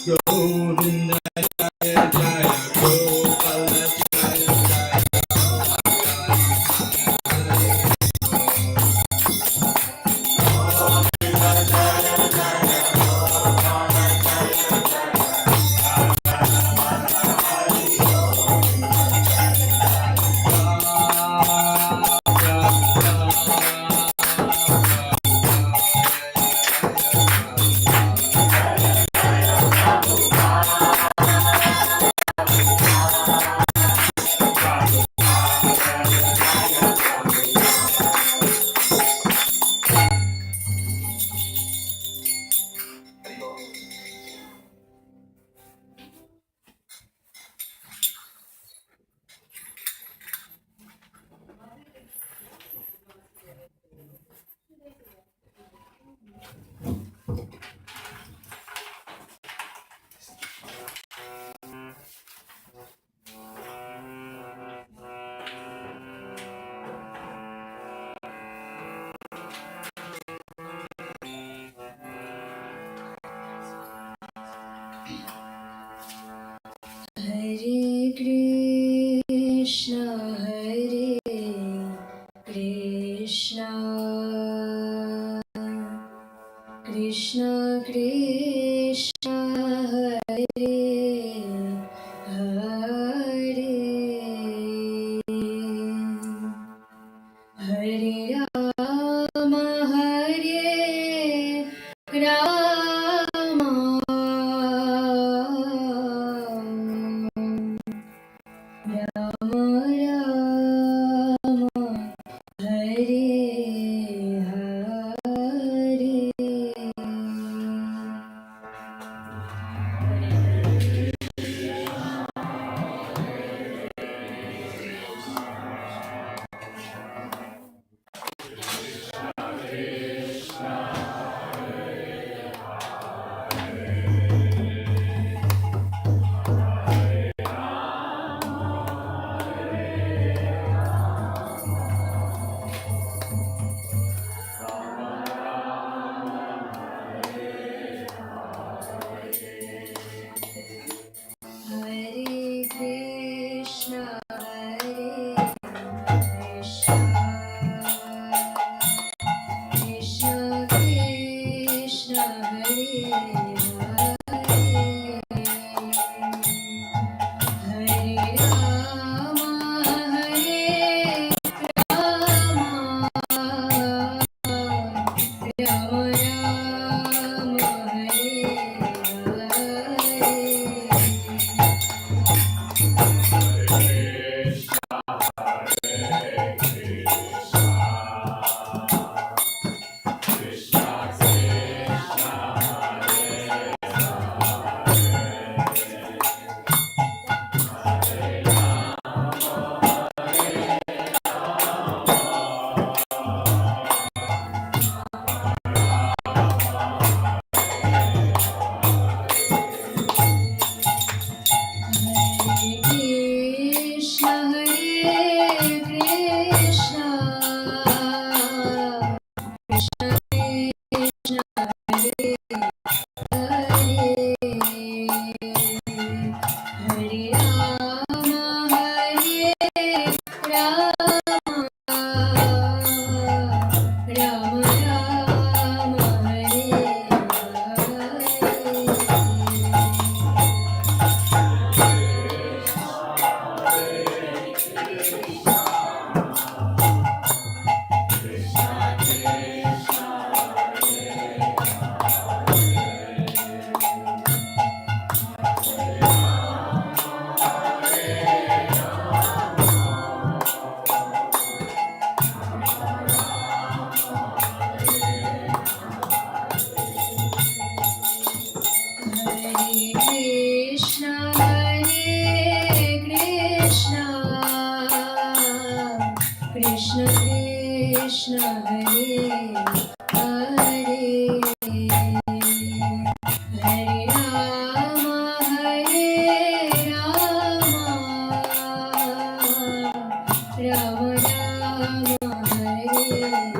Govinda Jaya Jaya Gopala Jaya Jaya Hare Krishna, Hare Krishna, Krishna Krishna, Hare Hare, Hare Rama, Hare Rama, Rama Rama, Hare Hare. Hare Krishna, Hare Krishna, Krishna Krishna, Hare Hare, Hare Rama, Hare Rama, Rama Rama, Hare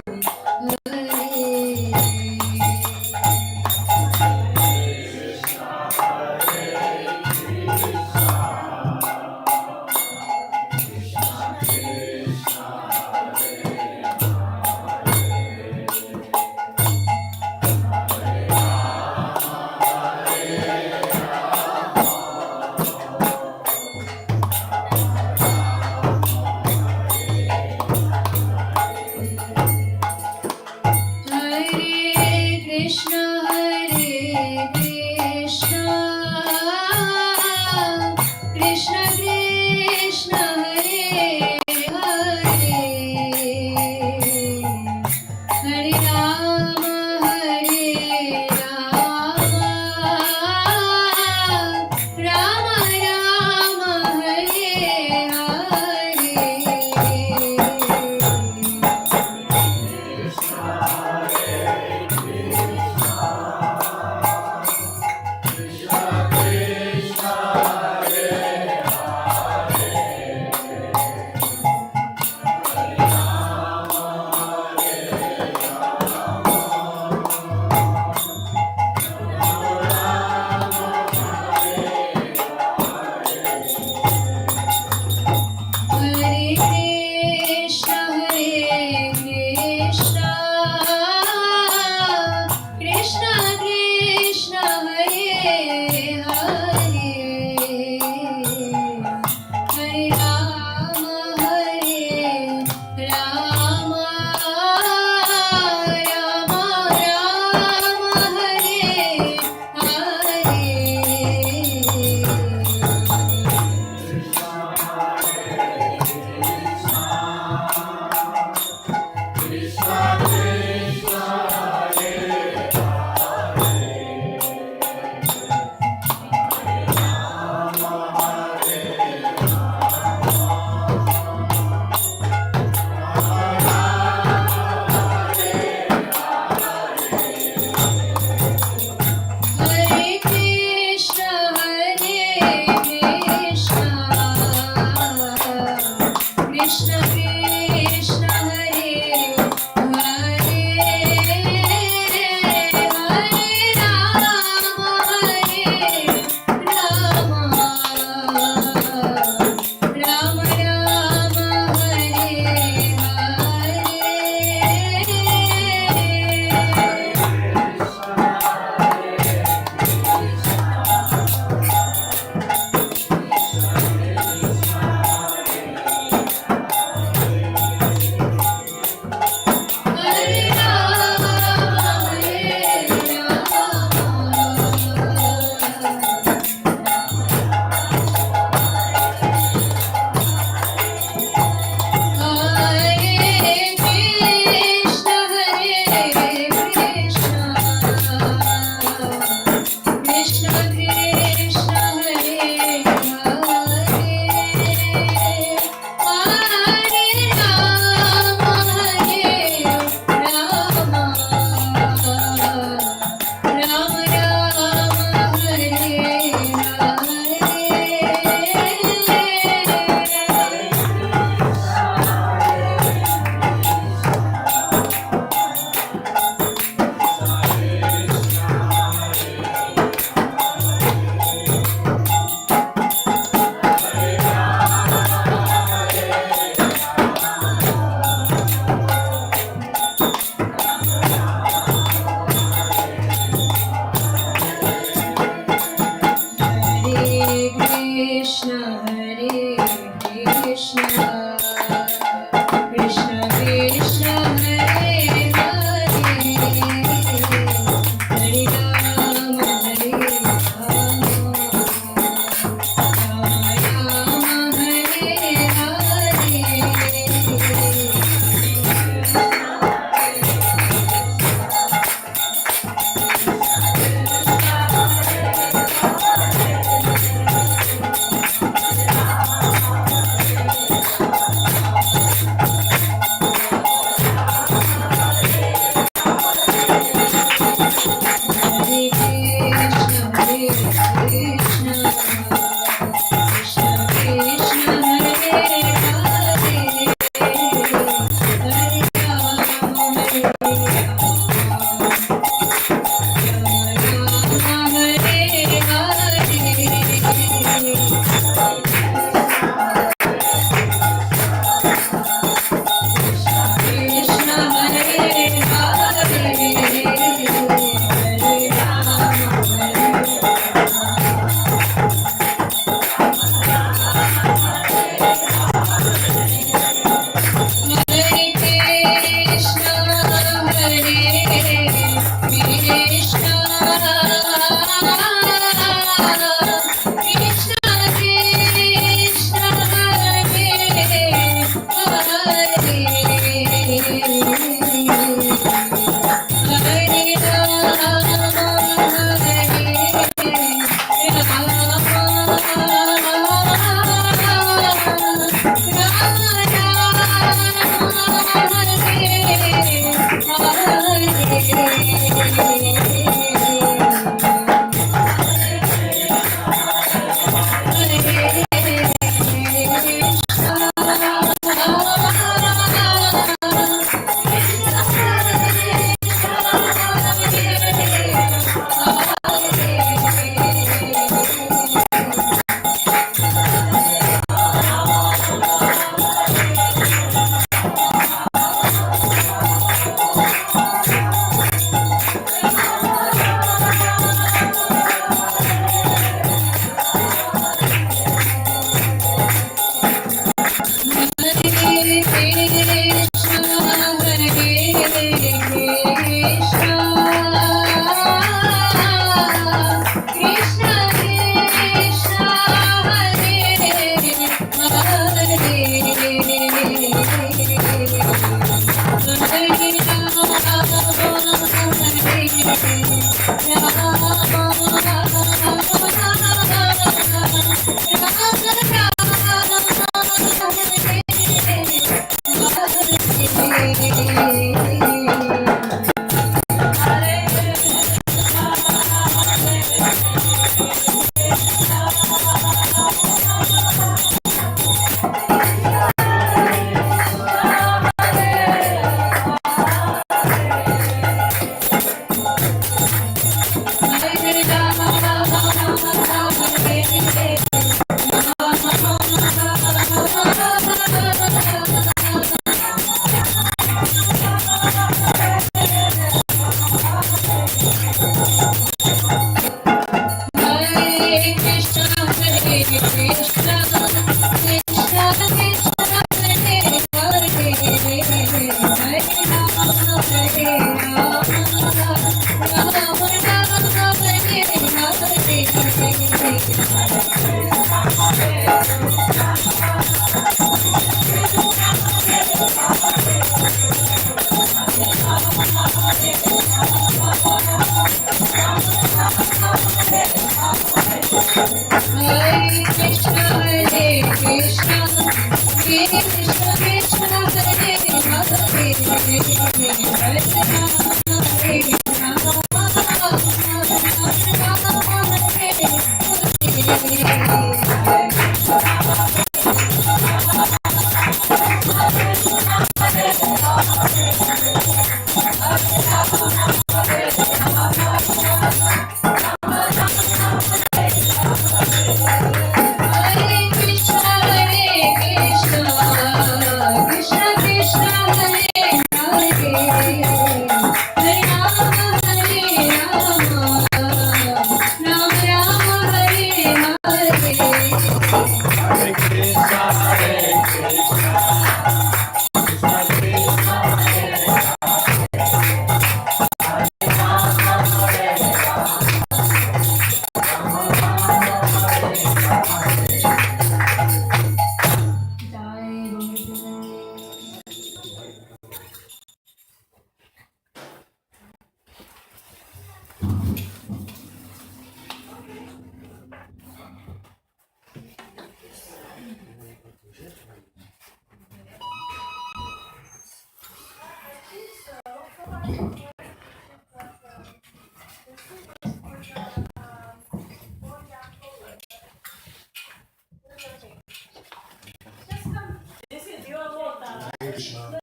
Welcome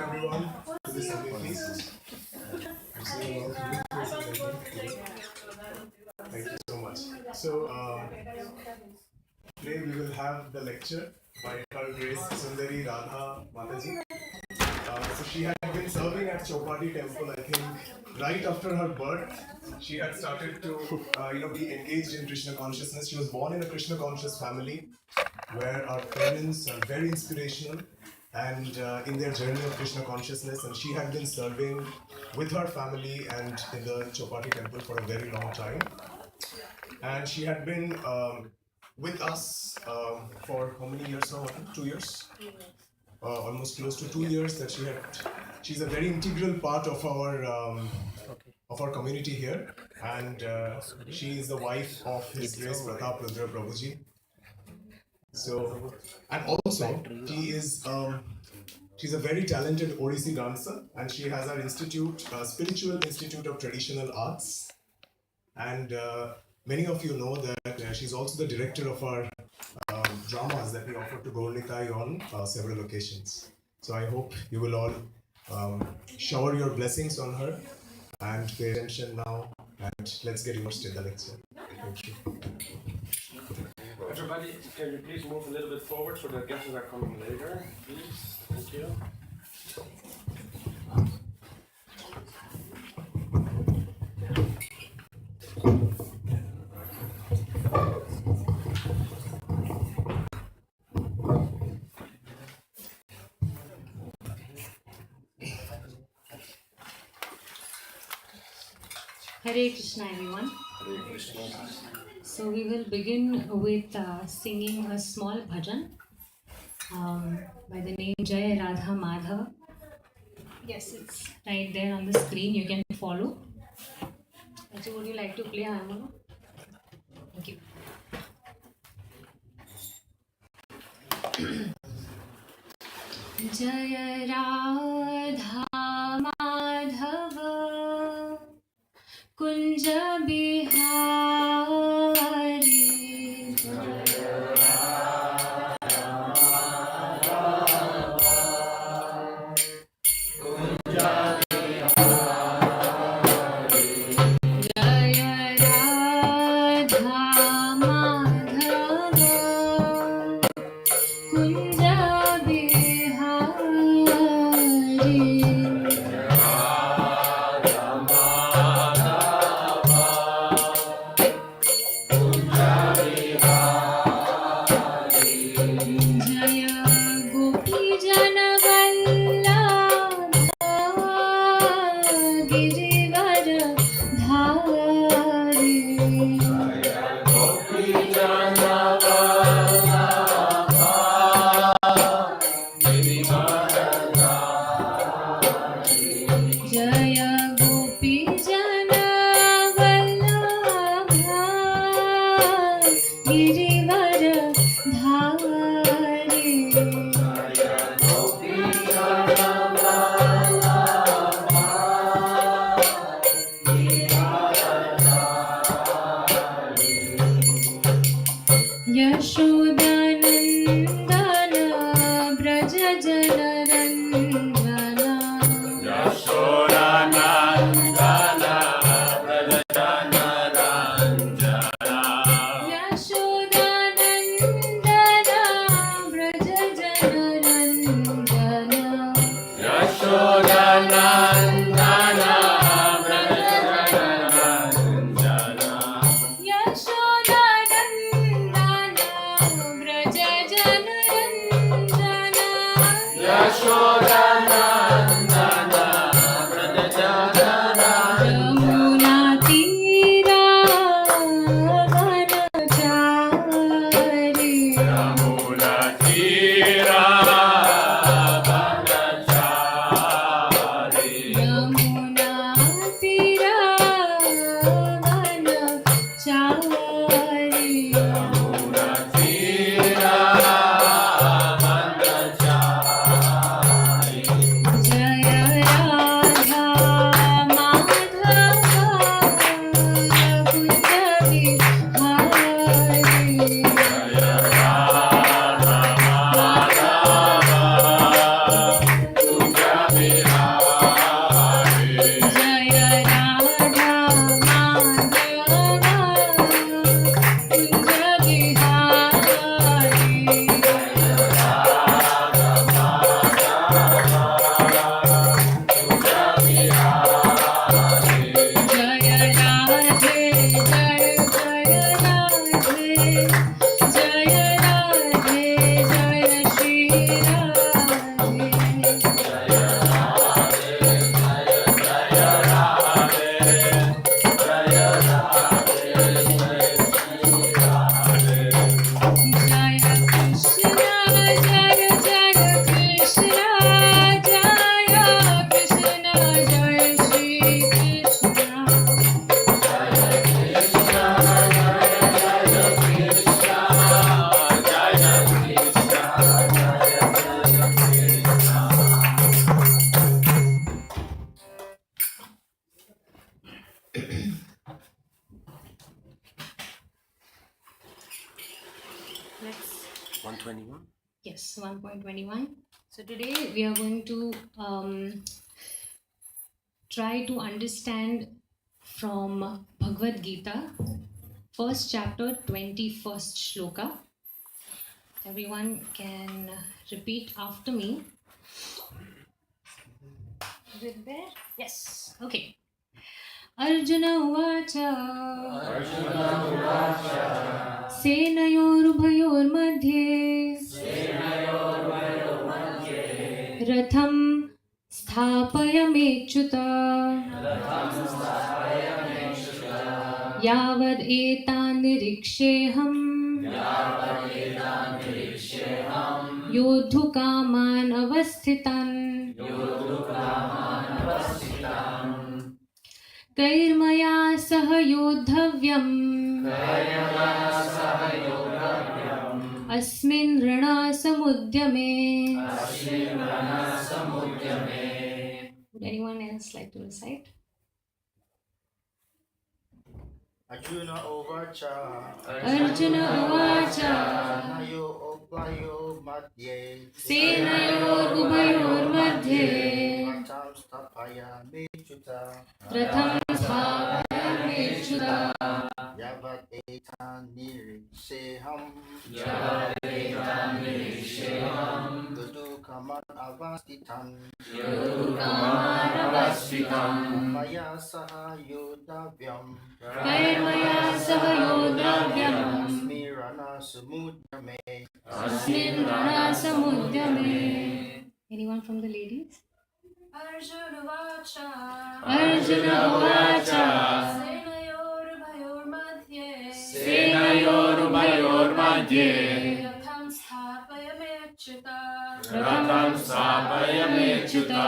everyone to this Sunday feast. I'm seeing a lot of new faces, I think. Thank you so much. So today we will have the lecture by Her Grace Sundari Radha Mataji. So she had been serving at Chowpatty Temple, I think, right after her birth. She had started to be engaged in Krishna consciousness. She was born in a Krishna conscious family where our parents are very inspirational and in their journey of Krishna consciousness, and she had been serving with her family and in the Chowpatty temple for a very long time. And she had been with us for how many years now? 2 years? Almost close to 2 years that she's a very integral part of our community here, and she is the wife of His Grace Pratap Rudra Prabhuji. So, and also she's a very talented Odissi dancer, and she has our institute, Spiritual Institute of Traditional Arts, and many of you know that she's also the director of our dramas that we offer to Gaurnitai on several occasions. So I hope you will all shower your blessings on her and pay attention now, and let's get immersed in the lecture. Thank you. Everybody, can you please move a little bit forward so the guests are coming later, please? Thank you. Hare Krishna, everyone. So we will begin with singing a small bhajan by the name Jai Radha Madhava. Yes, it's right there on the screen. You can follow. Actually, would you like to play harmonium? Thank you. Jai Radha Madhava Kunja Bihari Jaya Radha Madhava Kunja Bihari. 121. Yes, 1.21. So today we are going to try to understand from Bhagavad Gita, first chapter, 21st shloka. Everyone can repeat after me. Is it there? Yes. Okay. Arjuna Uvacha Senayorubhayormadhye Ratham Sthapayamechyuta Yavad etan niriksheham Yodhukaman avasthitan Kairmaya sah yodhavyam Asmin rana samudyame. Would anyone else like to recite? Arjuna Uvacha Arjuna Uvacha Nayo Upayo Madhye Senayorubhayormadhye Ratam Stapaya Mechuta Ratham Sthapayamechyuta Yavat Etan Niriksheham Dudu Kaman Avastitan Maya Saha Yodavyam Kairmaya sah yodhavyam Smirana Sumudyame Asmin rana samudyame. Anyone from the ladies? Arjuna Vacha Arjuna Uvacha Senayorubhayormadhye Ratham Sthapayamechyuta Ratham Sthapayamechyuta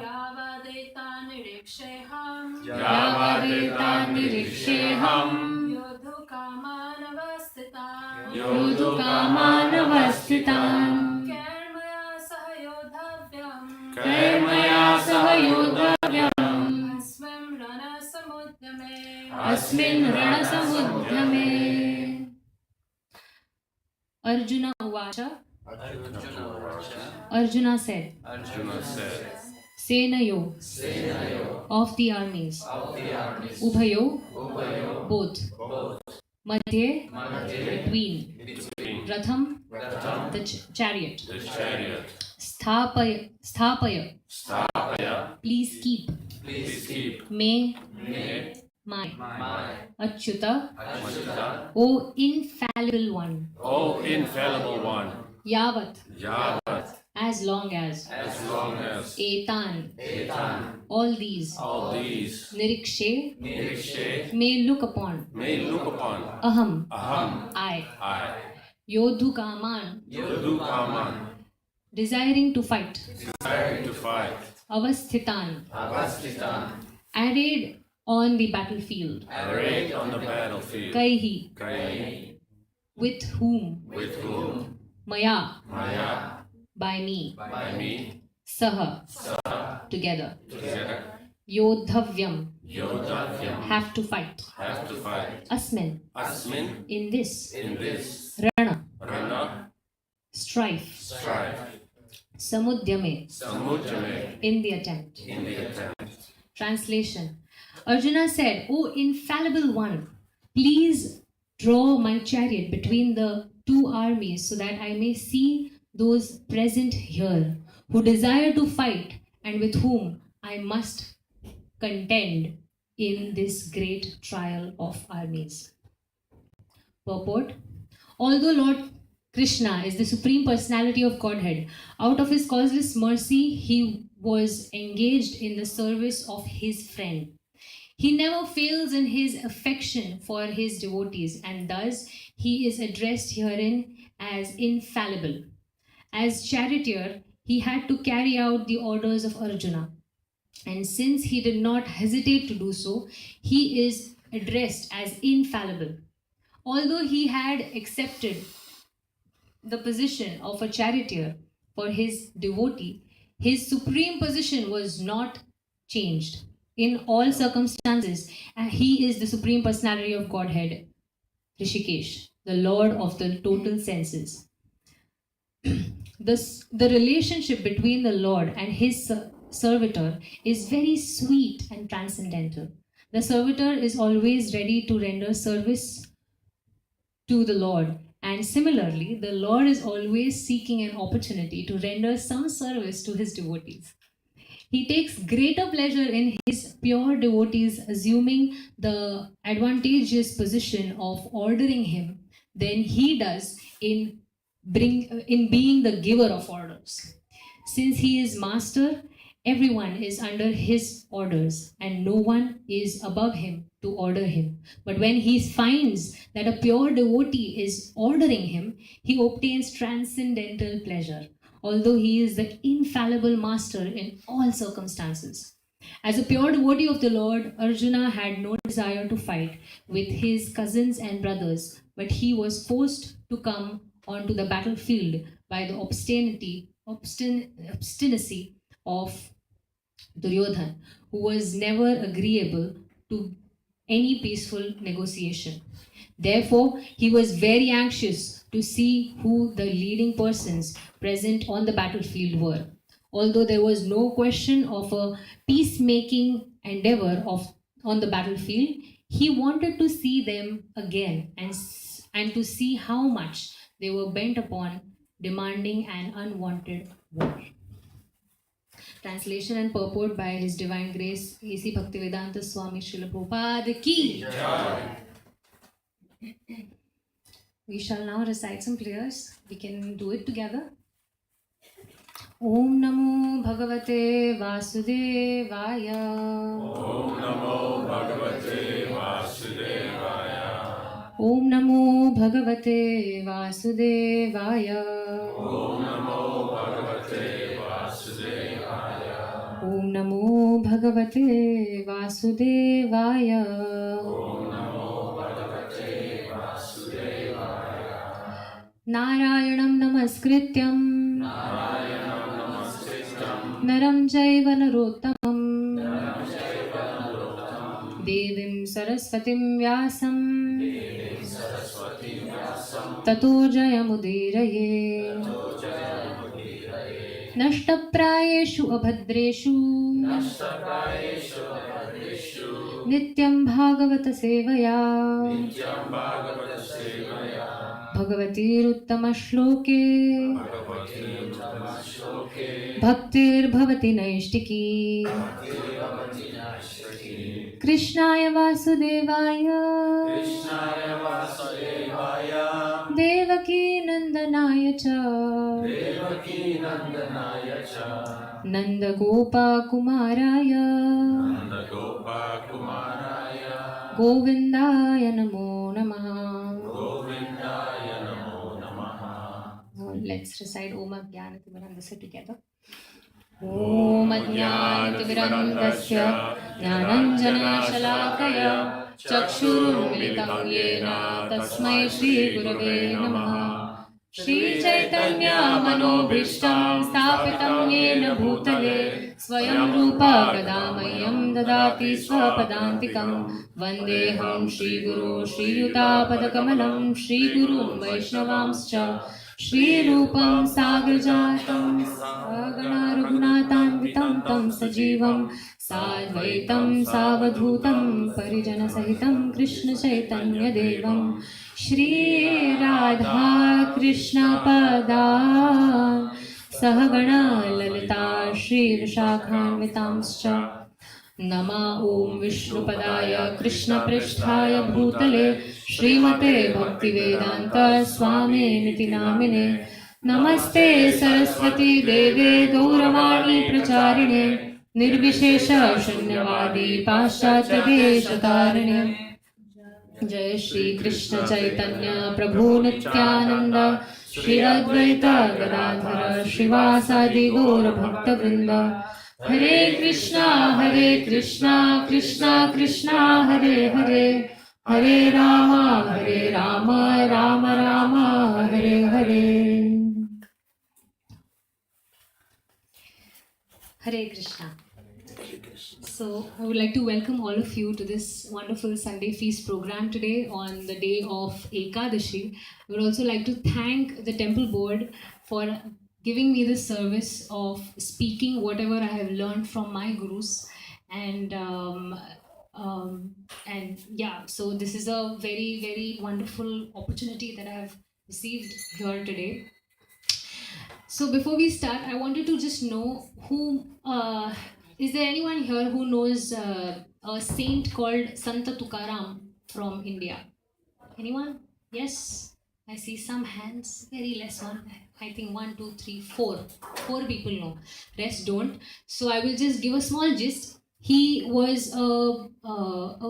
Yavadetan niriksheham Yavadetan niriksheham Yodhukaman avasthitan Yodhukaman avasthitan Kairmaya sah yodhavyam Kairmaya sah yodhavyam Asmim rana samudyame Asmin rana samudyame. Arjuna Uvacha. Arjuna said, Senayo, of the armies, Ubhayo, both, Madhye, between, Ratham, the chariot, Sthapaya, please keep, May, my, Achyuta, O infallible one, O infallible one, Yavat, Yavat, as long as, Etan, all these, Nirikshe, may look upon, Aham, I, Yodhukaman, desiring to fight, Avasthitan, arrayed on the battlefield, Kaihi, with whom, Maya, by me, Saha, together, Yodhavyam, have to fight, Asmin, in this, Rana, strife, Samudyame, in the attempt. Translation. Arjuna said, O infallible one, please draw my chariot between the two armies so that I may see those present here who desire to fight and with whom I must contend in this great trial of armies. Purport. Although Lord Krishna is the Supreme Personality of Godhead, out of his causeless mercy, he was engaged in the service of his friend. He never fails in his affection for his devotees, and thus he is addressed herein as infallible. As charioteer, he had to carry out the orders of Arjuna. And since he did not hesitate to do so, he is addressed as infallible. Although he had accepted the position of a charioteer for his devotee, his supreme position was not changed. In all circumstances, he is the Supreme Personality of Godhead, Rishikesh, the Lord of the total senses. the relationship between the Lord and his servitor is very sweet and transcendental. The servitor is always ready to render service to the Lord, and similarly, the Lord is always seeking an opportunity to render some service to his devotees. He takes greater pleasure in his pure devotees assuming the advantageous position of ordering him than he does in being the giver of orders. Since he is master, everyone is under his orders and no one is above him to order him. But when he finds that a pure devotee is ordering him, he obtains transcendental pleasure, although he is the infallible master in all circumstances. As a pure devotee of the Lord, Arjuna had no desire to fight with his cousins and brothers, but he was forced to come onto the battlefield by the obstinacy of Duryodhan, who was never agreeable to any peaceful negotiation. Therefore, he was very anxious to see who the leading persons present on the battlefield were. Although there was no question of a peacemaking endeavor on the battlefield, he wanted to see them again and to see how much they were bent upon demanding an unwanted war. Translation and purport by His Divine Grace A.C. Bhaktivedanta Swami Srila Prabhupada Ki. We shall now recite some prayers. We can do it together. Om Namo Bhagavate Vasudevaya. Om Namo Bhagavate Vasudevaya. Om Namo Bhagavate Vasudevaya. Om Namo Bhagavate Vasudevaya. Om Namo Bhagavate Vasudevaya. Om Namo Bhagavate Vasudevaya. Narayanam Namaskrityam Naram Jaiva Narottamam Devim Saraswatim Vyasam Tato Jayamudiraye Nashtaprayeshu Abhadreshu Nityam Bhagavata Sevaya Bhagavati Uttama Shloke Bhaktir Bhavati Naishtiki Krishnaya Vasudevaya Devaki Nandanaya Cha Nanda Gopa Kumaraya Govindaya Namo Namaha. Now let's recite Om Ajnanatimirandasya together. Om Ajnanatimirandasya Jnananjana Shalakaya Chakshurumilitam Yena Tasmai Shri Gurave Namaha. Shri Chaitanya Manobhishtam Sthapitam Yena Bhutale Swayam Rupa Kadamayam Dadati Swapadantikam Vandeham Shri Guru Shri Yuta Padakamalam Shri Guru Vaishnavamscha Shri Rupam Sagrajatam Sagana Raghunatanvitam Tam Sajivam Sadvaitam Savadhutam Parijana Sahitam Krishna Chaitanya Devam Shri Radha Krishna Pada Sahagana Lalita Shri Vishakhanvitamscha Nama Om Vishnupadaya Krishna Pristhaya Bhutale Srimate Bhaktivedanta Swami Niti Namine Namaste Saraswati Deve Gauravani Pracharine Nirvishesha Shunyavadi Paschatya Deshatarine Jai Shri Krishna Chaitanya Prabhu Nityananda Shri Advaita Gadadhara Srivasadi Gaura Bhakta Vrinda Hare Krishna Krishna Krishna Hare Hare Hare Rama Rama Rama Hare Hare. Hare Krishna. So So, I would like to welcome all of you to this wonderful Sunday Feast program today on the day of Ekadashi. I would also like to thank the temple board for giving me this service of speaking whatever I have learned from my gurus. And yeah, so this is a very, very wonderful opportunity that I have received here today. So before we start, I wanted to just know who is there anyone here who knows a saint called Santa Tukaram from India? Anyone? Yes, I see some hands. Very less one. I think 1, 2, 3, 4. 4 people know. Rest don't. So I will just give a small gist. He was a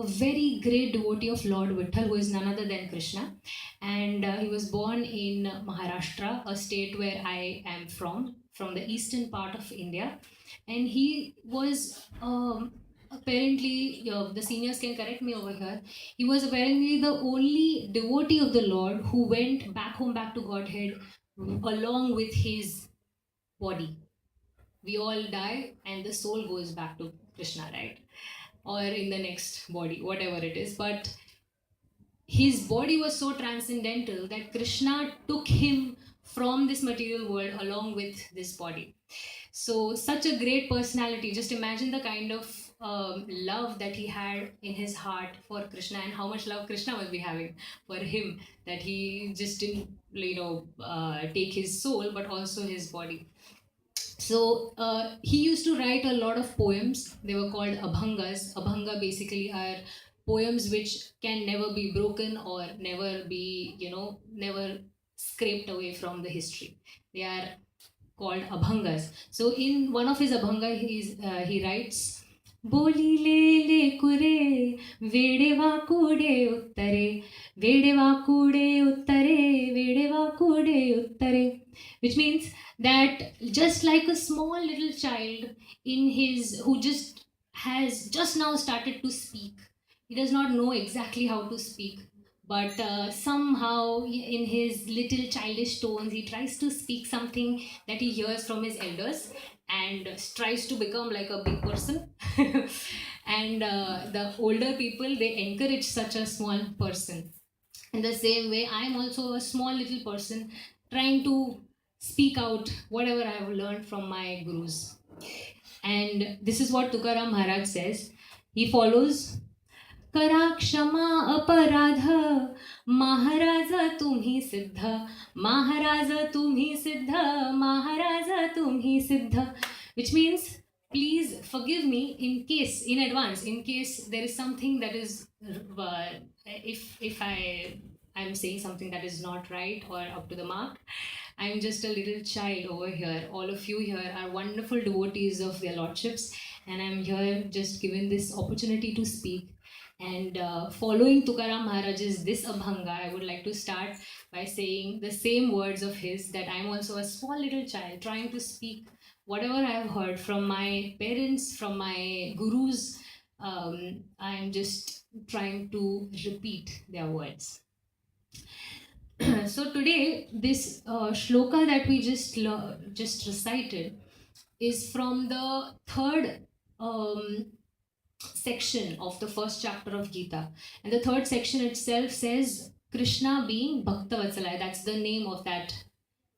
very great devotee of Lord Vitthal, who is none other than Krishna. And he was born in Maharashtra, a state where I am from the eastern part of India. And he was apparently, the seniors can correct me over here, he was apparently the only devotee of the Lord who went back home, back to Godhead, along with his body. We all die and the soul goes back to Krishna, right? Or in the next body, whatever it is. But his body was so transcendental that Krishna took him from this material world along with this body. So, such a great personality. Just imagine the kind of love that he had in his heart for Krishna, and how much love Krishna must be having for him, that he just didn't, take his soul but also his body. So he used to write a lot of poems. They were called abhangas. Abhanga basically are poems which can never be broken or never be, never scraped away from the history. They are called abhangas. So in one of his abhanga, he writes, Boli le le kure, vedeva kude uttare, vedeva kude uttare, vedeva kude uttare, which means that just like a small little child who just has just now started to speak, he does not know exactly how to speak, but somehow in his little childish tones he tries to speak something that he hears from his elders and tries to become like a big person. And the older people, they encourage such a small person. In the same way, I am also a small little person trying to speak out whatever I have learned from my gurus. And this is what Tukaram Maharaj says. He follows, Kara kshama aparadha, Maharaja tumhi siddha, Maharaja tumhi siddha, Maharaja tumhi siddha, which means, please forgive me in advance, in case there is something that is, if I'm saying something that is not right or up to the mark. I'm just a little child over here. All of you here are wonderful devotees of their lordships, and I'm here just given this opportunity to speak. And following Tukaram Maharaj's this abhanga, I would like to start by saying the same words of his, that I'm also a small little child trying to speak whatever I have heard from my parents, from my gurus. I'm just trying to repeat their words. So today, this shloka that we just recited is from the third section of the first chapter of Gita. And the third section itself says Krishna being Bhaktavatsala. That's the name of that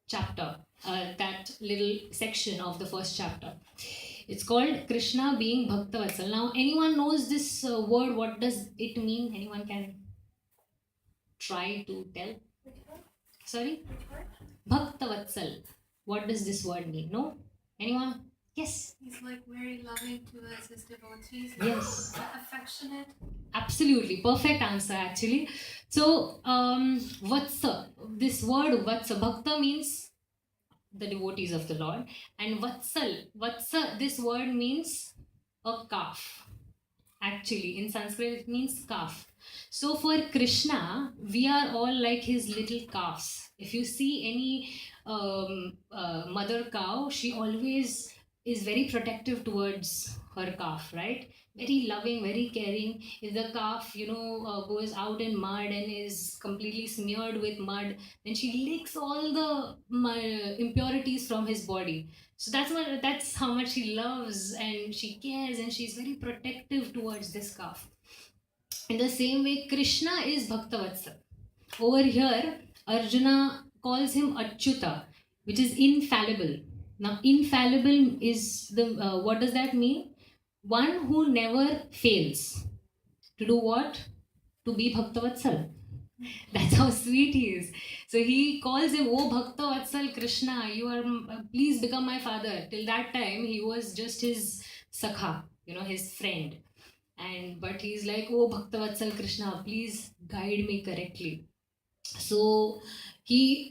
chapter, that little section of the first chapter. It's called Krishna being Bhaktavatsala. Now, anyone knows this word? What does it mean? Anyone can try to tell? Sorry? Bhaktavatsal. What does this word mean? No? Anyone? Yes? He's like very loving towards his devotees. Yes. Affectionate. Absolutely. Perfect answer, actually. So, Vatsa. This word Vatsa. Bhakta means the devotees of the Lord. And Vatsa, this word means a calf. Actually, in Sanskrit, it means calf. So for Krishna, we are all like his little calves. If you see any mother cow, she always is very protective towards her calf, right? Very loving, very caring. If the calf, goes out in mud and is completely smeared with mud, then she licks all the impurities from his body. So that's how much she loves and she cares, and she's very protective towards this calf. In the same way, Krishna is Bhaktavatsal. Over here, Arjuna calls him Achyuta, which is infallible. Now, infallible is what does that mean? One who never fails. To do what? To be Bhaktavatsal. That's how sweet he is. So he calls him, "Oh Bhaktavatsal Krishna, you are please become my father." Till that time, he was just his sakha, his friend. But he's like, "Oh Bhaktavatsal Krishna, please guide me correctly." So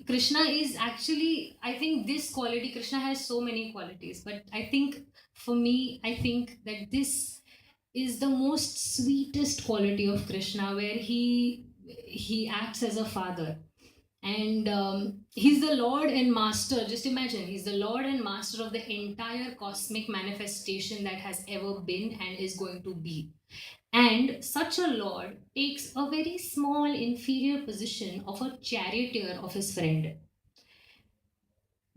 Krishna is actually, I think this quality, Krishna has so many qualities, but I think for me, I think that this is the most sweetest quality of Krishna, where he acts as a father. And he's the Lord and Master. Just imagine, he's the Lord and Master of the entire cosmic manifestation that has ever been and is going to be. And such a Lord takes a very small, inferior position of a charioteer of his friend.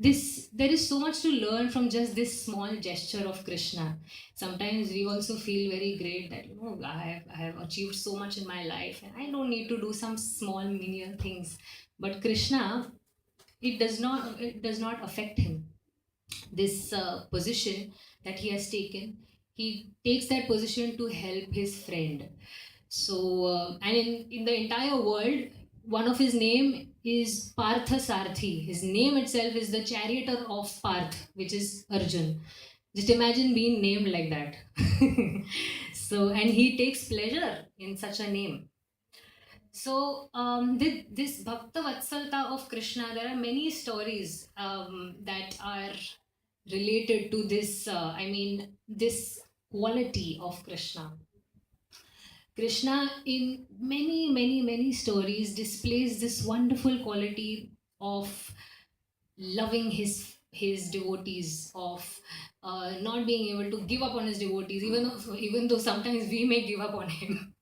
There is so much to learn from just this small gesture of Krishna. Sometimes we also feel very great that I have achieved so much in my life and I don't need to do some small menial things. But Krishna, it does not affect him. This position that he has taken, he takes that position to help his friend. So and in the entire world, one of his name is Partha Sarthi. His name itself is the charioteer of Parth, which is Arjun. Just imagine being named like that. So, and he takes pleasure in such a name. So this Bhakta Vatsalta of Krishna, there are many stories that are related to this, this quality of Krishna. Krishna, in many, many, many stories, displays this wonderful quality of loving his devotees, of not being able to give up on his devotees, even though sometimes we may give up on him.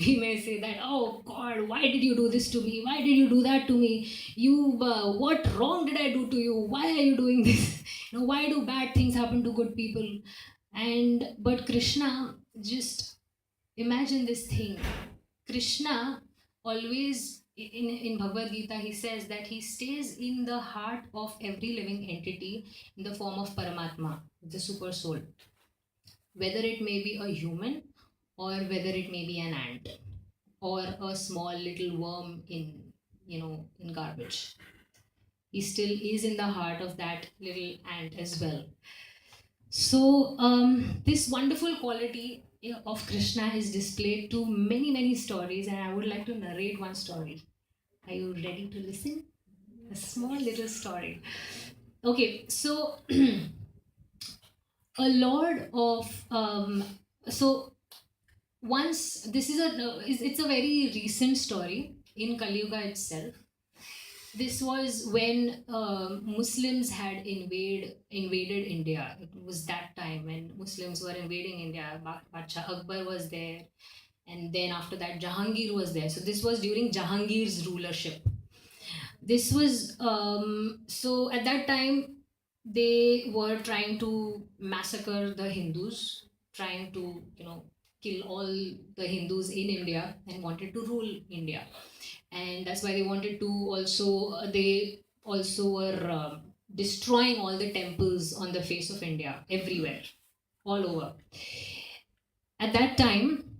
We may say that, "Oh God, why did you do this to me? Why did you do that to me? What wrong did I do to you? Why are you doing this? Why do bad things happen to good people?" But Krishna, just imagine this thing. Krishna always, in Bhagavad Gita, he says that he stays in the heart of every living entity in the form of Paramatma, the super soul. Whether it may be a human, or whether it may be an ant, or a small little worm in garbage, he still is in the heart of that little ant as well. So this wonderful quality of Krishna is displayed to many, many stories, and I would like to narrate one story. Are you ready to listen? A small little story. Okay, so a lord of so once, it's a very recent story in Kali Yuga itself. This was when Muslims had invaded India. It was that time when Muslims were invading India. Badshah Akbar was there, and then after that Jahangir was there. So this was during Jahangir's rulership. This was so at that time they were trying to massacre the Hindus, trying to kill all the Hindus in India, and wanted to rule India. And that's why they wanted to they also were destroying all the temples on the face of India, everywhere, all over. At that time,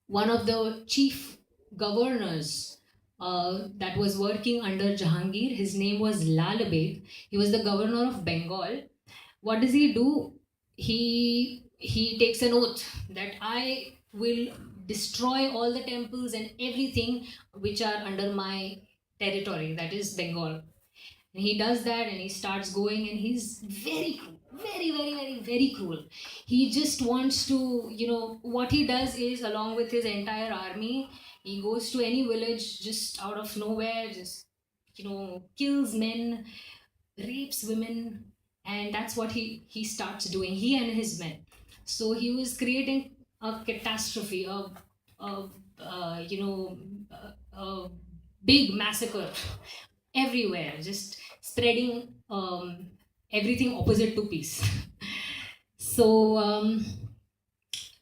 one of the chief governors that was working under Jahangir, his name was Lal Beg. He was the governor of Bengal. What does he do? He takes an oath that I will destroy all the temples and everything which are under my territory, that is Bengal. And he does that, and he starts going, and he's very cruel, very, very, very, very cruel. He just wants to, what he does is, along with his entire army, he goes to any village just out of nowhere, just kills men, rapes women, and that's what he starts doing, he and his men. So he was creating a catastrophe, a big massacre everywhere, just spreading everything opposite to peace. So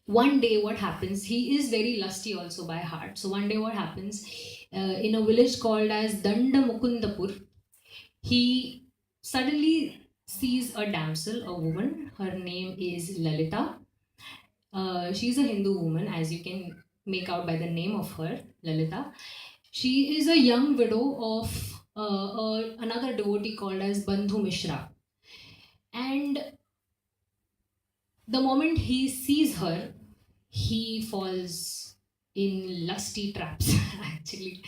one day what happens, he is very lusty also by heart. So one day what happens, in a village called as Dandamukundapur, he suddenly sees a damsel, a woman. Her name is Lalita. She's a Hindu woman, as you can make out by the name of her, Lalita. She is a young widow of another devotee called as Bandhu Mishra. And the moment he sees her, he falls in lusty traps. Actually,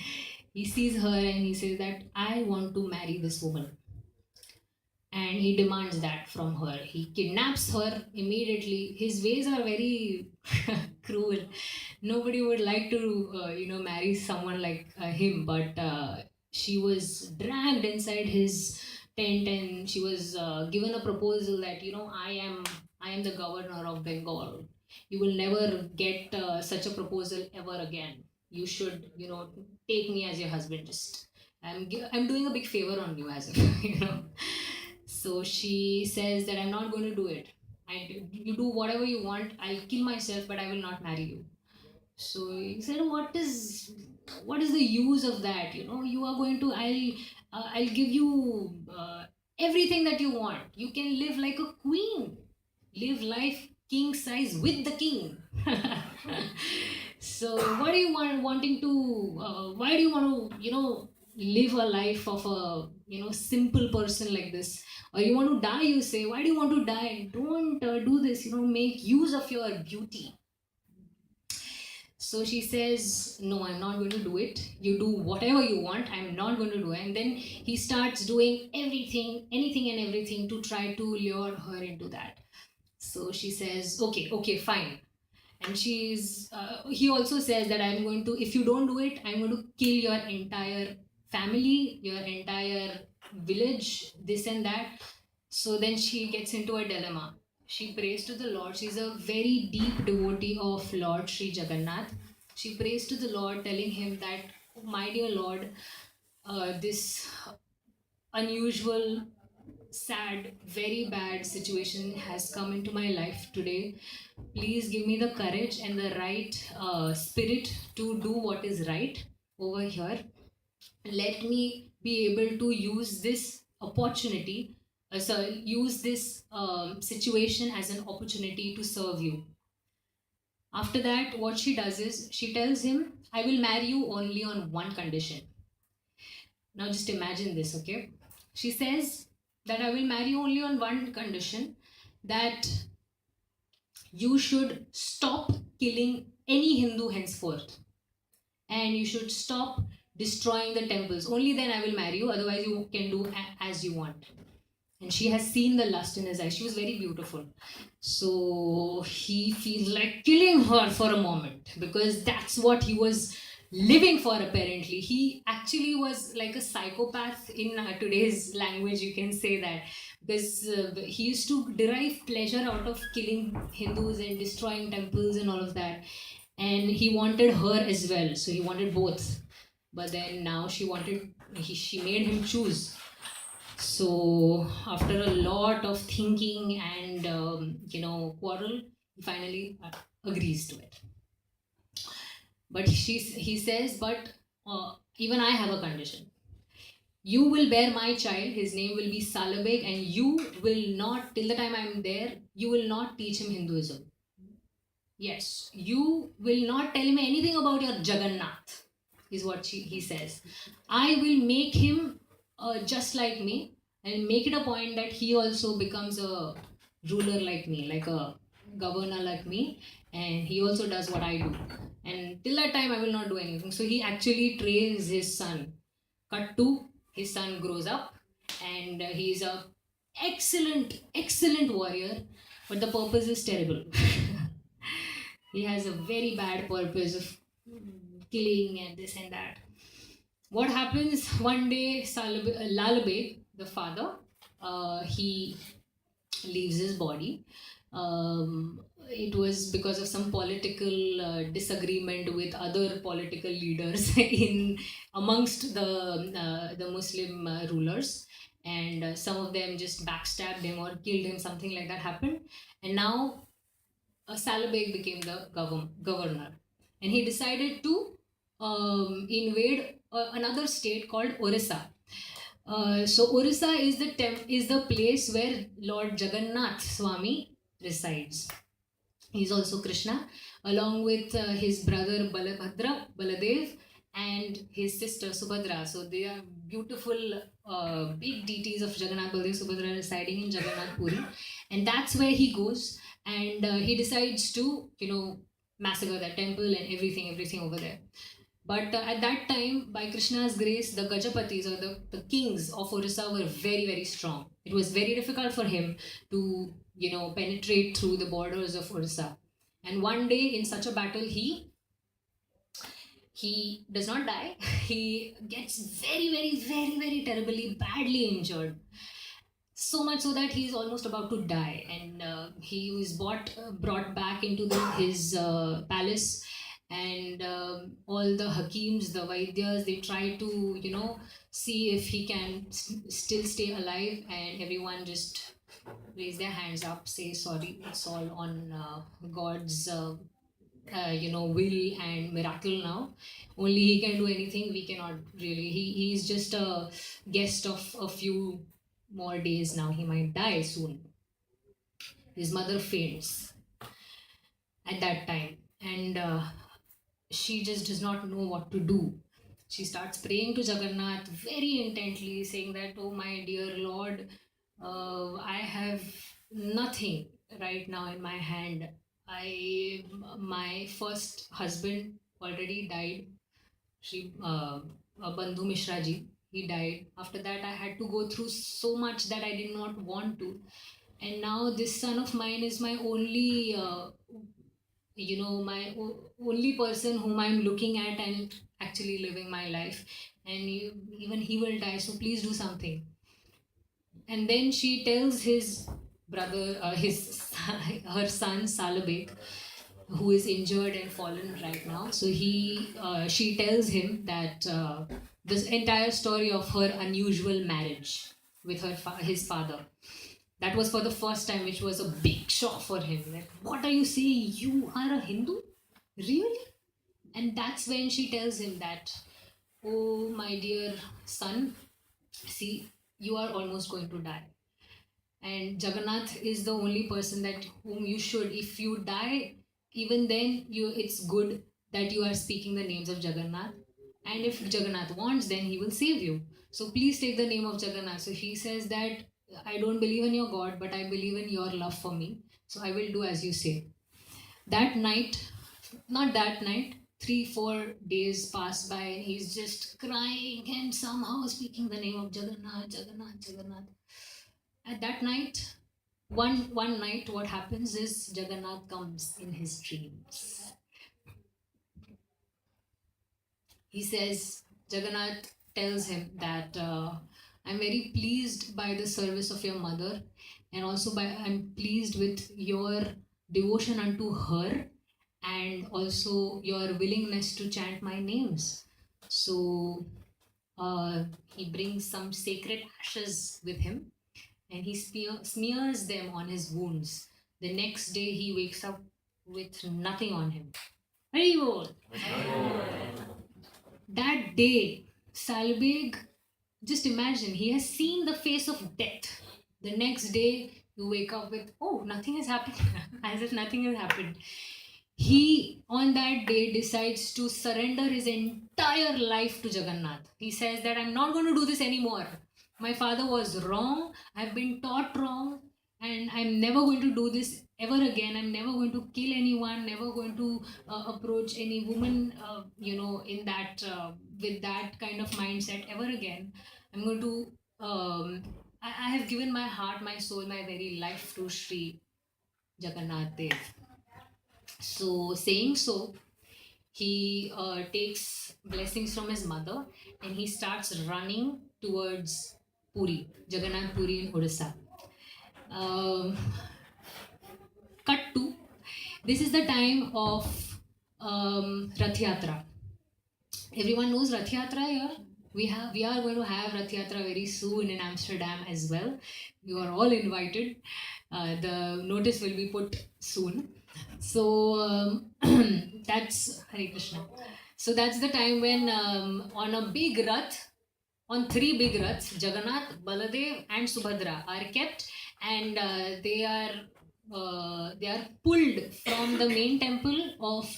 he sees her and he says that I want to marry this woman. And he demands that from her. He kidnaps her immediately. His ways are very cruel. Nobody would like to, marry someone like him. But she was dragged inside his tent, and she was given a proposal that I am the governor of Bengal. You will never get such a proposal ever again. You should, take me as your husband. Just I'm doing a big favor on you, as if. So she says that I'm not going to do it. You do whatever you want. I'll kill myself, but I will not marry you. So he said, what is the use of that? You are going to. I'll give you everything that you want. You can live like a queen. Live life king size with the king. So what do you wanting to? Why do you want to live a life of a simple person like this? Or you want to die, you say, why do you want to die? Don't do this, make use of your beauty. So she says, no, I'm not going to do it. You do whatever you want, I'm not going to do it. And then he starts doing anything and everything to try to lure her into that. So she says, okay, fine. And he also says that if you don't do it, I'm going to kill your entire family, your entire village, this and that. So then she gets into a dilemma. She prays to the Lord. She's a very deep devotee of Lord Sri Jagannath. She prays to the Lord, telling him that, my dear Lord, this unusual, sad, very bad situation has come into my life today. Please give me the courage and the right spirit to do what is right over here. Let me be able to use this opportunity, use this situation as an opportunity to serve you. After that, what she does is, she tells him, I will marry you only on one condition. Now just imagine this, okay? She says that I will marry you only on one condition, that you should stop killing any Hindu henceforth. And you should stop destroying the temples. Only then I will marry you, otherwise you can do as you want. And she has seen the lust in his eyes. She was very beautiful. So he feels like killing her for a moment, because that's what he was living for, apparently. He actually was like a psychopath in today's language, you can say that. Because he used to derive pleasure out of killing Hindus and destroying temples and all of that. And he wanted her as well. So he wanted both. But then now she made him choose. So after a lot of thinking and quarrel, he finally agrees to it. But he says, but even I have a condition. You will bear my child, his name will be Salabeg, and you will not, till the time I am there, you will not teach him Hinduism. Yes, you will not tell him anything about your Jagannath, is what he says. I will make him just like me, and make it a point that he also becomes a ruler like me, like a governor like me, and he also does what I do. And till that time, I will not do anything. So he actually trains his son. Cut to, his son grows up, and he is a excellent warrior, but the purpose is terrible. He has a very bad purpose of killing and this and that. What happens one day, Lalabeg, the father, he leaves his body. It was because of some political disagreement with other political leaders amongst the Muslim rulers, and some of them just backstabbed him or killed him, something like that happened. And now Salabeg became the governor, and he decided to invade another state called Orissa. So Orissa is the place where Lord Jagannath Swami resides. He's also Krishna, along with his brother Balabhadra, Baladev, and his sister Subhadra. So they are beautiful, big deities of Jagannath, Baladev, Subhadra residing in Jagannath Puri, and that's where he goes. And he decides to, massacre that temple and everything over there. But at that time, by Krishna's grace, the Gajapatis or the kings of Orissa were very, very strong. It was very difficult for him to, penetrate through the borders of Orissa. And one day in such a battle, he does not die. He gets very, very, very, very terribly, badly injured. So much so that he is almost about to die. And he was brought back into his palace. And all the hakims, the vaidyas, they try to, see if he can still stay alive. And everyone just raise their hands up, say sorry, it's all on God's will and miracle now. Only he can do anything, we cannot really. He's just a guest of a few more days now. He might die soon. His mother faints at that time, and she just does not know what to do. She starts praying to Jagannath very intently, saying that, oh my dear Lord, I have nothing right now in my hand. My first husband already died. Bandhu Mishra ji, he died. After that, I had to go through so much that I did not want to. And now this son of mine is my only, my only person whom I'm looking at and actually living my life. And even he will die, so please do something. And then she tells his brother, her son Salabeg, who is injured and fallen right now. So she tells him that this entire story of her unusual marriage with his father. That was for the first time, which was a big shock for him. Like, what are you saying? You are a Hindu? Really? And that's when she tells him that, oh my dear son, see, you are almost going to die. And Jagannath is the only person that whom you should, if you die, even then it's good that you are speaking the names of Jagannath. And if Jagannath wants, then he will save you. So please take the name of Jagannath. So he says that, I don't believe in your God, but I believe in your love for me. So I will do as you say. That night, not that night, 3-4 days pass by and he's just crying and somehow speaking the name of Jagannath, Jagannath, Jagannath. At that night, one night, what happens is Jagannath comes in his dreams. He says, Jagannath tells him that I'm very pleased by the service of your mother, and also I'm pleased with your devotion unto her, and also your willingness to chant my names. So he brings some sacred ashes with him, and he smears them on his wounds. The next day he wakes up with nothing on him. Very good. That day, Salabeg, just imagine, he has seen the face of death. The next day, you wake up with, oh, nothing has happened. As if nothing has happened. He, on that day, decides to surrender his entire life to Jagannath. He says that I'm not going to do this anymore. My father was wrong. I've been taught wrong. And I'm never going to do this ever again. I'm never going to kill anyone, never going to approach any woman, in that, with that kind of mindset ever again. I'm going to, I have given my heart, my soul, my very life to Sri Jagannath Dev. So, saying so, he takes blessings from his mother and he starts running towards Puri, Jagannath Puri in Odisha. Cut to, this is the time of Rath Yatra. Everyone knows Rath Yatra here? We are going to have Rath Yatra very soon in Amsterdam as well. You are all invited. The notice will be put soon. So that's Hare Krishna. So that's the time when on a big Rath, on three big Raths, Jagannath, Baladev, and Subhadra are kept, and they are pulled from the main temple of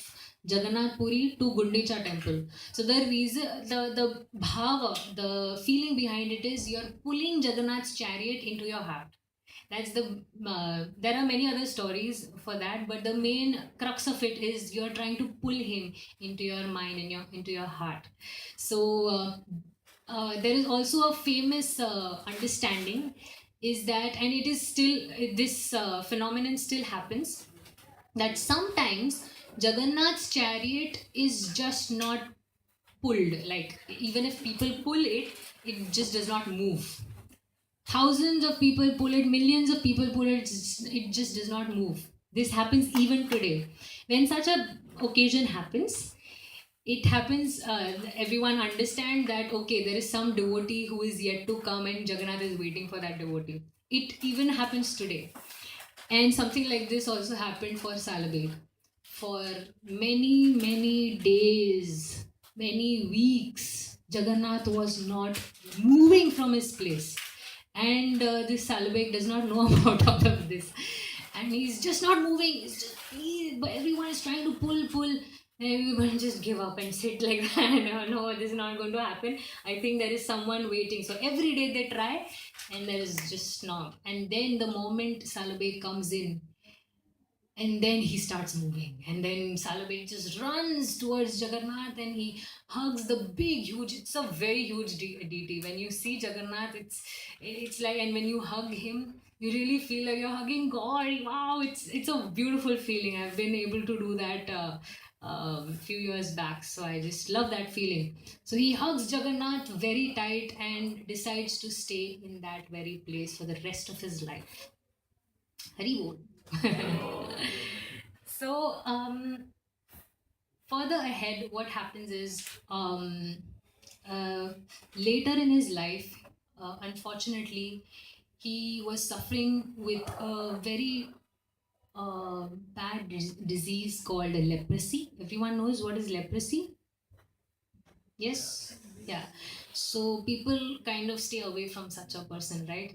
Jagannath Puri to Gundicha temple. So the reason, the bhava, the feeling behind it is you're pulling Jagannath's chariot into your heart. That's the there are many other stories for that, but the main crux of it is you're trying to pull him into your mind and into your heart. So there is also a famous understanding is that, and it is still, this phenomenon still happens, that sometimes Jagannath's chariot is just not pulled. Like, even if people pull it, it just does not move. Thousands of people pull it, millions of people pull it, it just does not move. This happens even today. When such a occasion happens, it happens, everyone understand that, okay, there is some devotee who is yet to come and Jagannath is waiting for that devotee. It even happens today. And something like this also happened for Salabeg. For many days, many weeks, Jagannath was not moving from his place. And this Salabeg does not know about all of this. And he's just not moving. But everyone is trying to pull. And everyone just give up and sit like that. No, this is not going to happen. I think there is someone waiting. So every day they try, and there is just not. And then the moment Salabeg comes in, and then he starts moving, and then Salabeg just runs towards Jagannath and he hugs the big, huge, it's a very huge deity. When you see Jagannath, it's like, and when you hug him, you really feel like you're hugging God. Wow, it's a beautiful feeling. I've been able to do that few years back, so I just love that feeling. So he hugs Jagannath very tight and decides to stay in that very place for the rest of his life. Hari Bol. So further ahead, what happens is, later in his life, unfortunately, he was suffering with a very bad disease called leprosy. Everyone knows what is leprosy? Yes? Yeah. So people kind of stay away from such a person, right?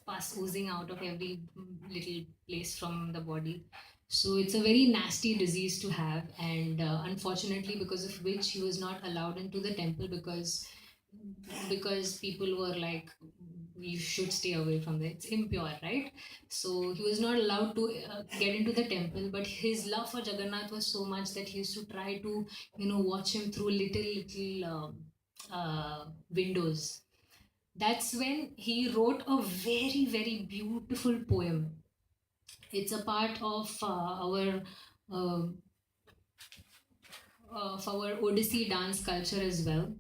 Pus oozing out of every little place from the body. So it's a very nasty disease to have, and unfortunately, because of which he was not allowed into the temple, because people were like, you should stay away from there, it's impure, right? So he was not allowed to get into the temple, but his love for Jagannath was so much that he used to try to, watch him through little windows. That's when he wrote a very, very beautiful poem. It's a part of our Odissi dance culture as well.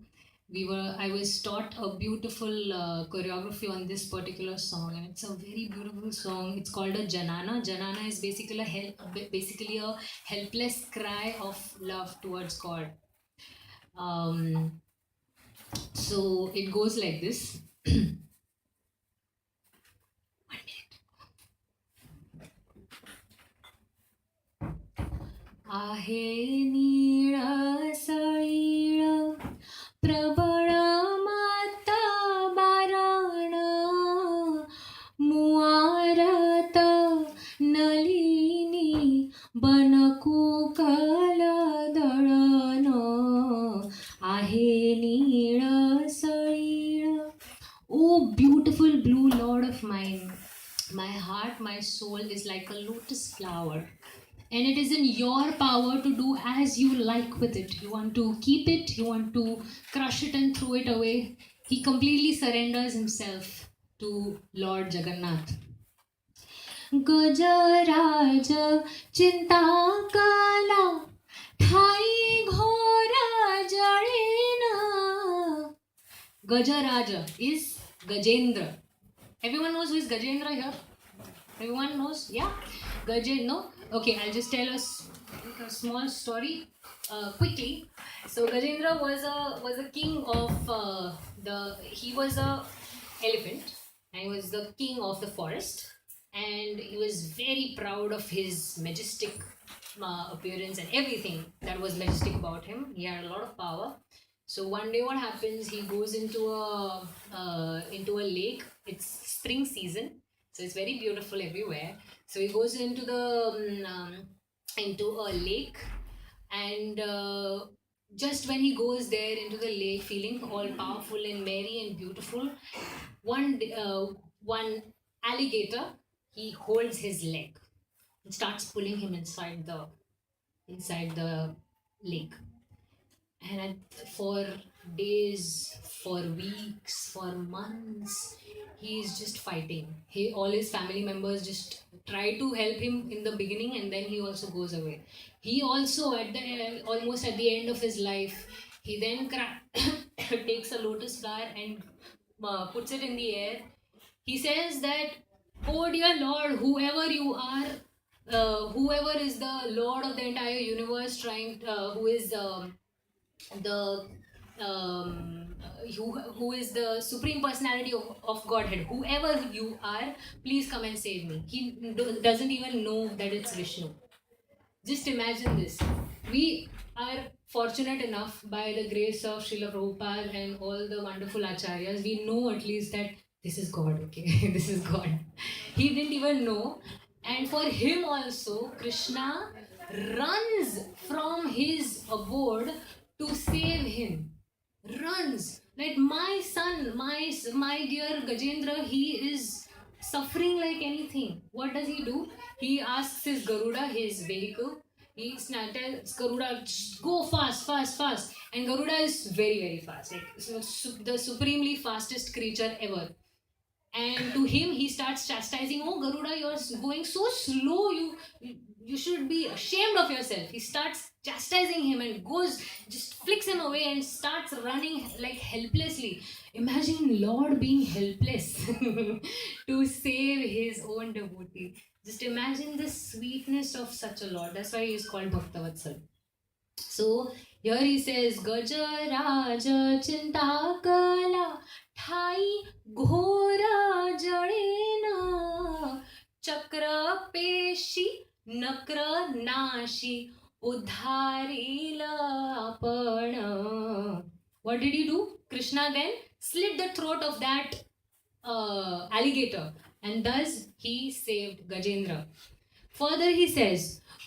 I was taught a beautiful choreography on this particular song, and it's a very beautiful song. It's called a Janana. Janana is basically a helpless cry of love towards God. So it goes like this. आहे नीळ सळीळ प्रबळ माता बारण मुआरत नलिनी बनकुकल दळण आहे नीळ सळीळ. Oh, beautiful blue Lord of mine, my heart, my soul is like a lotus flower. And it is in your power to do as you like with it. You want to keep it, you want to crush it and throw it away. He completely surrenders himself to Lord Jagannath. Gajaraj chinta kala thai ghora jalena. Gajaraja is Gajendra. Everyone knows who is Gajendra here? Everyone knows? Yeah? No? Okay, I'll just tell us a small story. quickly. So Gajendra was a king of he was a elephant, and he was the king of the forest, and he was very proud of his majestic appearance and everything that was majestic about him. He had a lot of power. So one day, what happens? He goes into a lake. It's spring season, so it's very beautiful everywhere. So he goes into a lake, and just when he goes there into the lake, feeling all powerful and merry and beautiful, one alligator, he holds his leg and starts pulling him inside the lake. And for days, for weeks, for months, he is just fighting. All his family members just try to help him in the beginning, and then he also goes away. He also, almost at the end of his life, he then takes a lotus flower and puts it in the air. He says that, "Oh dear Lord, whoever you are, whoever is the Lord of the entire universe, who is the who is the supreme personality of Godhead, whoever you are, please come and save me." He doesn't even know that it's Vishnu. Just imagine this. We are fortunate enough, by the grace of Srila Prabhupada and all the wonderful acharyas, we know at least that this is God, okay? This is God. He didn't even know. And for him also, Krishna runs from his abode to save him. Runs. Like, my son, my dear Gajendra, he is suffering like anything. What does he do? He asks his Garuda, his vehicle. He tells Garuda, "Go fast, fast, fast." And Garuda is very, very fast. Like, the supremely fastest creature ever. And to him, he starts chastising, "Oh Garuda, you're going so slow, you should be ashamed of yourself." He starts chastising him and just flicks him away and starts running like helplessly. Imagine Lord being helpless to save his own devotee. Just imagine the sweetness of such a Lord. That's why he is called Bhaktavatsal. So here he says, "Gajaraja Chintakala Thai Ghora Jadena Chakra Peshi Nakra Nashi Udharila Apana." What did he do? Krishna then slit the throat of that alligator, and thus he saved Gajendra. Further he says,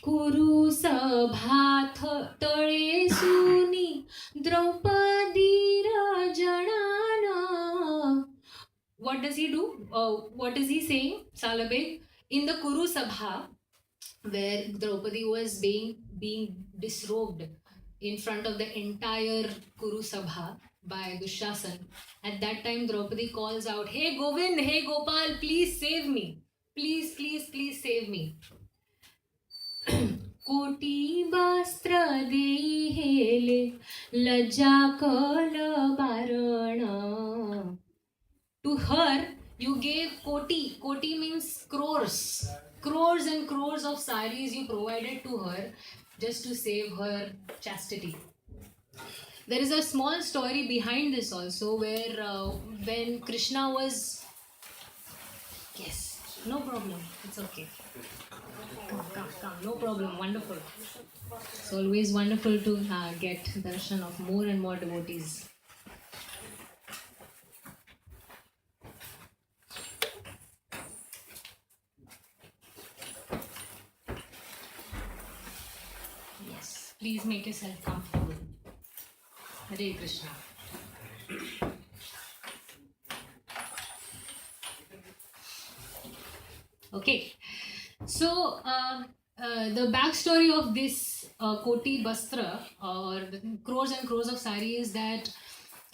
"Kuru sabha tare suni Draupadi rajanana." What does he do? What is he saying? Salabeg, in the Kuru Sabha, where Draupadi was being disrobed in front of the entire Kuru Sabha by Dushasan, at that time Draupadi calls out, "Hey Govind, hey Gopal, please save me. Please, please, please save me." Koti bastra dei hele lajja kala barana. To her, you gave koti. Koti means crores. Crores and crores of saris you provided to her just to save her chastity. There is a small story behind this also, where when Krishna was... Yes, no problem. It's okay. Come. No problem. Wonderful. It's always wonderful to get darshan of more and more devotees. Yes, please make yourself comfortable. Hare Krishna. Okay, so the backstory of this Koti Bastra, or the crores and crores of sari, is that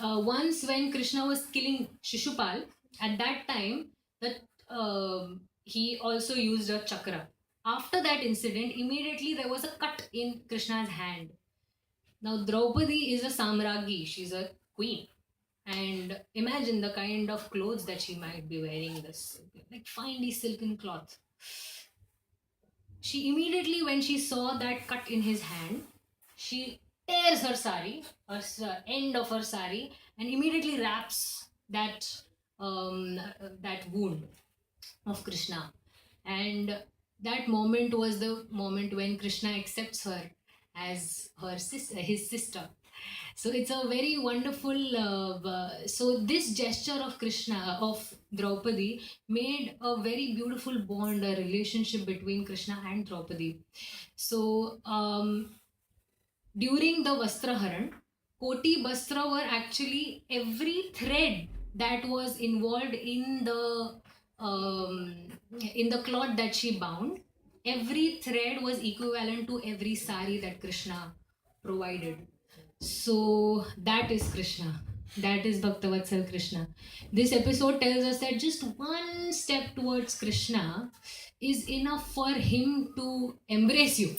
once when Krishna was killing Shishupal, at that time that he also used a chakra. After that incident, immediately there was a cut in Krishna's hand. Now Draupadi is a Samragi, she's a queen. And imagine the kind of clothes that she might be wearing, this like finely silken cloth. She immediately, when she saw that cut in his hand, she tears her sari, end of her sari, and immediately wraps that wound of Krishna. And that moment was the moment when Krishna accepts her as his sister. So it's a very wonderful. So this gesture of Krishna, of Draupadi, made a very beautiful bond, a relationship between Krishna and Draupadi. So during the Vastraharan, Koti Bastra were actually every thread that was involved in the cloth that she bound. Every thread was equivalent to every sari that Krishna provided. So that is Krishna. That is Bhaktavatsal Krishna. This episode tells us that just one step towards Krishna is enough for him to embrace you.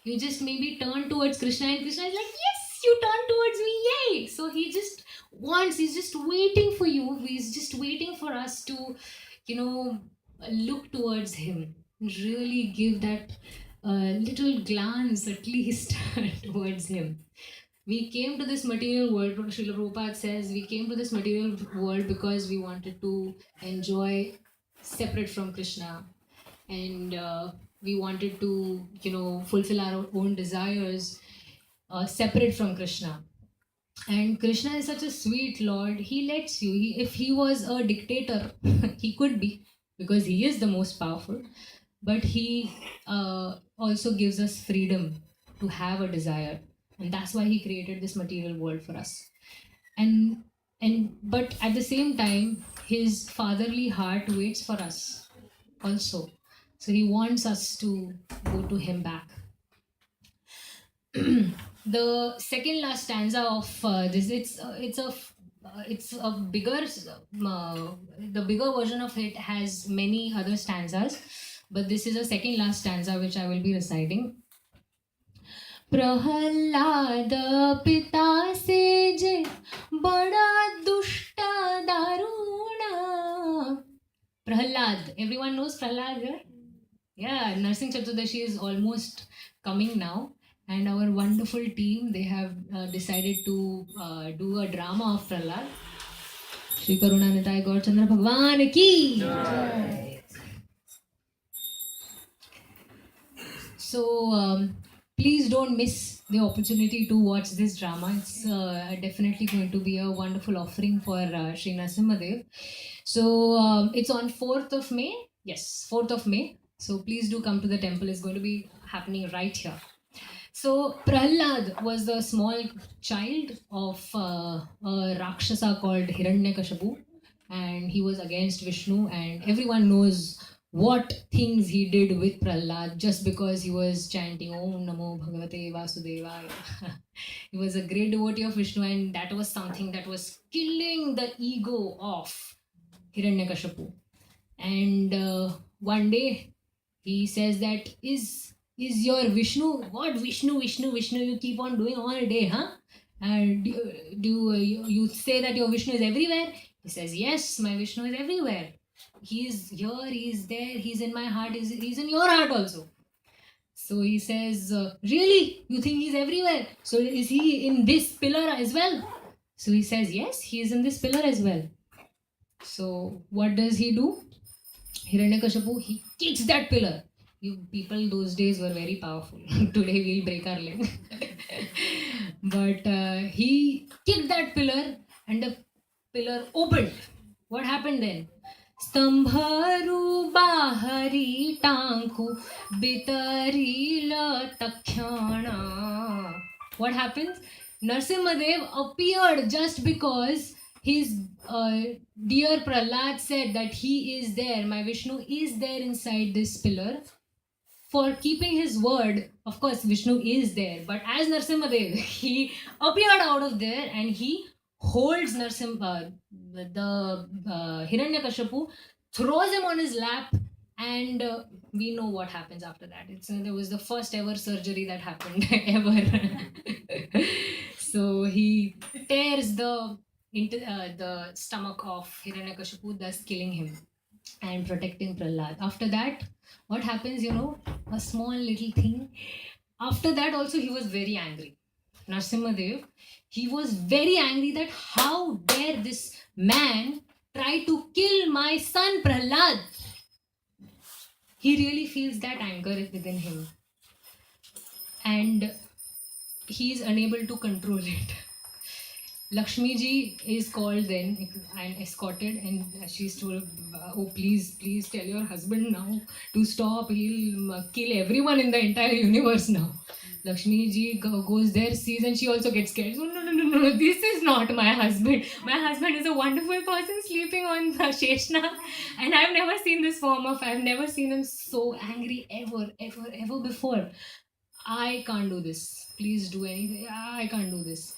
You just maybe turn towards Krishna and Krishna is like, yes, you turn towards me, yay. So he just wants, he's just waiting for you. He's just waiting for us to, look towards him. Really give that little glance at least towards him. We came to this material world, Srila Prabhupada says, we came to this material world because we wanted to enjoy separate from Krishna. And we wanted to, fulfill our own desires separate from Krishna. And Krishna is such a sweet Lord. He lets you. If he was a dictator, he could be, because he is the most powerful. But he also gives us freedom to have a desire. And that's why he created this material world for us. But at the same time, his fatherly heart waits for us also. So he wants us to go to him back. The second last stanza of this, it's a bigger, the bigger version of it has many other stanzas, but this is a second last stanza which I will be reciting. Prahlad पिता से जे बड़ा दुष्ट दारुण. Prahlad, everyone knows Prahlad, right? Yeah, Narsingh Chaturdashi is almost coming now, and our wonderful team, they have decided to do a drama of Prahlad. Shri Karunanitai Gaurchandra Bhagwan ki Jai. So please don't miss the opportunity to watch this drama. It's definitely going to be a wonderful offering for Sri Narasimhadev. So it's on 4th of May. Yes, 4th of May. So please do come to the temple. It's going to be happening right here. So Prahlad was the small child of a Rakshasa called Hiranyakashipu, and he was against Vishnu, and everyone knows what things he did with Prahlad just because he was chanting Om Namo Bhagavate Vasudevaya. He was a great devotee of Vishnu, and that was something that was killing the ego of Hiranyakashipu. And one day he says that, is your Vishnu, what Vishnu, you keep on doing all day, huh? And do you say that your Vishnu is everywhere? He says, yes, my Vishnu is everywhere. He is here, he is there, he's in my heart, he's in your heart also. So he says, really? You think he's everywhere? So is he in this pillar as well? So he says, yes, he is in this pillar as well. So what does he do? Hiranyakashipu, he kicks that pillar. You people those days were very powerful. Today we'll break our leg. But he kicked that pillar and the pillar opened. What happened then? Stambharu bahari tanku bitarila takhyana. What happens? Narasimhadev appeared just because his dear Prahlad said that he is there, my Vishnu is there inside this pillar. For keeping his word, of course, Vishnu is there. But as Narasimhadev, he appeared out of there and he holds the Hiranyakashipu, throws him on his lap, and we know what happens after that. There was the first ever surgery that happened ever. So he tears the stomach of Hiranyakashipu, thus killing him and protecting Prahlad. After that, what happens, a small little thing. After that also he was very angry. Narasimhadev, he was very angry that how dare this man try to kill my son Prahlad. He really feels that anger within him. And he is unable to control it. Lakshmi ji is called then and escorted, and she's told, oh please tell your husband now to stop, he'll kill everyone in the entire universe now. Lakshmi ji goes there, sees, and she also gets scared. So no, this is not my husband. My husband is a wonderful person sleeping on the Sheshna, and I've never seen this I've never seen him so angry ever before. I can't do this. Please do anything. I can't do this.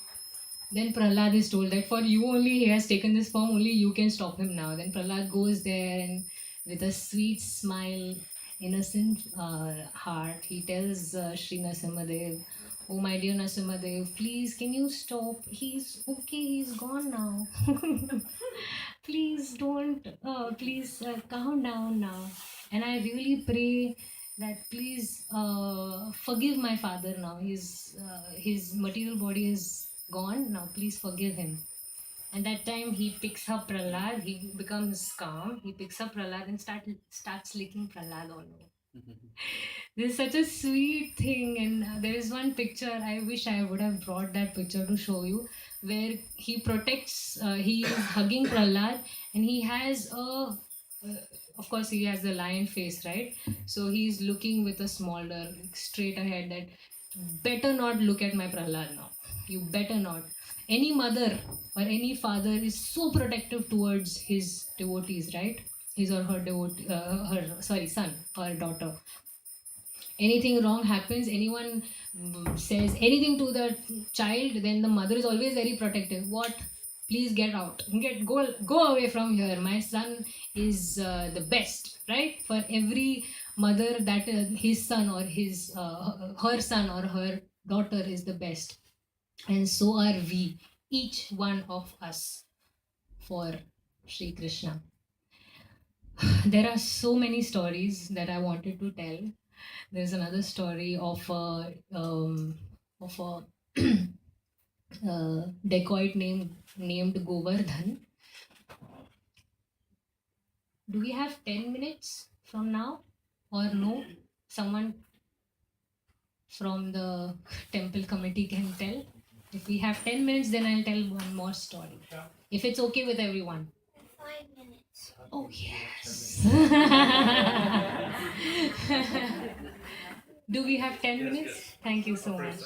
Then Prahlad is told that for you only he has taken this form, only you can stop him now. Then Prahlad goes there and with a sweet smile, innocent heart, he tells Sri Narasimhadev, oh my dear Narasimhadev, please can you stop? He's okay, he's gone now. Please don't, calm down now. And I really pray that please forgive my father now. His material body is gone now, please forgive him. And that time he picks up Prahlad, he becomes calm, he picks up Prahlad and starts licking Prahlad all over. This is such a sweet thing, and there is one picture, I wish I would have brought that picture to show you, where he protects, he is hugging Prahlad, and he has of course he has the lion face, right? So he's looking with a smolder, straight ahead, that better not look at my Prahlad now. You better not. Any mother or any father is so protective towards his devotees, right? His or her son or daughter. Anything wrong happens, anyone says anything to the child, then the mother is always very protective. What? Please get out. Go away from here. My son is the best, right? For every mother, that his son or her son or her daughter is the best. And so are we, each one of us, for Sri Krishna. There are so many stories that I wanted to tell. There's another story of a dacoit named Govardhan. Do we have 10 minutes from now or no? Someone from the temple committee can tell. If we have 10 minutes, then I'll tell one more story. If it's okay with everyone. 5 minutes. Oh, yes. Do we have 10 minutes? Thank you so much.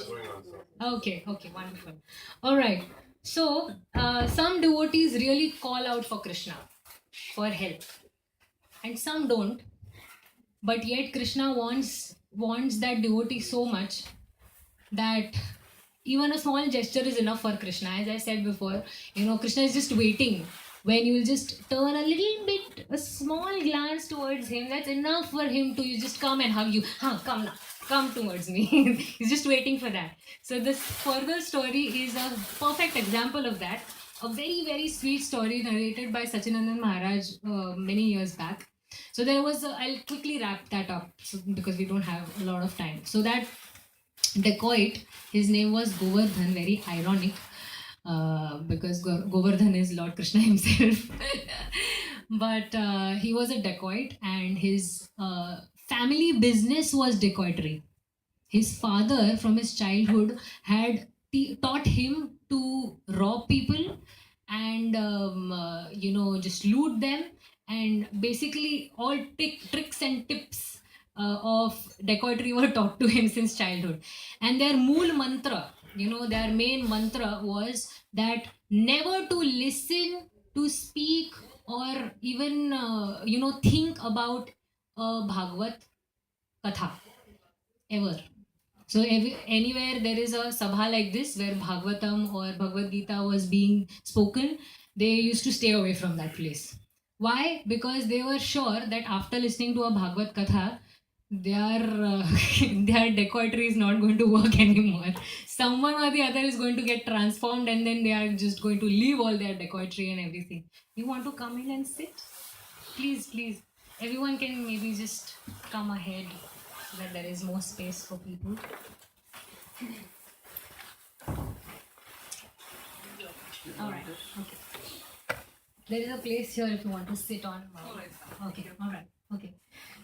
Okay, wonderful. All right. So, some devotees really call out for Krishna for help, and some don't. But yet Krishna wants that devotee so much that even a small gesture is enough for Krishna. As I said before, Krishna is just waiting. When you just turn a little bit, a small glance towards him, that's enough for him to just come and hug you. Come now. Come towards me. He's just waiting for that. So this further story is a perfect example of that. A very, very sweet story narrated by Sachinandan Maharaj many years back. So there was, I'll quickly wrap that up because we don't have a lot of time. So that dacoit, his name was Govardhan, very ironic because Govardhan is Lord Krishna himself. But he was a dacoit, and his family business was dacoitry. His father from his childhood had taught him to rob people and just loot them, and basically all tricks and tips of dacoitry were taught to him since childhood. And their mool mantra, their main mantra was that never to listen, to speak, or even think about a Bhagavad Katha ever. So anywhere there is a sabha like this where Bhagavatam or Bhagavad Gita was being spoken, they used to stay away from that place. Why? Because they were sure that after listening to a Bhagavad Katha, their dacoitry is not going to work anymore. Someone or the other is going to get transformed, and then they are just going to leave all their dacoitry and everything. You want to come in and sit? Please. Everyone can maybe just come ahead so that there is more space for people. Alright, okay. There is a place here if you want to sit on. Okay, alright, okay.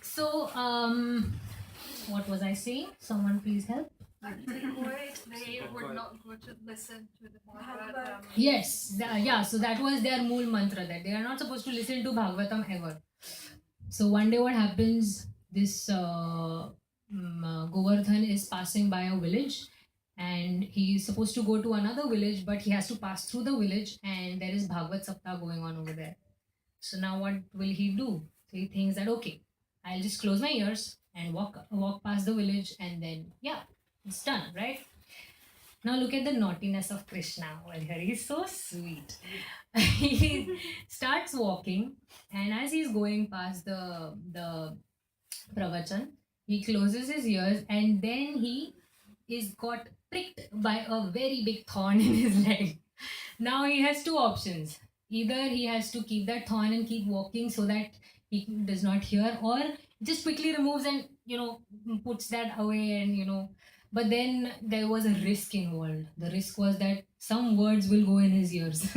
So, what was I saying? Someone please help. They would not go to listen to the Bhagavatam. Yes, yeah, so that was their mool mantra, that they are not supposed to listen to Bhagavatam ever. So one day what happens, this Govardhan is passing by a village and he is supposed to go to another village, but he has to pass through the village and there is Bhagavad Saptah going on over there. So now what will he do? So he thinks that, okay, I'll just close my ears and walk past the village and then, yeah, it's done, right? Now look at the naughtiness of Krishna over here. He's so sweet. He starts walking, and as he's going past the pravachan, he closes his ears, and then he is got pricked by a very big thorn in his leg. Now he has two options. Either he has to keep that thorn and keep walking so that he does not hear, or just quickly removes and puts that away and. But then there was a risk involved. The risk was that some words will go in his ears.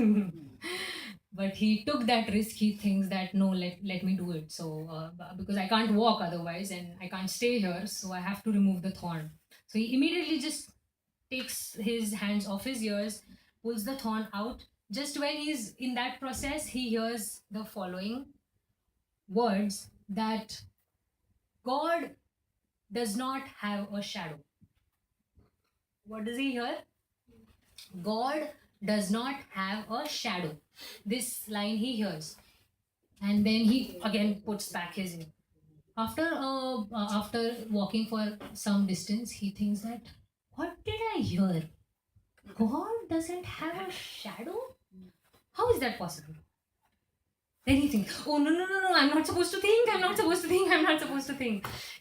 But he took that risk. He thinks that, no, let me do it. So, because I can't walk otherwise and I can't stay here, so I have to remove the thorn. So he immediately just takes his hands off his ears, pulls the thorn out. Just when he's in that process, he hears the following words, that God does not have a shadow. What does he hear? God does not have a shadow. This line he hears. And then he again puts back his ear. After walking for some distance, he thinks that, what did I hear? God doesn't have a shadow? How is that possible? Then he thinks, oh, no, I'm not supposed to think.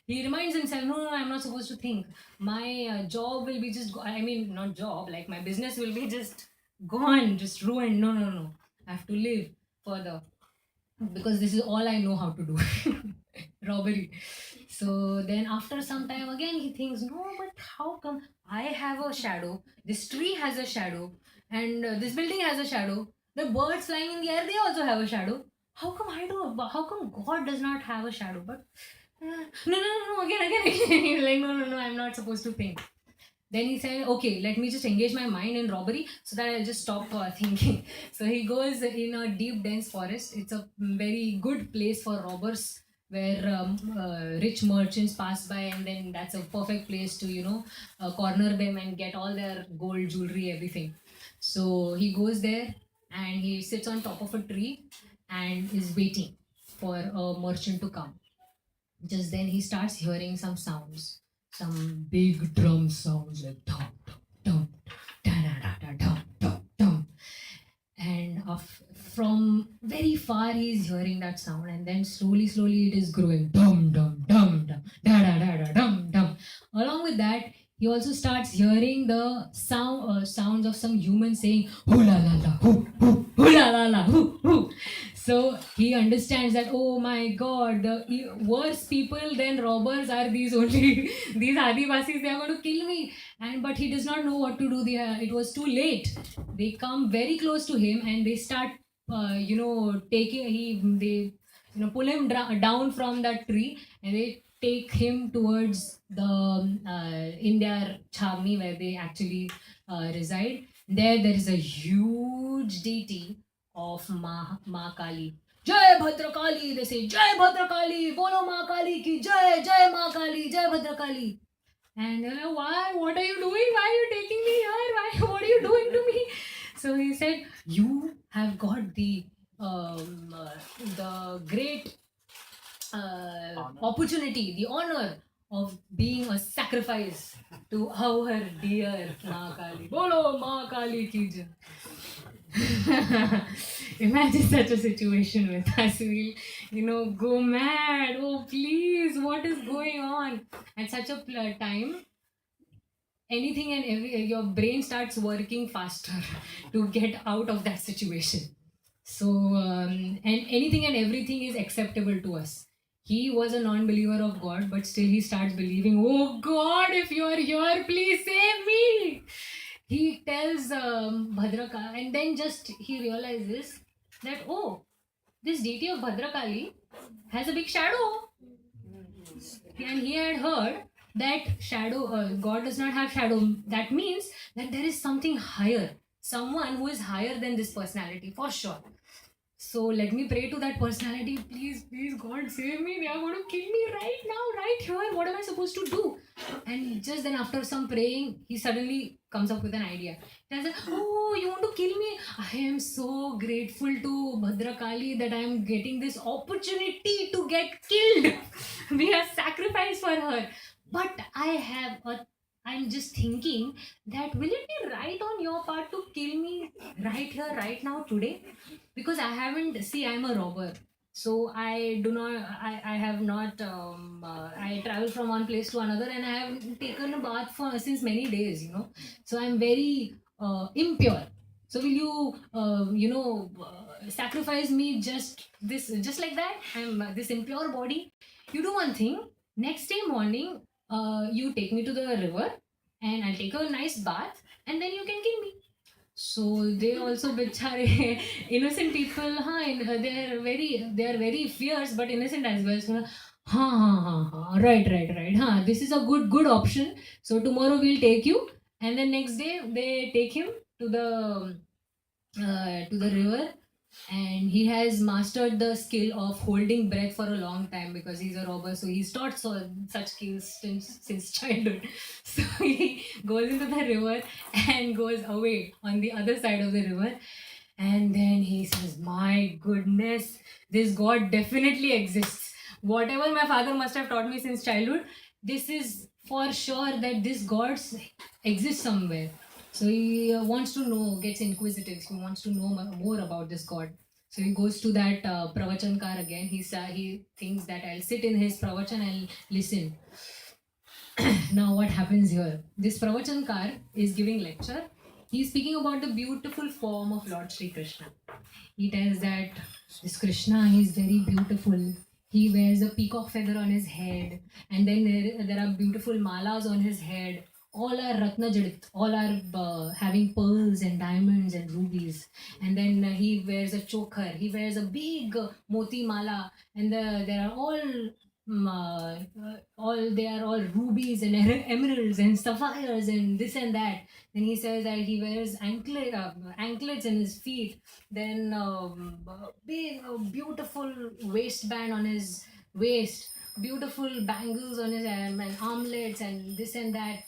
He reminds himself, no, I'm not supposed to think. My job will be just, not job, like my business will be just gone, just ruined. No. I have to live further because this is all I know how to do. Robbery. So then after some time again, he thinks, no, but how come I have a shadow? This tree has a shadow and this building has a shadow. The birds flying in the air, they also have a shadow. How come I do? How come God does not have a shadow? But no, again. He's like, no, I'm not supposed to think. Then he said, okay, let me just engage my mind in robbery so that I'll just stop thinking. So he goes in a deep, dense forest. It's a very good place for robbers where rich merchants pass by, and then that's a perfect place to, corner them and get all their gold, jewelry, everything. So he goes there and he sits on top of a tree and is waiting for a merchant to come. Just then he starts hearing some sounds, some big drum sounds like dum dum dum dum dum dum. And from very far he is hearing that sound, and then slowly it is growing dum dum dum dum dum dum. Along with that, he also starts hearing the sounds of some humans saying hoo la la la hoo hoo hoo la la la hoo hoo. So he understands that, oh my God, the worse people than robbers are these Adivasis. They are going to kill me. But he does not know what to do. It was too late. They come very close to him and they start, pull him down from that tree, and they take him towards the in their Chavni where they actually reside. There is a huge deity of Ma Kali. Jai Bhadrakali, they say, Jai Bhadrakali, Bolo Ma Kali ki Jai, Jai Ma Kali, Jai Bhadrakali. And they're like, why? What are you doing? Why are you taking me here? What are you doing to me? So he said, you have got the great opportunity, the honor of being a sacrifice to our dear Ma Kali. Bolo Ma Kali ki Jai. Imagine such a situation with us. We'll, go mad. Oh, please, what is going on? At such a time, anything and your brain starts working faster to get out of that situation. So, and anything and everything is acceptable to us. He was a non-believer of God, but still he starts believing, oh God, if you are here, please save me. He tells Bhadrakali, and then just he realizes that, oh, this deity of Bhadrakali has a big shadow. And he had heard that shadow, God does not have shadow. That means that there is something higher, someone who is higher than this personality, for sure. So let me pray to that personality, please, please, God, save me. They are going to kill me right now, right here. What am I supposed to do? And just then, after some praying, he suddenly comes up with an idea. He says, oh, you want to kill me? I am so grateful to Bhadrakali that I am getting this opportunity to get killed. We have sacrificed for her. But I'm just thinking that will it be right on your part to kill me right here, right now, today? Because I haven't, see, I'm a robber. So I do not, I have not, I travel from one place to another and I have taken a bath for since many days, you know. So I'm very impure. So will you, sacrifice me just like that? I'm this impure body. You do one thing. Next day morning, you take me to the river and I'll take a nice bath and then you can kill me. So they also bichare innocent people, they are very fierce but innocent as well. So, right. This is a good option. So tomorrow we'll take you, and then next day they take him to the river, and he has mastered the skill of holding breath for a long time because he's a robber. So he's taught such skills since childhood. So he goes into the river and goes away on the other side of the river. And then he says, my goodness, this God definitely exists. Whatever my father must have taught me since childhood, this is for sure that this God exists somewhere. So he wants to know, gets inquisitive. He wants to know more about this God. So he goes to that Pravachan-kar again. He thinks that I'll sit in his Pravachan and listen. Now what happens here? This Pravachan-kar is giving lecture. He's speaking about the beautiful form of Lord Sri Krishna. He tells that this Krishna is very beautiful. He wears a peacock feather on his head, and then there are beautiful malas on his head. All are Ratna Jadit, all are having pearls and diamonds and rubies. And then he wears a chokar, he wears a big moti mala, and there are they are all rubies and emeralds and sapphires and this and that. Then he says that he wears anklets in his feet, then big beautiful waistband on his waist, beautiful bangles on his arm and armlets and this and that.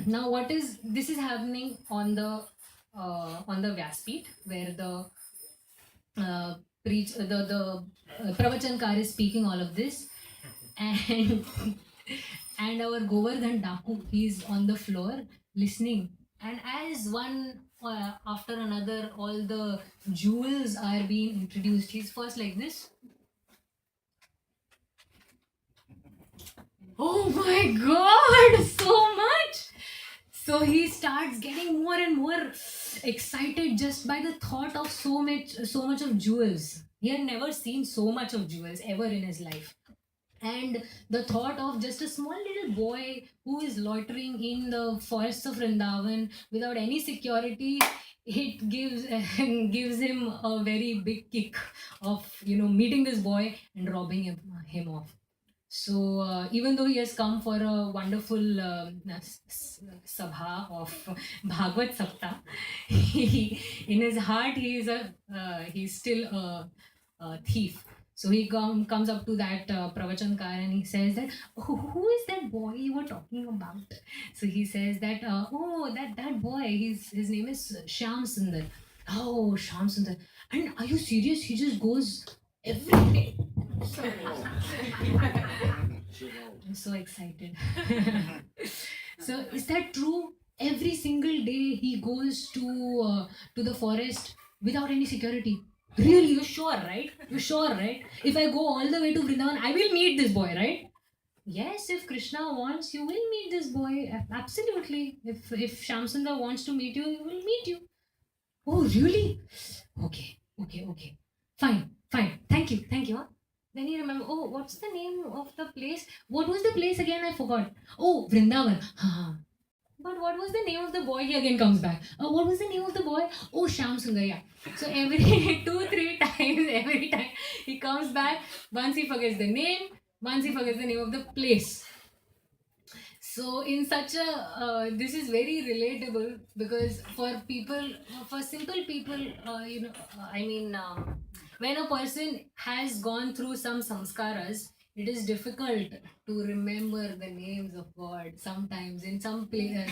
Now this is happening on the Vyaspeeth, where the Pravachan-kar is speaking all of this, and and our Govardhan Daku, he's on the floor listening, and as one after another all the jewels are being introduced, he's first like this. Oh my God, so much! So he starts getting more and more excited just by the thought of so much of jewels. He had never seen so much of jewels ever in his life. And the thought of just a small little boy who is loitering in the forests of Vrindavan without any security, it gives him a very big kick of meeting this boy and robbing him off. So even though he has come for a wonderful sabha of Bhagavad Sapta, in his heart he's still a thief. So he comes up to that Pravachan-kar and he says that, who is that boy you were talking about? So he says that, that boy, his name is Shyam Sundar. Oh, Shyam Sundar. And are you serious? He just goes every day. I'm so excited. So is that true? Every single day he goes to the forest without any security. Really, you're sure, right? You're sure, right? If I go all the way to Vrindavan, I will meet this boy, right? Yes, if Krishna wants, you will meet this boy. Absolutely. If Shyam Sundar wants to meet you, he will meet you. Oh, really? Okay. Fine. Thank you. Then he remembered, oh, what's the name of the place? What was the place again? I forgot. Oh, Vrindavan. But what was the name of the boy? He again comes back. What was the name of the boy? Oh, Shyam Sundar. Yeah. So every 2-3 times, every time he comes back, once he forgets the name, once he forgets the name of the place. So in such a, this is very relatable because for people, for simple people, when a person has gone through some samskaras, it is difficult to remember the names of God sometimes in some place,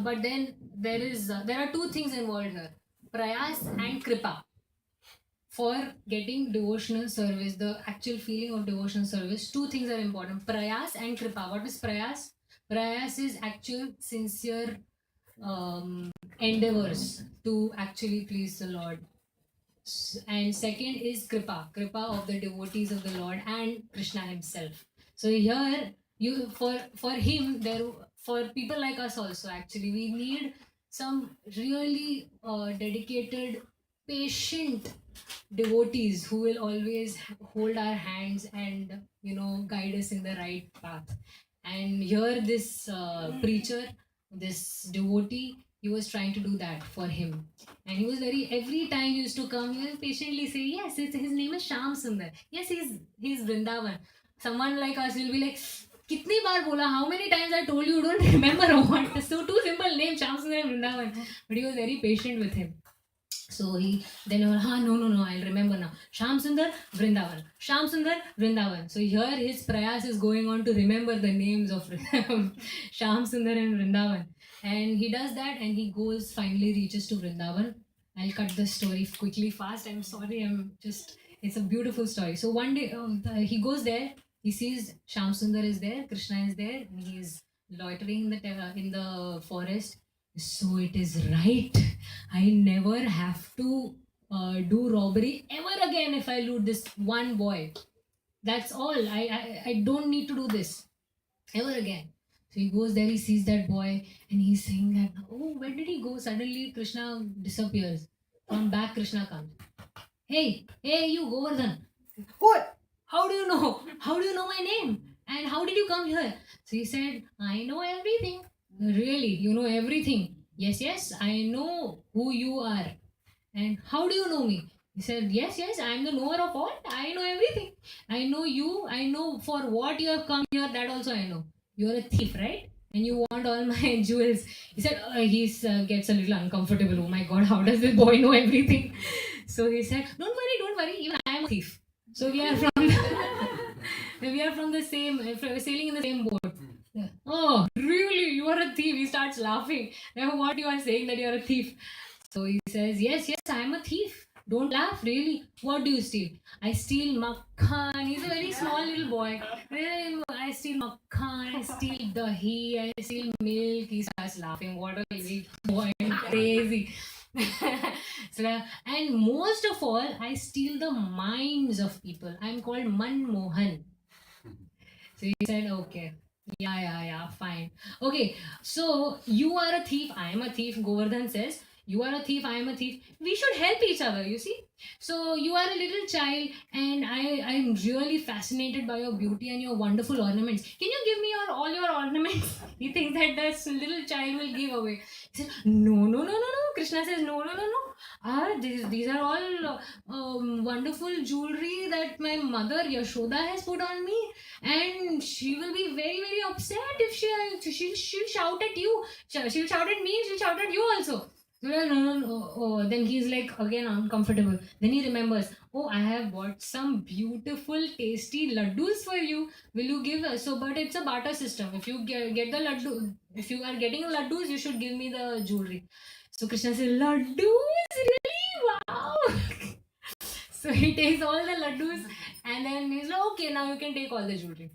but then there are two things involved here: prayas and kripa. For getting devotional service, the actual feeling of devotional service, two things are important: prayas and kripa. What is prayas? Prayas is actual sincere endeavors to actually please the Lord. And second is kripa of the devotees of the Lord and Krishna himself. So here, for him, for people like us also, actually, we need some really dedicated, patient devotees who will always hold our hands and guide us in the right path. And here this preacher, this devotee, he was trying to do that for him. And he was every time he used to come, he would patiently say, yes, his name is Shyam Sundar. Yes, he's Vrindavan. Someone like us will be like, kitni baar bola, how many times I told you don't remember what. So two simple names, Shyam Sundar and Vrindavan. But he was very patient with him. So no, I'll remember now. Shyam Sundar, Vrindavan. Shyam Sundar, Vrindavan. So here his prayas is going on to remember the names of Shyam Sundar and Vrindavan. And he does that and he finally reaches to Vrindavan. I'll cut the story quickly, fast. I'm sorry, it's a beautiful story. So one day he goes there, he sees Shyam Sundar is there, Krishna is there, and he is loitering in the forest. So it is right. I never have to do robbery ever again if I loot this one boy. That's all. I don't need to do this ever again. So he goes there, he sees that boy, and he's saying that, oh, where did he go? Suddenly Krishna disappears. From back, Krishna comes. Hey, you Govardhan. What? How do you know? How do you know my name? And how did you come here? So he said, I know everything. Really? You know everything? Yes, I know who you are. And how do you know me? He said, yes, I am the knower of all. I know everything. I know you. I know for what you have come here. That also I know. You are a thief, right? And you want all my jewels. He said, he gets a little uncomfortable. Oh my God, how does this boy know everything? So he said, don't worry. Even I am a thief. So we are from the same, sailing in the same boat. Yeah. Oh, really? You are a thief? He starts laughing. Now what you are saying that you are a thief? So he says, yes, I am a thief. Don't laugh, really. What do you steal? I steal makhan. He's a very small little boy. I steal makhan, I steal dahi, I steal milk. He starts laughing. What a little boy, crazy. And most of all, I steal the minds of people. I'm called Manmohan. So he said, okay. Yeah, fine. Okay, so you are a thief, I am a thief. Govardhan says, you are a thief, I am a thief. We should help each other, you see. So you are a little child and I'm really fascinated by your beauty and your wonderful ornaments. Can you give me all your ornaments? He thinks that this little child will give away. He says, no. Krishna says, no. These are all wonderful jewelry that my mother Yashoda has put on me, and she will be very, very upset if she'll shout at you. She'll shout at me, she'll shout at you also. No. Oh, then he's like again uncomfortable. Then he remembers, oh, I have bought some beautiful, tasty laddus for you. Will you give us? So, but it's a barter system. If you get the laddu, if you are getting laddus, you should give me the jewelry. So Krishna says, laddus? Really? Wow! So he takes all the laddus and then he's like, okay, now you can take all the jewelry.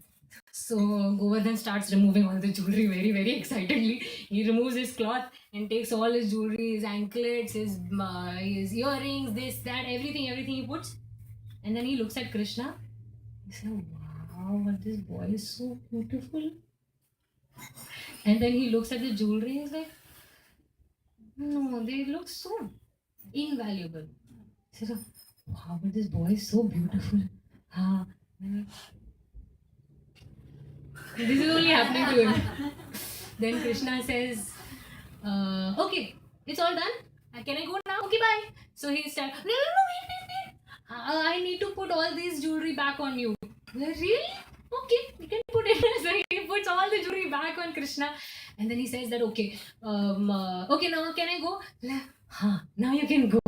So Govardhan starts removing all the jewelry very, very excitedly. He removes his cloth and takes all his jewelry, his anklets, his earrings, this, that, everything he puts. And then he looks at Krishna. He says, wow, but this boy is so beautiful. And then he looks at the jewelry and he's like, no, they look so invaluable. He says, wow, but this boy is so beautiful. This is only happening to him. Then Krishna says, okay, it's all done. Can I go now? Okay, bye. So he starts, no, wait. I need to put all this jewelry back on you. Like, really? Okay, you can put it. So he puts all the jewelry back on Krishna. And then he says that, okay, okay, now can I go? Like, now you can go.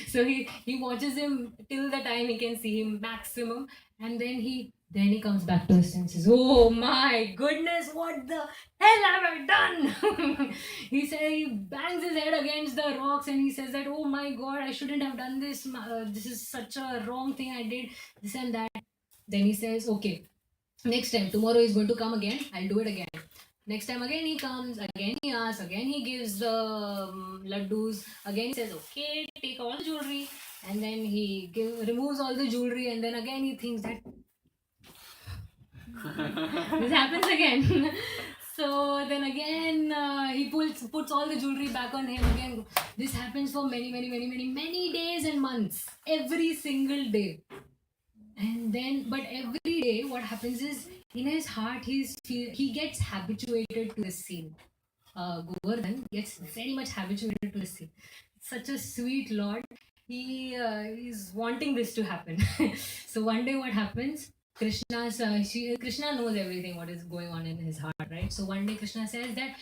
So he watches him till the time he can see him maximum. And then he comes back to his senses. Oh my goodness, what the hell have I done? He said, he bangs his head against the rocks and he says that, oh my god, I shouldn't have done this. This is such a wrong thing I did, this and that. Then he says, okay, next time, tomorrow he's going to come again, I'll do it again. Next time again he comes, again he asks, again he gives the laddus, again he says, okay, take all the jewelry. And then he removes all the jewelry and then again he thinks that this happens again. So then again he puts all the jewelry back on him again. This happens for many days and months, every single day. And then, but every day what happens is, in his heart he gets habituated to this scene. Govardhan gets very much habituated to this scene. Such a sweet lord. He is wanting this to happen. So one day what happens, Krishna knows everything what is going on in his heart, right? So one day Krishna says that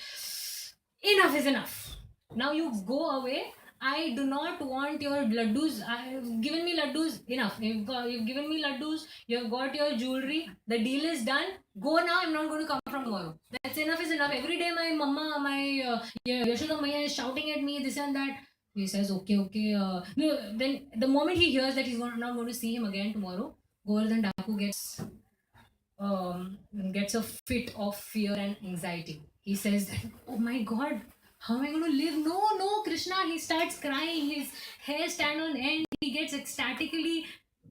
enough is enough. Now you go away. I do not want your laddus. You've given me laddus. Enough. You've given me laddus. You've got your jewelry. The deal is done. Go now. I'm not going to come from tomorrow. That's enough is enough. Every day my mama, my Yashoda Maya is shouting at me this and that. He says, okay. No, then the moment he hears that he's not going to see him again tomorrow, Govardhan Daku gets a fit of fear and anxiety. He says that, oh my god, how am I going to live? No, Krishna. He starts crying. His hair stands on end. He gets ecstatically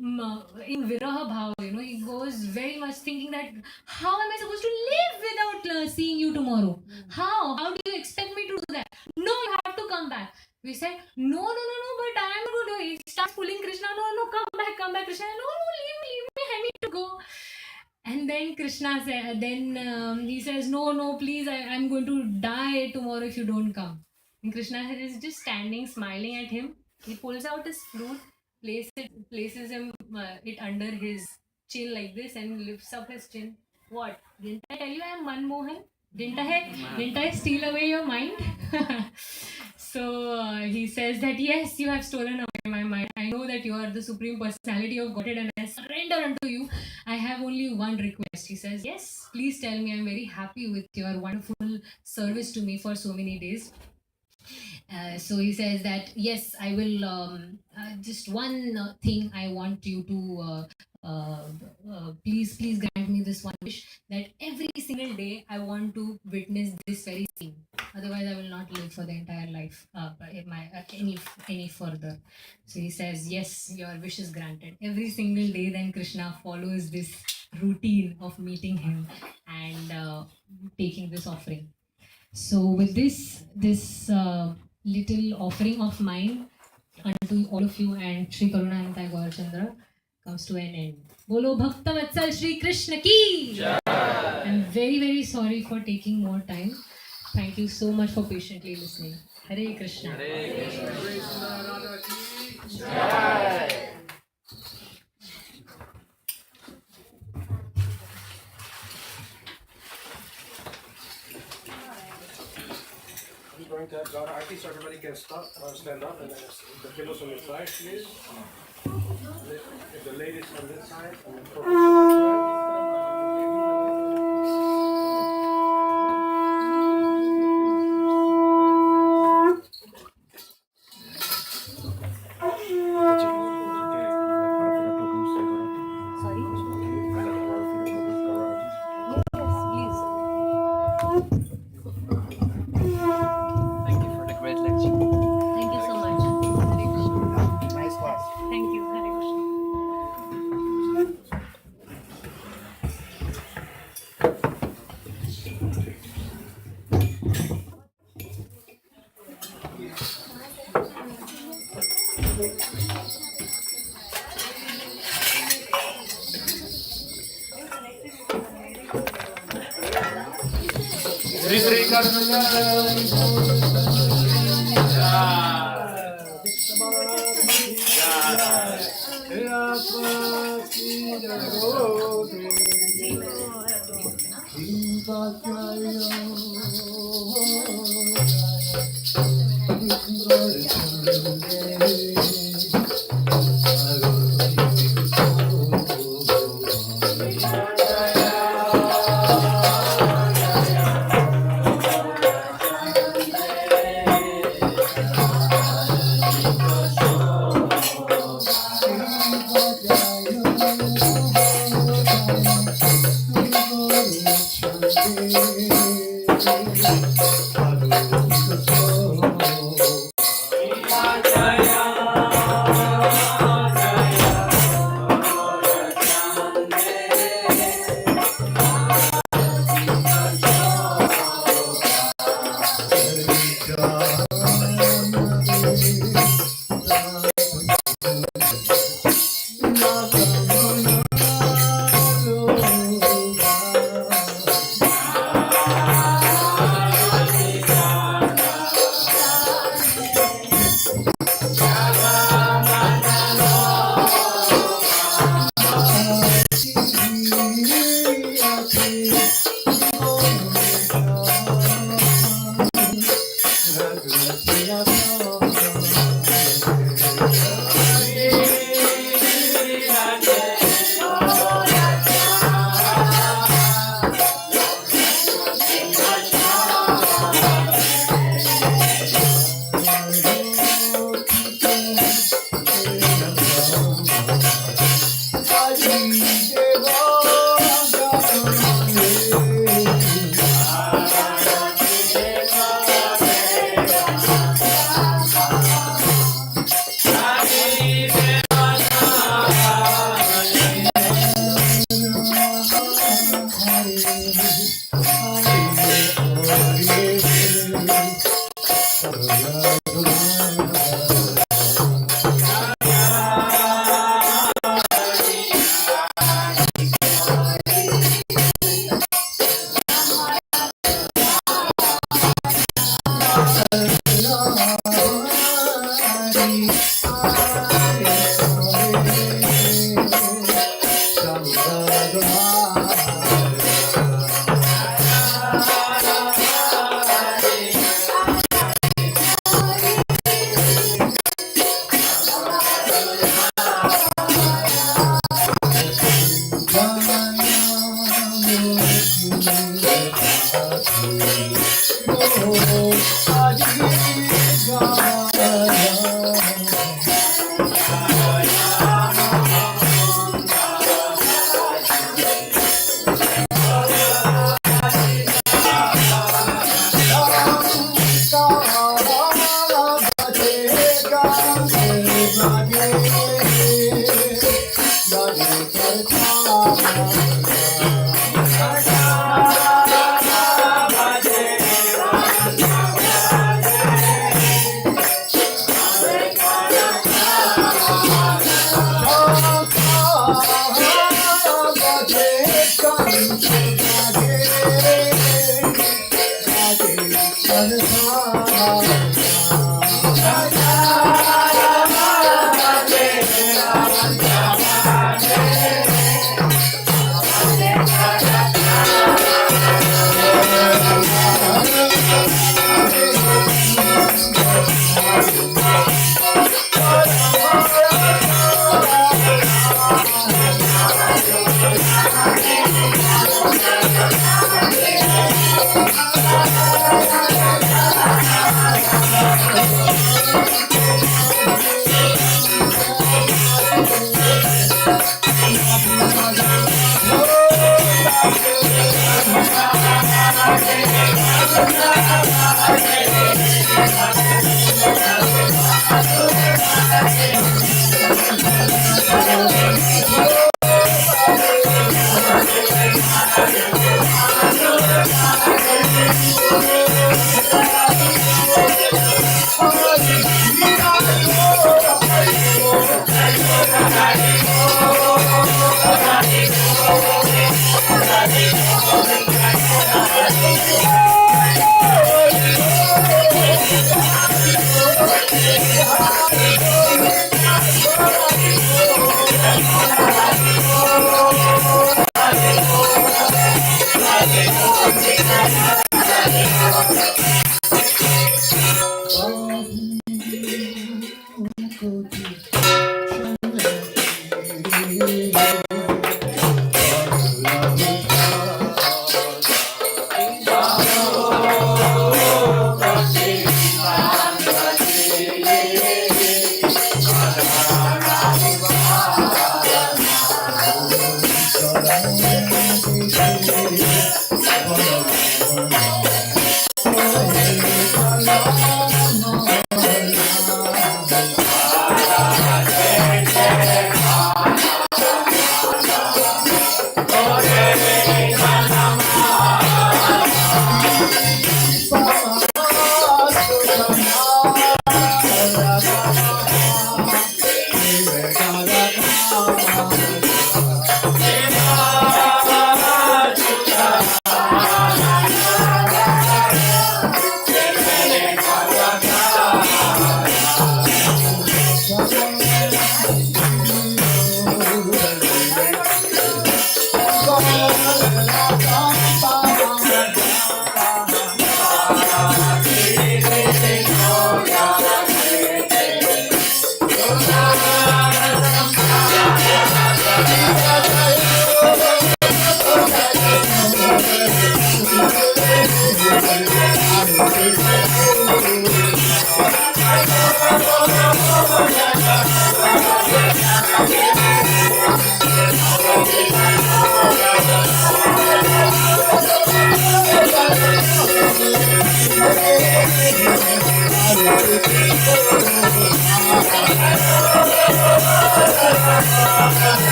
in viraha bhav. He goes very much thinking that, how am I supposed to live without seeing you tomorrow? How do you expect me to do that? No, you have to come back. We say, no, but I am going to. He starts pulling Krishna. No, come back, Krishna. No, leave me. I need to go. And then Krishna says, he says, no, please, I'm going to die tomorrow if you don't come. And Krishna is just standing, smiling at him. He pulls out his flute, places it under his chin like this and lifts up his chin. What? Didn't I tell you I am Manmohan? Didn't I steal away your mind? So he says that, yes, you have stolen away my mind. I know that you are the supreme personality of Godhead and I surrender unto you. I have only one request. He says, yes, please tell me. I'm very happy with your wonderful service to me for so many days. So he says that, yes, I will, just one thing I want you to please grant me this one wish, that every single day I want to witness this very scene. Otherwise, I will not live for the entire life any further. So he says, yes, your wish is granted. Every single day, then Krishna follows this routine of meeting him and taking this offering. So with this little offering of mine unto all of you and Sri Karunananda Gaurachandra comes to an end. Bolo Bhakta Vatsal Shri Krishna ki Jai. I'm very sorry for taking more time. Thank you so much for patiently listening. Hare Krishna. Hare Krishna Radha ki Jai. I'm going to have Gaura Aarti, so everybody can stand up, and then the pillows on your side, please. If the ladies on this side, and the focus on this side.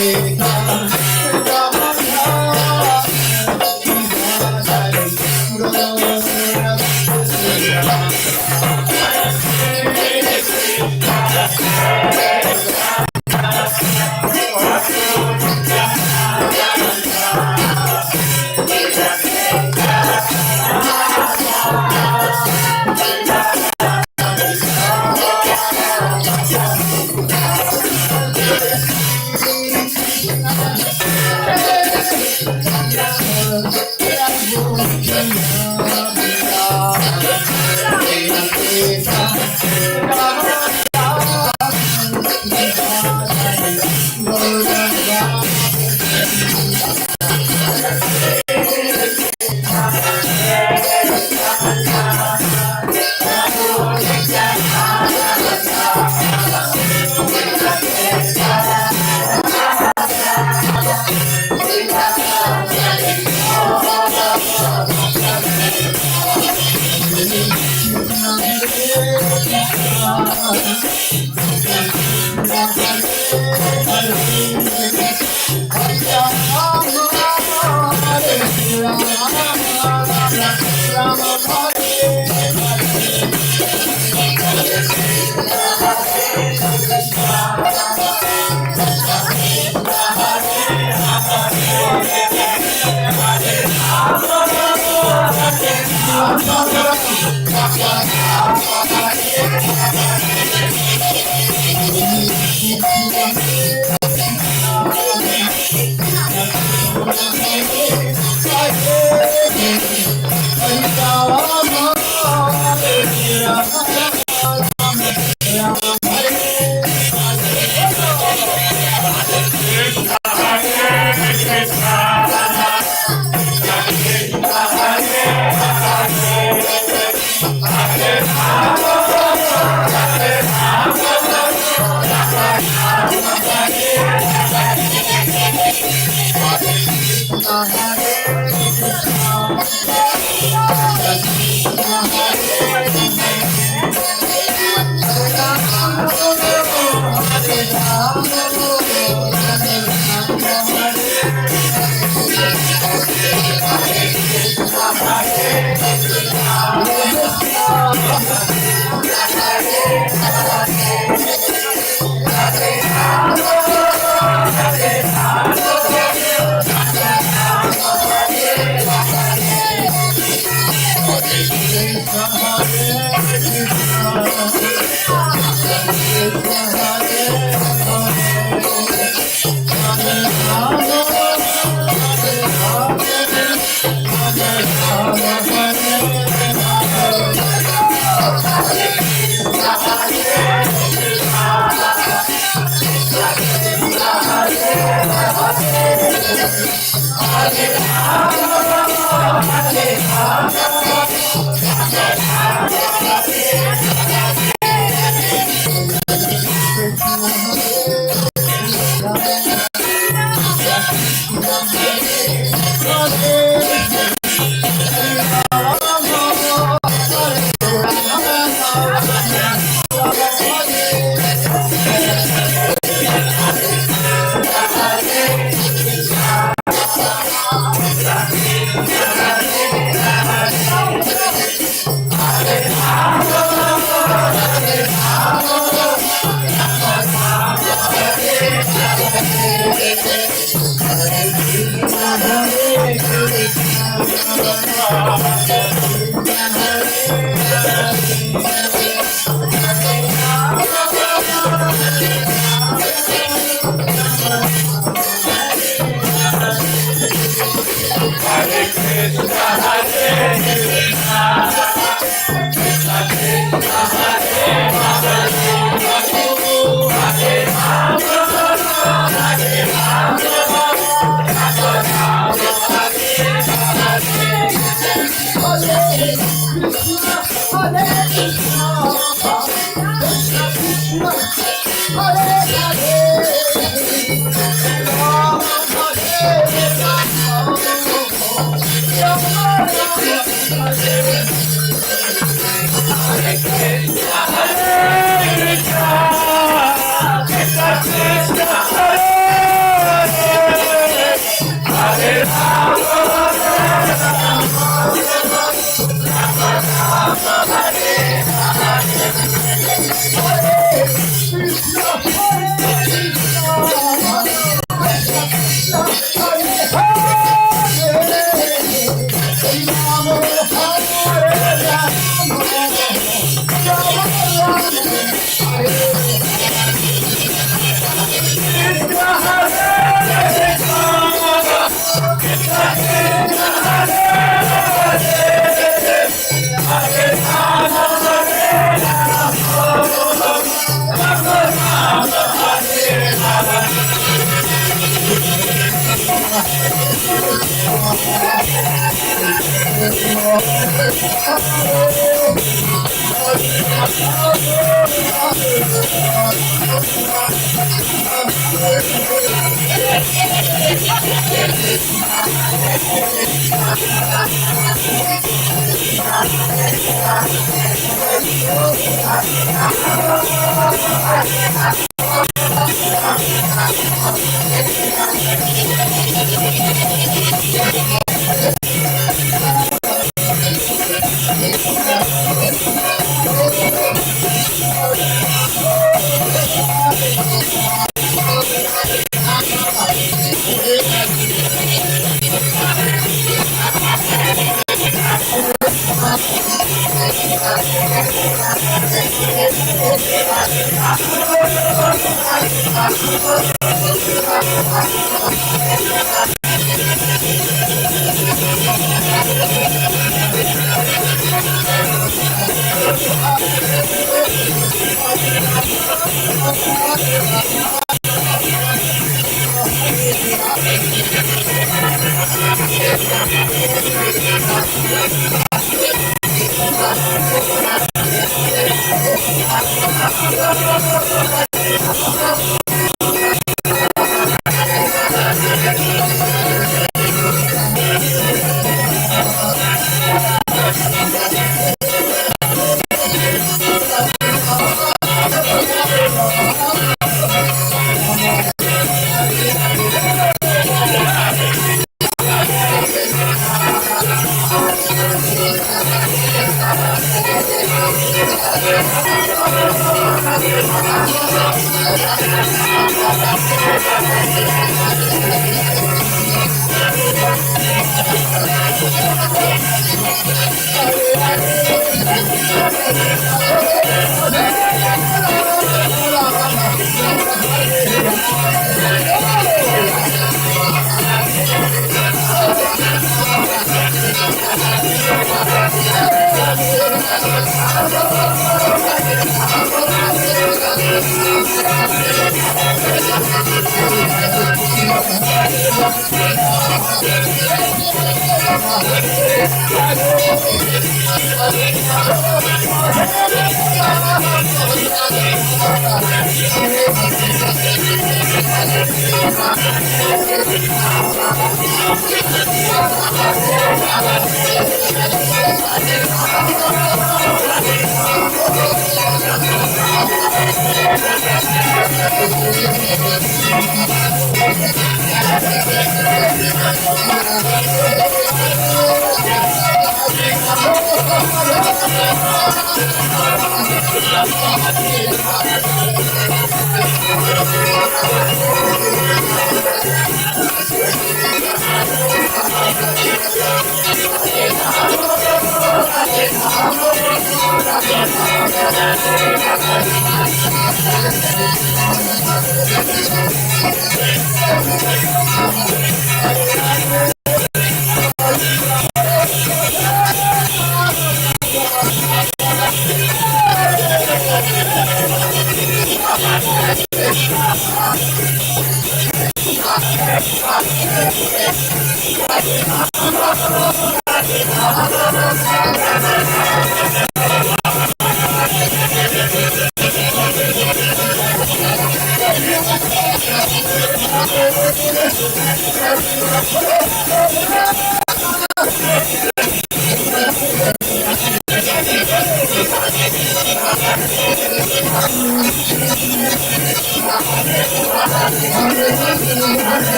Krishna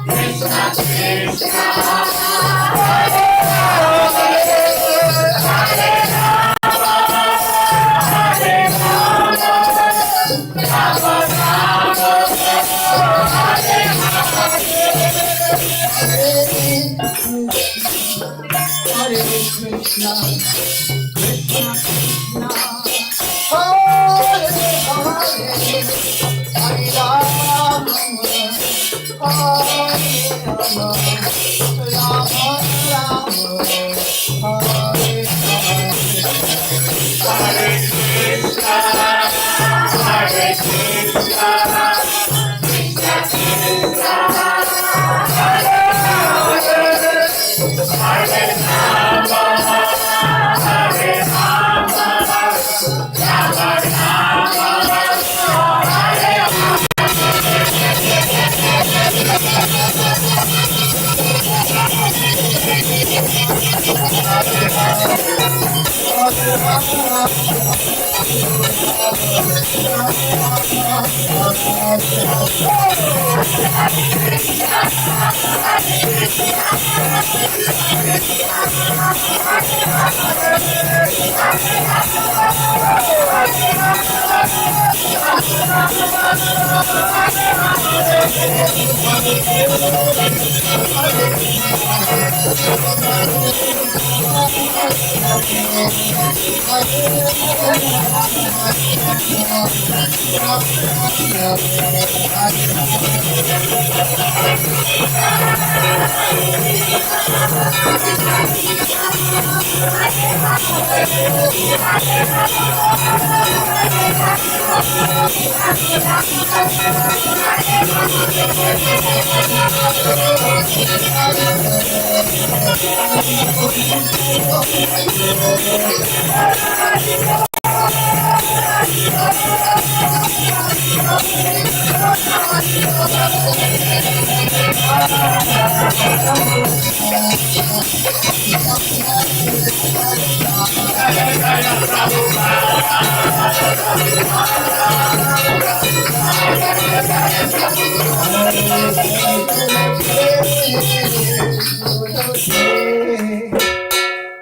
Krishna,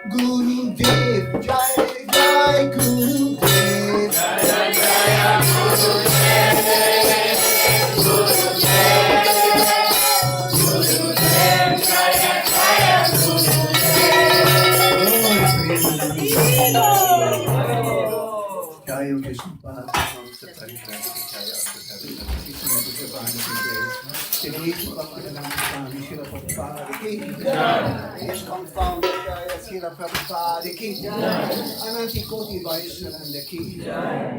Gurudev, Jai Jai Gurudev. Jai Krishna Pada, Namaste Parikram, Jai confounded Srila Prabhupada ki Ananti Koti Vaishnavanda ki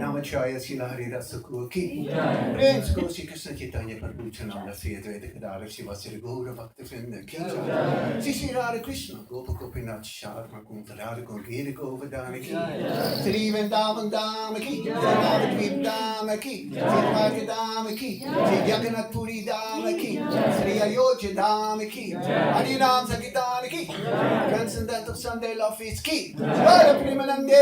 Namachaya Srila Haridasa Thakur ki Prince Gosi Krishna Chaitanya Prabhu Nityananda Sri Advaita Gadadhar Srivasari Gaura Bhaktivinoda ki Sri Sri Radha Krishna Gopa Gopinath Sharma Kunta Radha Gongiri Govardhana ki Sri Vrindavan Dhama ki Sri Navadvip Dhama ki Sri Dwarka Dhama ki Sri Jagannath Puri Dhama ki Sri Ayodhya Dhama ki Harinam Sankirtan ki Transcendental Sunday Love Feast ki Radha Premanande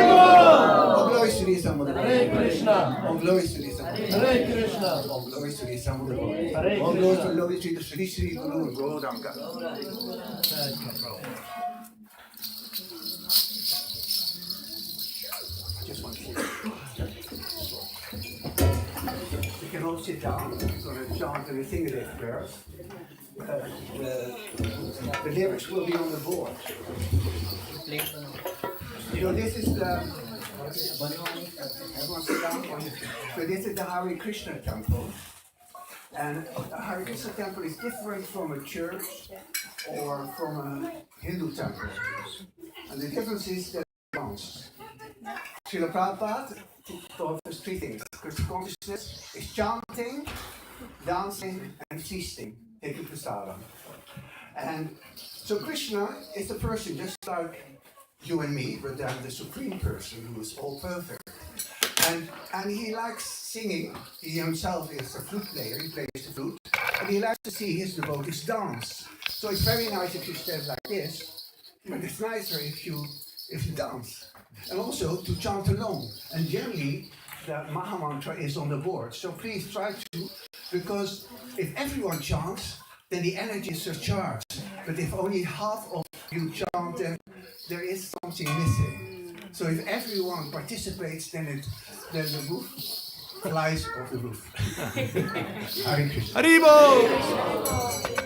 Oh glory Sri Samudra Hare Krishna Oh glory Sri Samudra Hare Krishna Oh glory Sri Samudra Hare Oh glory Sri Sri Sri Guru Gauranga Just one thing. You can all sit down. I'm going to chant and sing it first. The lyrics will be on the board. So this is the everyone sit down. So this is the Hare Krishna temple. And the Hare Krishna temple is different from a church or from a Hindu temple. And the difference is that dance. Srila Prabhupada taught us three things. Krishna consciousness is chanting, dancing, and feasting, taking prasadam. And so Krishna is the person just like you and me, but then the supreme person who is all perfect. And he likes singing. He himself is a flute player, he plays the flute. And he likes to see his devotees dance. So it's very nice if you stand like this, but it's nicer if you dance. And also to chant along. And generally, the Maha Mantra is on the board. So please try to, because if everyone chants, then the energy is surcharged. But if only half of you chant, then there is something missing. So if everyone participates, then the roof flies off the roof. Hare Krishna. Haribo!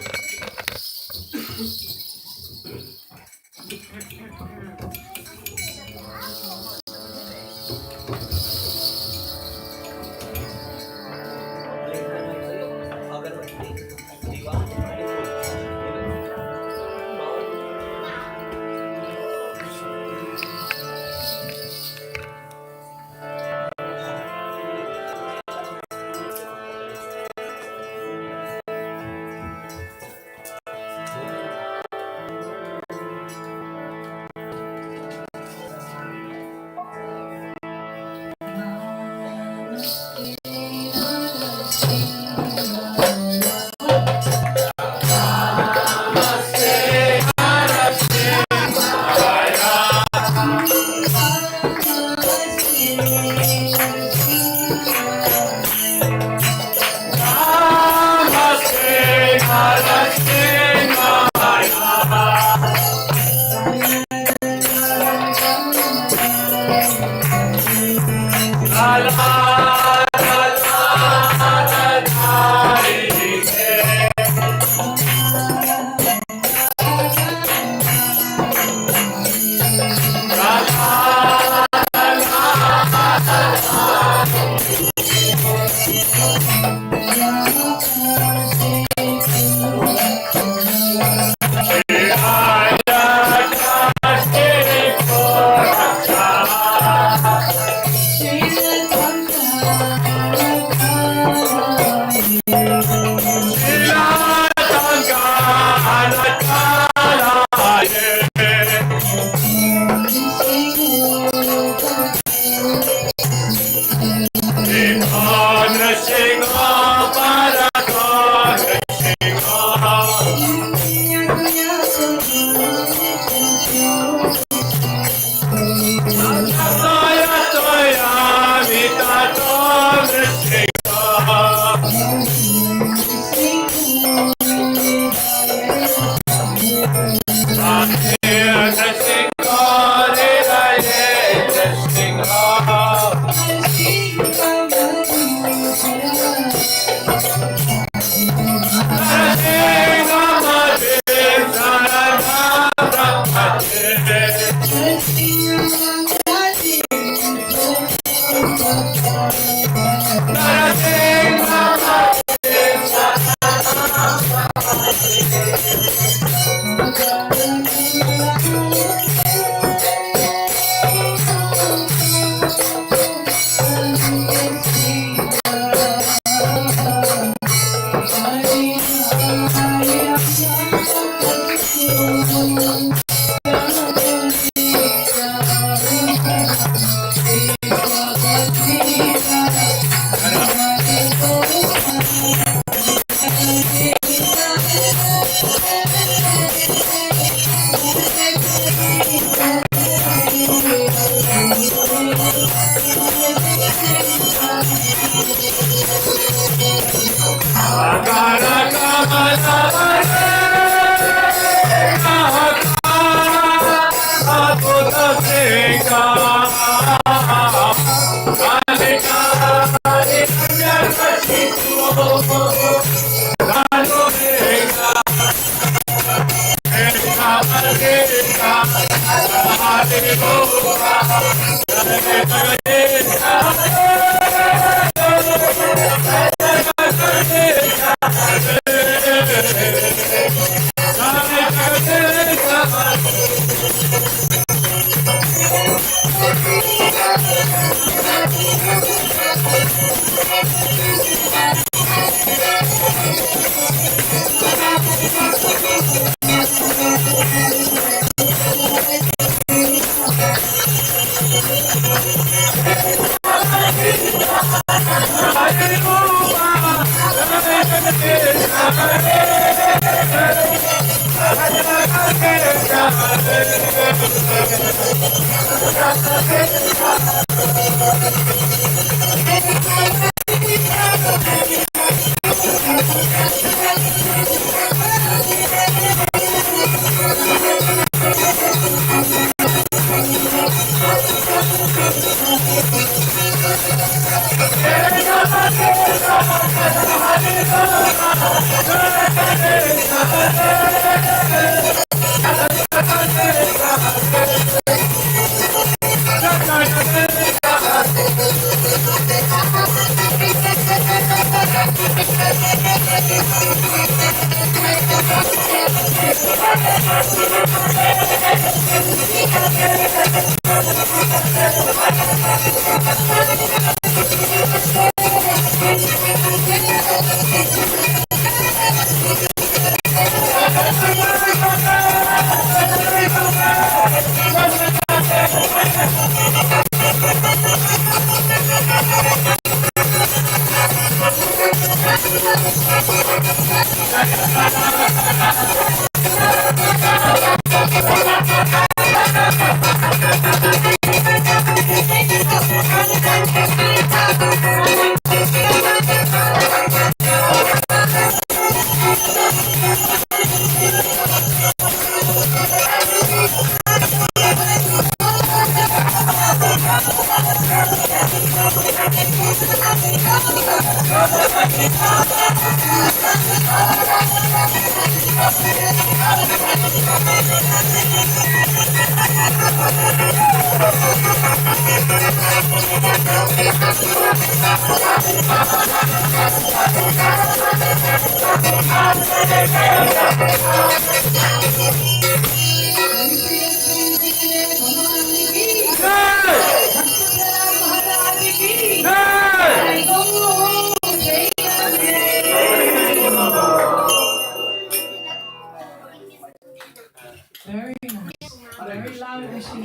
Very nice. Very loud machine.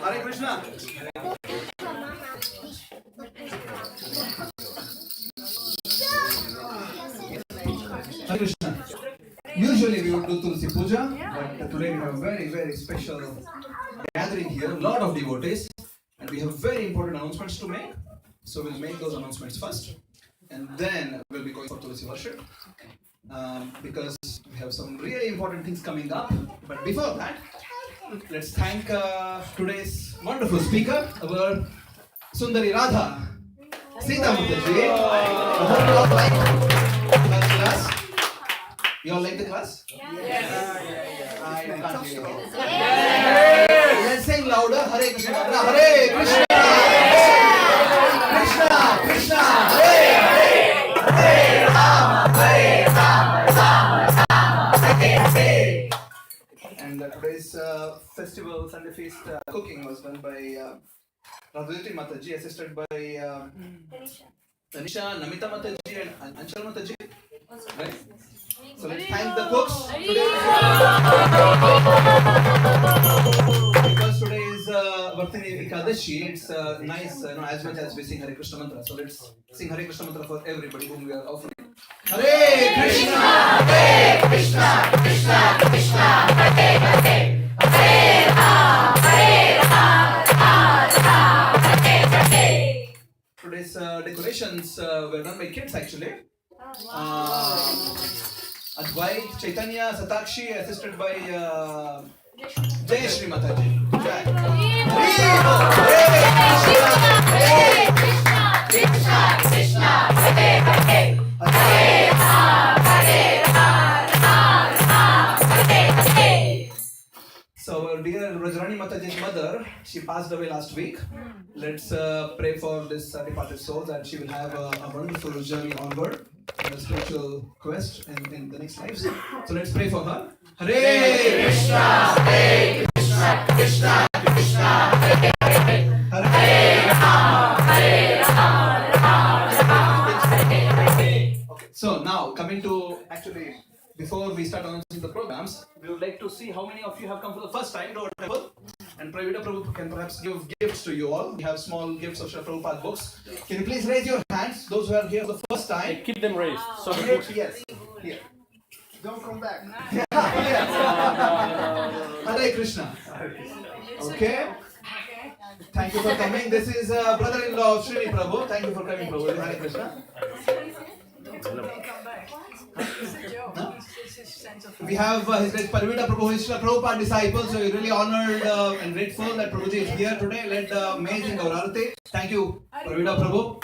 Hare Krishna. Hare Krishna. Usually we would do Tulsi Puja, but today we have a very special gathering here, a lot of devotees, and we have very important announcements to make. So we'll make those announcements first, and then we'll be going for Tulsi worship, because we have some really important things coming up. But before that, let's thank today's wonderful speaker, our Sundari Radha, Sita Mataji. I hope you all like her class. You all like the class? Yes. I can't hear you. Let's sing louder. Hare Krishna. Hare Krishna. Krishna Krishna. Hare Hare. Hare Rama. Hare Rama. Rama Rama. Hare Hare. And today's festival Sunday feast cooking was done by Radhayati Mataji, assisted by Tanisha, Namita Mataji, and Anshal Mataji. Right? So let's thank the cooks today. Because today is Vartini Ekadashi, it's nice, as much as we sing Hare Krishna mantra. So let's sing Hare Krishna mantra for everybody whom we are offering. Hare Krishna, Hare Krishna, Krishna Krishna, Hare Hare, Hare Rama, Hare Rama, Rama Rama, Hare Hare. Today's decorations were done by kids actually. Advait, Chaitanya, Satakshi, assisted by Jai Shri Mataji. Jai. Hare Krishna, Krishna Krishna, Hare Hare, Hare Rama, Hare Rama, Rama Hare Hare. So our dear Rajrani Mataji's mother, she passed away last week. Let's pray for this departed soul that she will have a wonderful journey onward in a spiritual quest in the next lives. So let's pray for her. Hare Krishna, Hare Krishna, Krishna Krishna, Hare Hare, Hare Rama, Hare Rama, Rama Rama, Hare Hare. Okay, so now coming to actually, before we start announcing the programs, we would like to see how many of you have come for the first time to our temple. And Pravida Prabhu can perhaps give gifts to you all. We have small gifts of Srila Prabhupada books. Can you please raise your hands, those who are here for the first time? Keep them raised. So the Here, books. yes, here. Don't come back. Hare Krishna. Okay. Thank you for coming. This is brother-in-law of Srini Prabhu. Thank you for coming, Prabhu. Hare Krishna. Don't come back. It's a joke. Huh? It's we have His Grace Parivida Prabhu, who is Srila Prabhupada disciple. So we're really honored and grateful that Prabhuji is here today. Led the amazing Gaurarati. Thank you, Parivida Prabhu.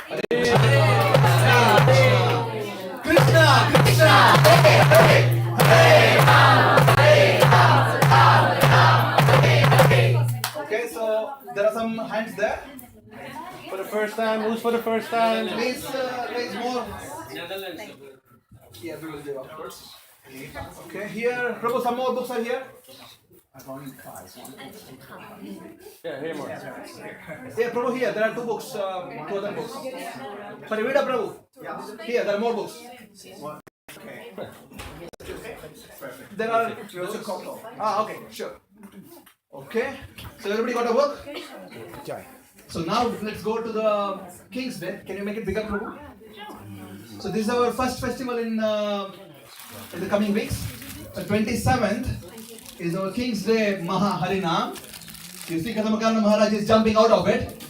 Krishna, Krishna, Hare Hare, Hare Ram, Hare Ram, Ram Ram, Hare Hare. Okay, so there are some hands there. For the first time, who's for the first time? Please raise more. Netherlands. Yeah, we will do afterwards. Okay, here, Prabhu, some more books are here. Yeah, here more. Yeah, Prabhu, here, there are two books, two other books. Parivida Prabhu, here, there are more books. There are. Okay, sure. Okay, so everybody got a book? So now let's go to the King's Day. Can you make it bigger, Prabhu? So this is our first festival in the coming weeks. The 27th is our King's Day Maha Harinam. You see Kadamakarna Maharaj is jumping out of it.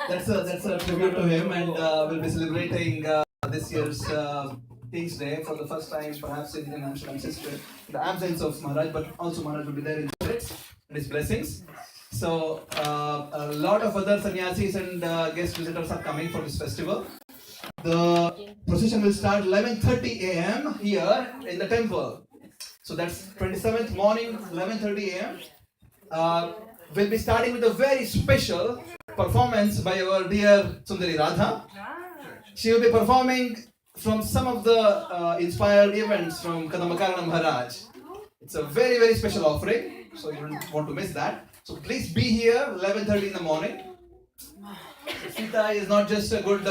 that's a tribute to him, and we'll be celebrating this year's King's Day for the first time perhaps in Amsterdam's history. In the absence of Maharaj, but also Maharaj will be there in spirit and his blessings. So a lot of other sannyasis and guest visitors are coming for this festival. The procession will start 11:30 a.m. here in the temple. So that's 27th morning, 11:30 a.m. We'll be starting with a very special performance by our dear Sundari Radha. She will be performing from some of the inspired events from Kadamakarna Maharaj. It's a very, very special offering, so you don't want to miss that. So please be here 11:30 in the morning. Sita is not just a good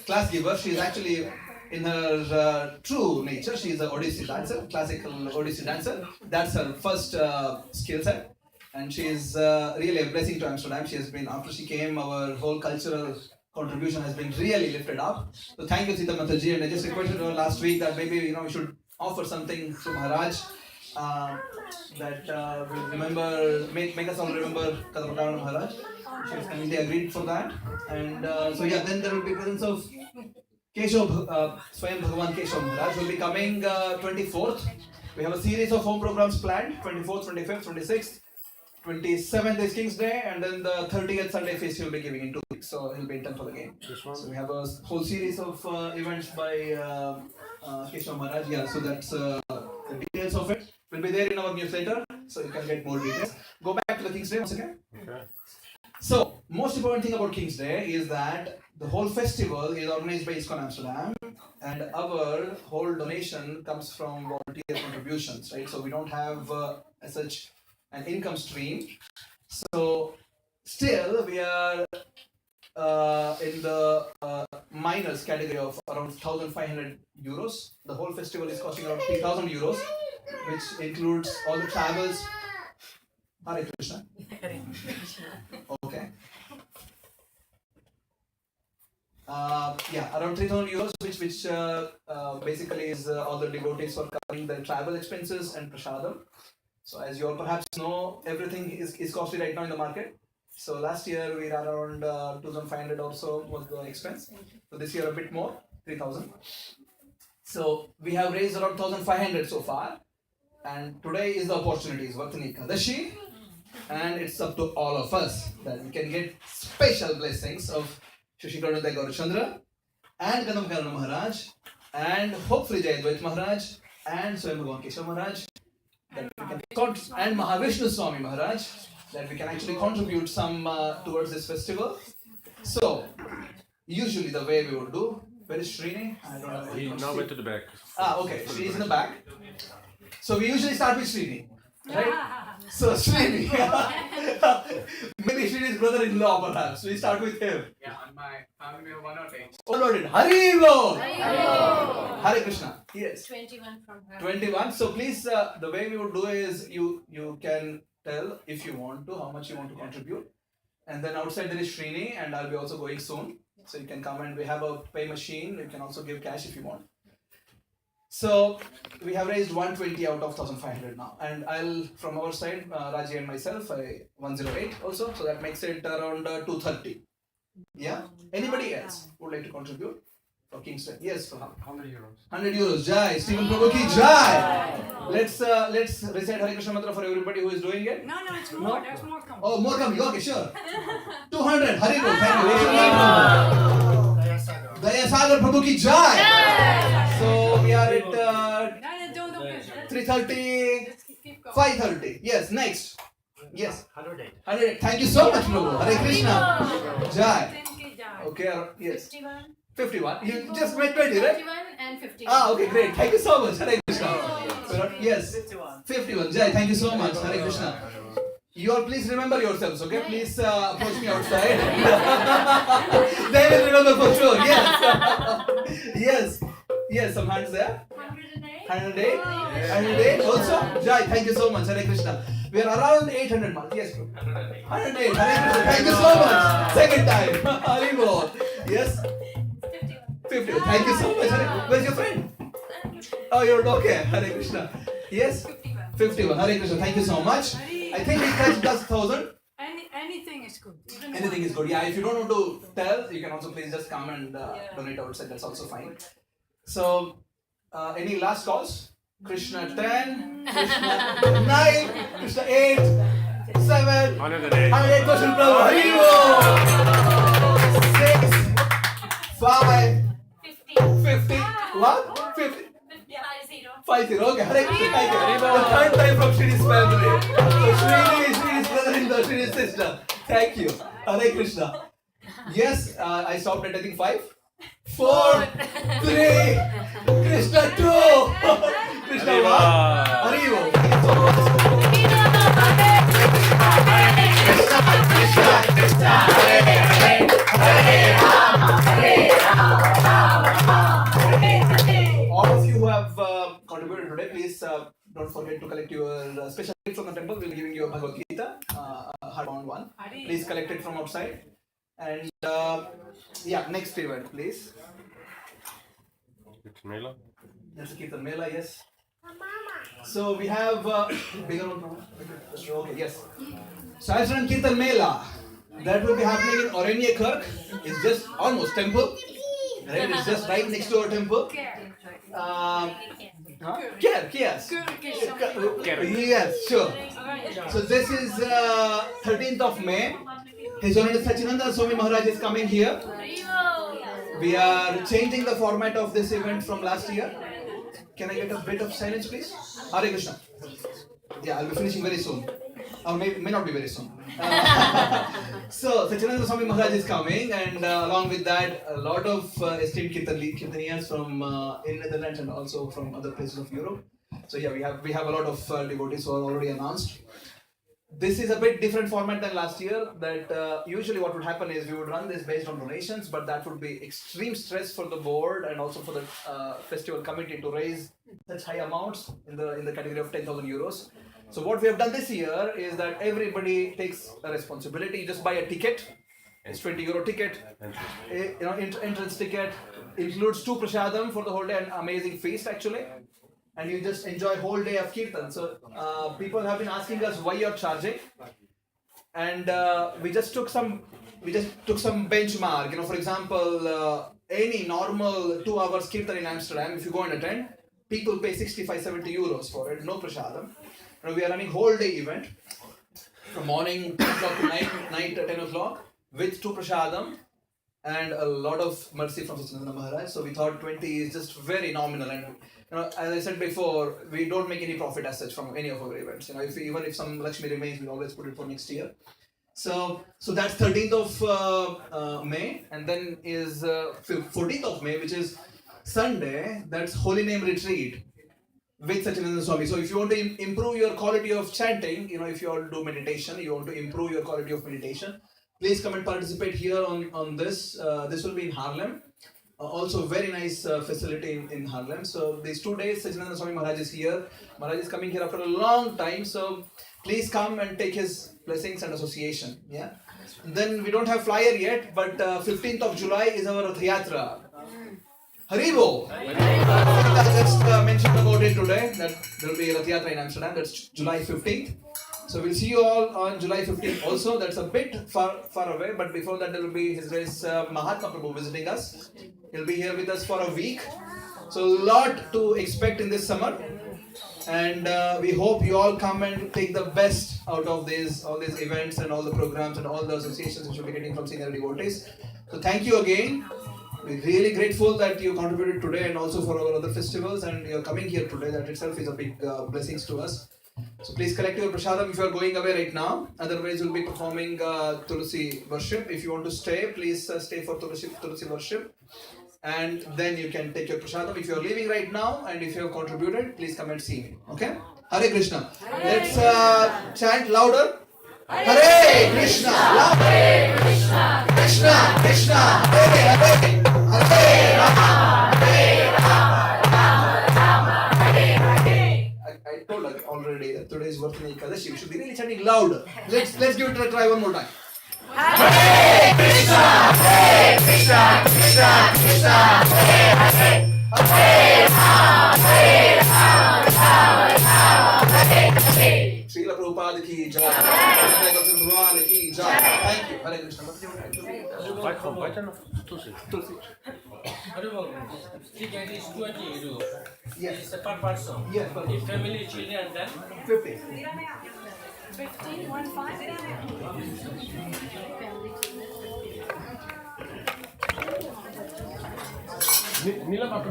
class giver, she is actually in her true nature, she is an Odissi dancer, classical Odissi dancer. That's her first skill set, and she is really a blessing to Amsterdam. She has been, after she came, our whole cultural contribution has been really lifted up. So thank you, Sita Mataji, and I just requested her last week that maybe we should offer something to Maharaj that will remember, make us all remember Kadamakarna Maharaj. She has kindly agreed for that, and so yeah, then there will be presence of Keshav, Swayam Bhagavan Keshav Maharaj will be coming 24th. We have a series of home programs planned, 24th, 25th, 26th, 27th is King's Day, and then the 30th Sunday feast he will be giving in 2 weeks, so he'll be in temple again. So we have a whole series of events by Keshav Maharaj, yeah, so that's the details of it will be there in our newsletter, so you can get more details. Go back to the King's Day once again. Okay. So, most important thing about King's Day is that the whole festival is organized by ISKCON Amsterdam, and our whole donation comes from volunteer contributions, right? So we don't have as such an income stream. So still we are in the minors category of around 1,500 euros. The whole festival is costing around 3,000 euros, which includes all the travels. Hare Krishna. Okay. Yeah, around 3,000 euros, which basically is all the devotees for covering the travel expenses and prasadam. So as you all perhaps know, everything is costly right now in the market. So last year we ran around 2,500 or so was the expense. So this year a bit more, 3,000. So we have raised around 1,500 so far. And today is the opportunity, is Vartani Ekadashi. And it's up to all of us that we can get special blessings of Shashikarananda Gaurachandra and Kadamakarna Maharaj and hopefully Jayadvait Maharaj and Swayam Bhagavan Keshav Maharaj, that we can and Mahavishnu Swami Maharaj, that we can actually contribute some towards this festival. So usually the way we would do, where is Srini? I don't know. He now went to the back. Okay, Srini is in the back. So we usually start with Srini, right? So Srini, maybe Srini's brother-in-law perhaps. We start with him. Yeah, on my family of 108. Oh Lord, Hari Bol! Hare Krishna. Yes. 21 from her. 21. So please, the way we would do is you can tell if you want to, how much you want to contribute. And then outside there is Srini, and I'll be also going soon. So you can come, and we have a pay machine. You can also give cash if you want. So we have raised 120 out of 1,500 now, and I'll from our side, Raji and myself, 108 also. So that makes it around 230. Yeah. Anybody else would like to contribute? for Kingston. Yes, for 100 euros. 100 euros. Jai. Stephen Prabhu ki Jai. Let's recite Hare Krishna mantra for everybody who is doing it. No, it's more. There's more coming. Oh, more coming. Okay, sure. 200. Hare Krishna. Thank you. Daya Sagar Prabhu ki Jai. So we are at Don't 3:30, keep going. 5:30. Yes, next. Yes. 108. 100. Thank you so much, Prabhu. Hare Krishna. Jai. 10K Jai. Okay, yes. 51. 51. You just made 20, right? 51 and 50. Ah, okay, great. Thank you so much. Hare Krishna. Yes. 51. Jai, thank you so much. Hare Krishna. You all please remember yourselves, okay? Please approach me outside. They will remember for sure. Yes. Yes. Yes, some hands there. 108. 108 also. Jai, thank you so much. Hare Krishna. We are around 800 marks. Yes, bro. 108. Hare Krishna. Thank you so much. Second time. Haribol. Yes. 50. Thank you so much. Where's your friend? Oh, you're okay. Hare Krishna. Yes. 51. Hare Krishna. Thank you so much. I think we touched just 1,000. Anything is good. Even Anything is good. Yeah, if you don't want to tell, you can also please just come and donate outside. That's also fine. So, any last calls? Krishna 10, Krishna 9, Krishna 8, 7, 108 Krishna Prabhu. Haribol. 6, 5, 50. What? 50. 50. Okay. Hare Krishna. Thank you. The third time from Shri's family. So Shri's brother-in-law, Shri's sister. Thank you. Hare Krishna. Yes, I stopped at I think 5, 4, 3, Krishna 2, Krishna 1. Haribol. Thank you so much. Krishna. All of you who have contributed today, please don't forget to collect your special gift from the temple. We'll be giving you a Bhagavad Gita, hardbound one. Please collect it from outside. And yeah, next event, please. Mela. There's a Kirtan Mela, yes. So we have bigger one. Okay, yes. Sahasran Kirtan Mela. That will be happening in Oranye Kirk. It's just almost temple. Right? It's just right next to our temple. Yes. Yes, sure. So this is 13th of May. His Holiness Sachinanda Swami Maharaj is coming here. We are changing the format of this event from last year. Can I get a bit of silence, please? Hare Krishna. Yeah, I'll be finishing very soon. Or may not be very soon. So, Sachinanda Swami Maharaj is coming, and along with that, a lot of esteemed Kirtaniyas from in Netherlands and also from other places of Europe. So yeah, we have a lot of devotees who are already announced. This is a bit different format than last year. That usually what would happen is we would run this based on donations, but that would be extreme stress for the board and also for the festival committee to raise such high amounts in the category of 10,000 euros. So what we have done this year is that everybody takes a responsibility. You just buy a ticket. It's 20 euro ticket. Entrance ticket includes 2 prasadam for the whole day, an amazing feast actually. And you just enjoy whole day of kirtan. So people have been asking us why you're charging, and we just took some benchmark. For example, any normal 2 hours kirtan in Amsterdam, if you go and attend, people pay 65-70 euros for it, no prasadam. Now we are running whole day event from morning 10 o'clock to night 10 o'clock with 2 prasadam and a lot of mercy from Sachinanda Maharaj. So we thought 20 is just very nominal, and as I said before, we don't make any profit as such from any of our events. Even if some Lakshmi remains, we always put it for next year. So that's 13th of May, and then is 14th of May, which is Sunday. That's Holy Name Retreat with Sachinanda Swami. So if you want to improve your quality of chanting, if you all do meditation, you want to improve your quality of meditation, please come and participate here on this. This will be in Haarlem. Also very nice facility in Haarlem. So these 2 days, Sachinanda Swami Maharaj is here. Maharaj is coming here after a long time. So please come and take his blessings and association. Yeah. And then we don't have flyer yet, but 15th of July is our Rath Yatra. Haribol! I just mentioned about it today, that there will be Rath Yatra in Amsterdam. That's July 15th. So we'll see you all on July 15th also. That's a bit far away, but before that there will be His Grace Mahatma Prabhu visiting us. He'll be here with us for a week. So a lot to expect in this summer. And we hope you all come and take the best out of all these events and all the programs and all the associations which you'll be getting from senior devotees. So thank you again. We're really grateful that you contributed today and also for our other festivals, and you're coming here today. That itself is a big blessings to us. So please collect your prasadam if you are going away right now. Otherwise, we'll be performing Tulsi worship. If you want to stay, please stay for Tulsi worship. And then you can take your prasadam. If you are leaving right now and if you have contributed, please come and see me. Okay? Hare Krishna. Let's chant louder. Hare Krishna. Hare Krishna. Krishna Krishna. Hare Hare. Hare Rama. Hare Rama. Rama Rama. Hare Hare. I told her already that today is Vartani Ekadashi. We should be really chanting louder. Let's give it a try one more time. Hare Krishna, Hare Krishna, Krishna Krishna, Hare Hare, Hare Rama, Hare Rama, Rama Rama, Hare Hare. Srila Prabhupada ki jai, Bhagwan ki jai. Thank you. Hare Krishna. Tulsi. Ticket is 20 euro. Yes. It's per person. Yes. If family, children, then 50. 15, 1, 5. Nila Papa.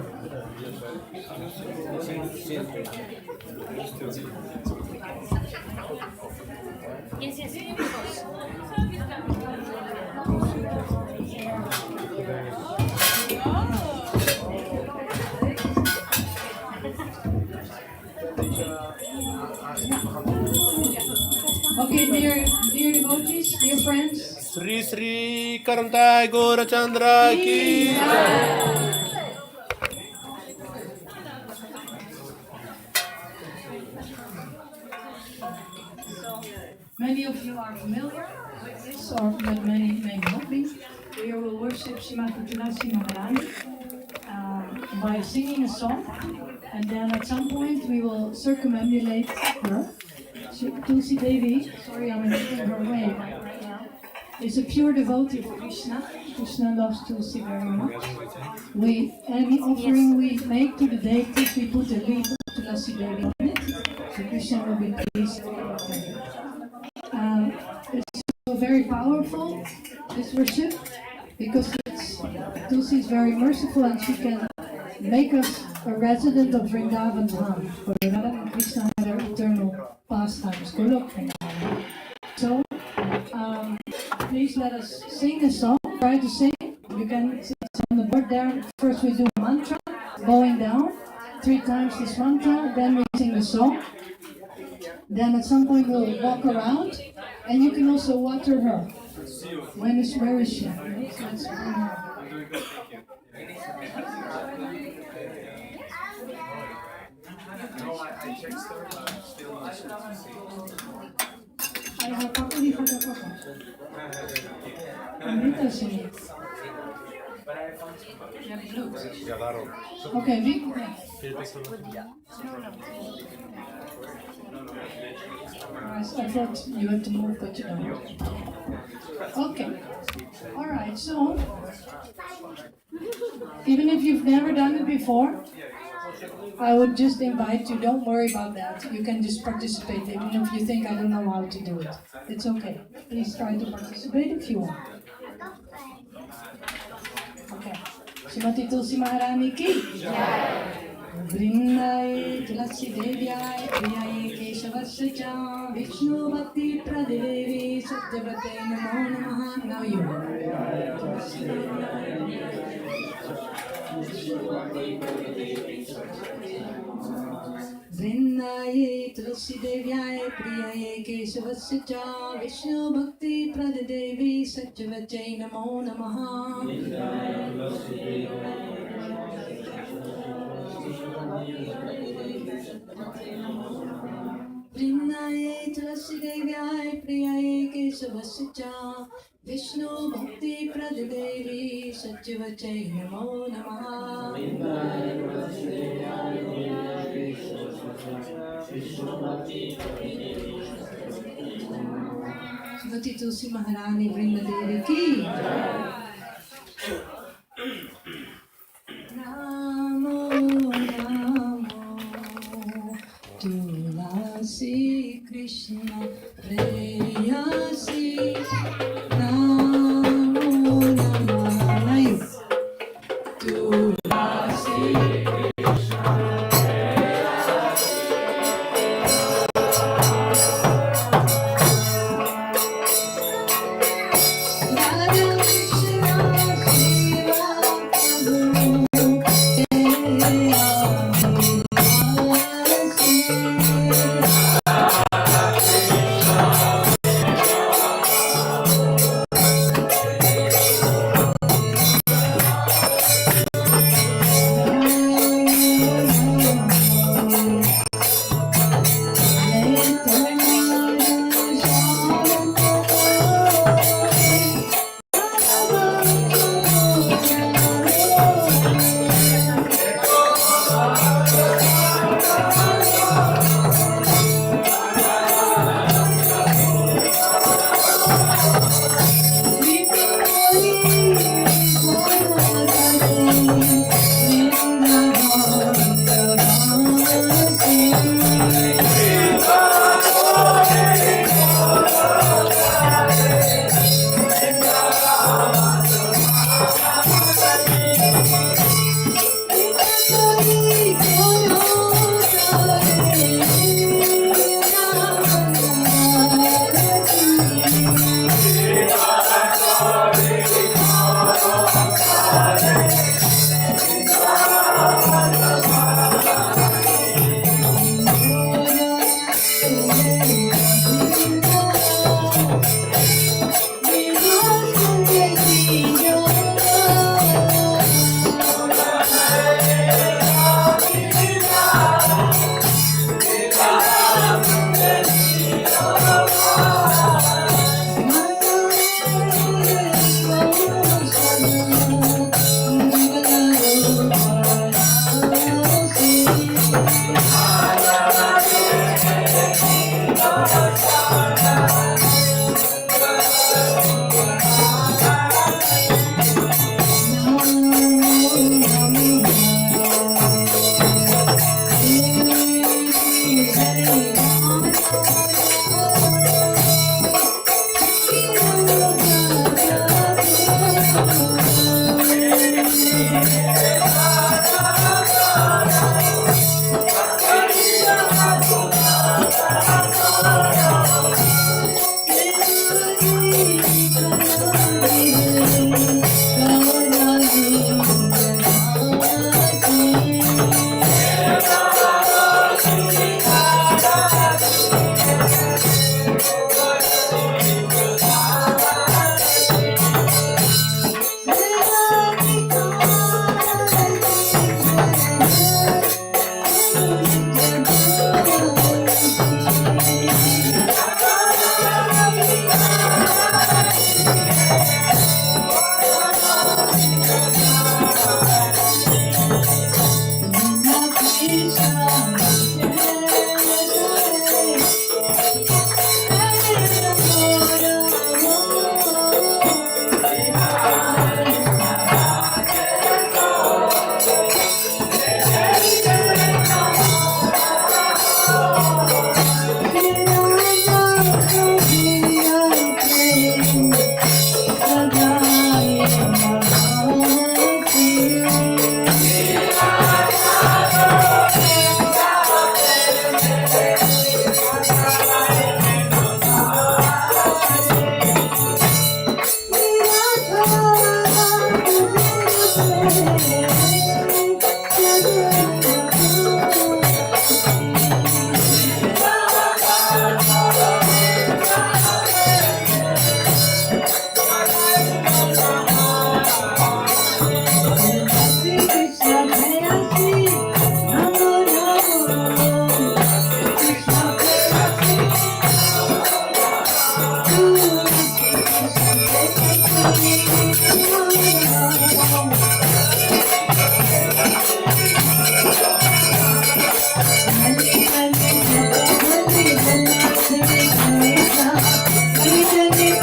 Okay, dear devotees, dear friends. Sri Sri Karantai Gaurachandra ki Many of you are familiar with this, or but many may not be. We will worship Srimati Tulasi Maharani by singing a song, and then at some point we will circumambulate her. Tulsi Devi, sorry I'm in her way right now, is a pure devotee of Krishna. Krishna loves Tulsi very much. Any offering we make to the deities, we put a leaf of Tulsi Devi on it, so Krishna will be pleased. It's so very powerful, this worship, because Tulsi is very merciful and she can make us a resident of Vrindavan Dham, where Radha and Krishna have their eternal pastimes. Golok Vrindavan. So, please let us sing a song. Try to sing. You can, it's on the board there. First we do a mantra, bowing down 3 times this mantra, then we sing the song. Then at some point we'll walk around, and you can also water her. Where is she? Let's bring her. I have properly for the Okay, I thought you had to move, but you don't. Okay. Alright, so even if you've never done it before, I would just invite you, don't worry about that. You can just participate, even if you think I don't know how to do it. It's okay. Please try to participate if you want. Okay. Srimati Tulsi Maharani ki Jai. Vrindaye Tulasi Devyay Priyaye Keshavasya cha Vishnu Bhakti Pradevi Satyavate Namo Namaha. Now you. Vrindaye Tulasi Devyay Priyaye Keshavasya cha Vishnu Bhakti Pradevi Satyavate Namo Namaha. Vrindaye Tulasi Devyay Priyaye Keshavasya cha Vishnu Bhakti Pradevi Satyavate Namo Namaha. Bhagavati Tulsi Maharani Vrindadevi ki. Namo Namo Tulasi Krishna Preyasi. Namo Namo Nice. Tulasi Thank you.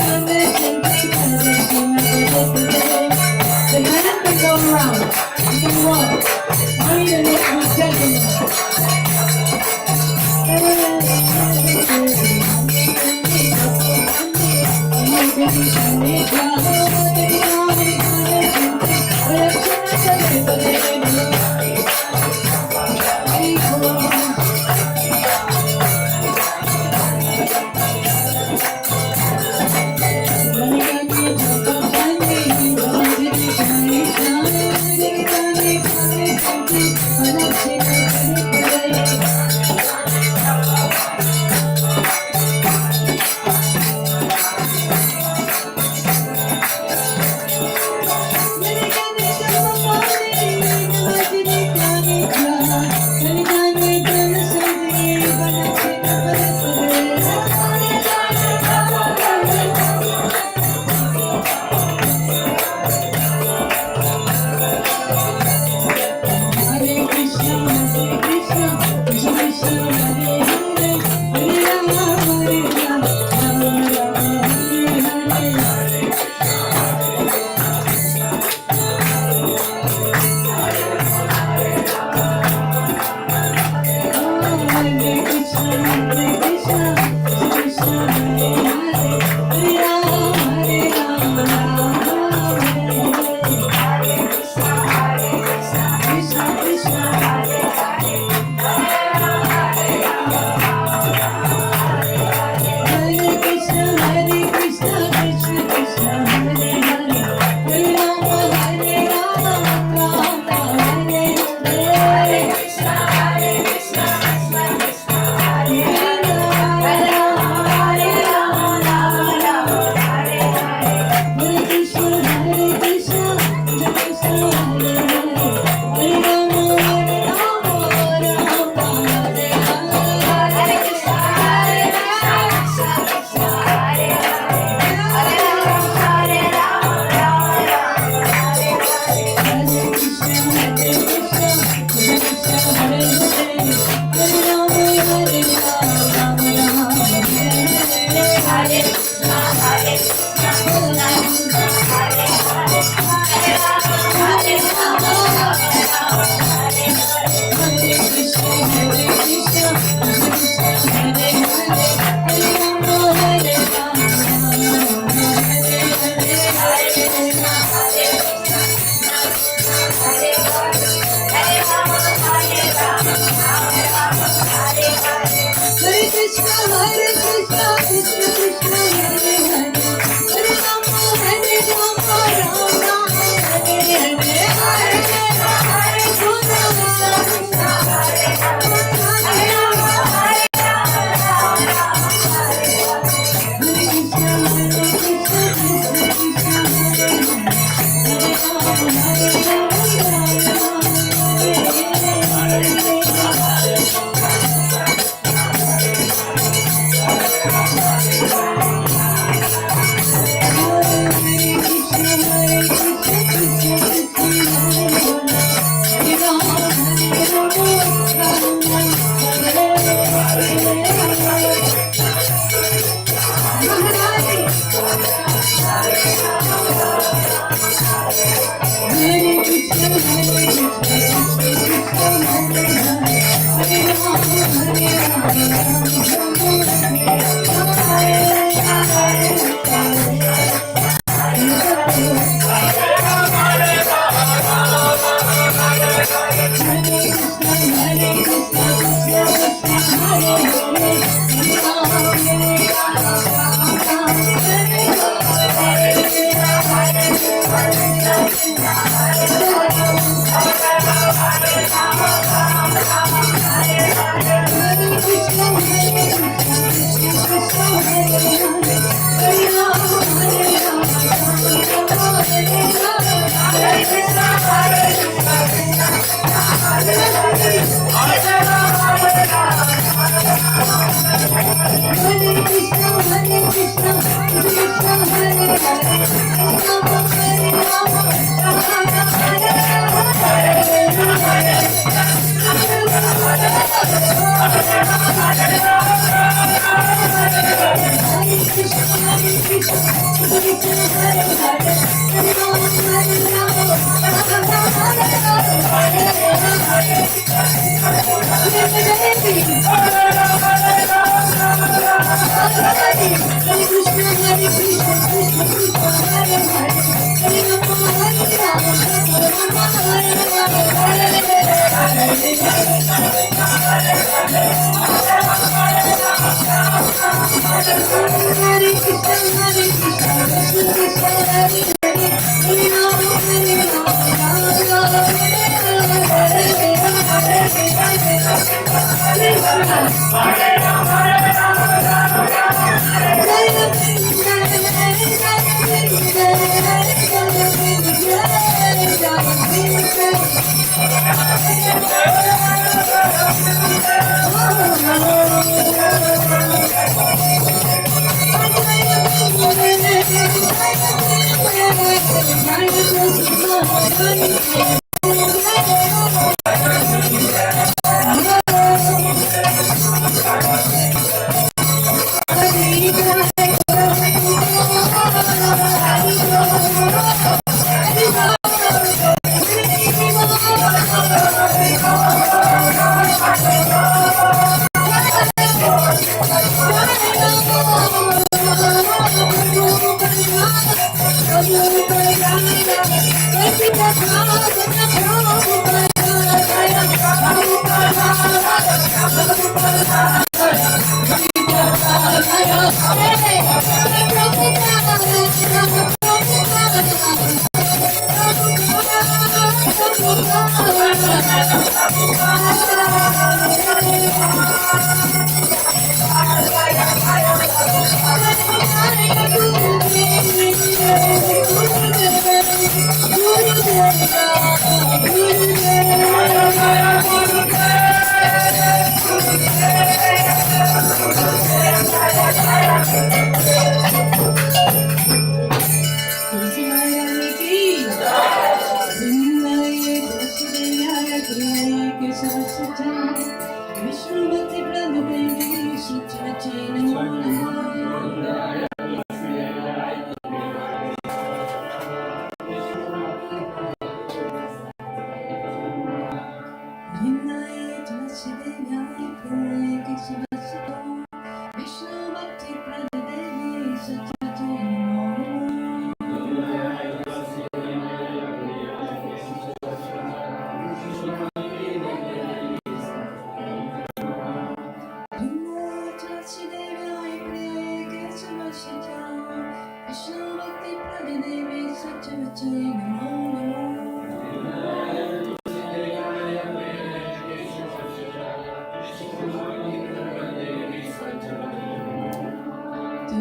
विष्णुपति प्रभु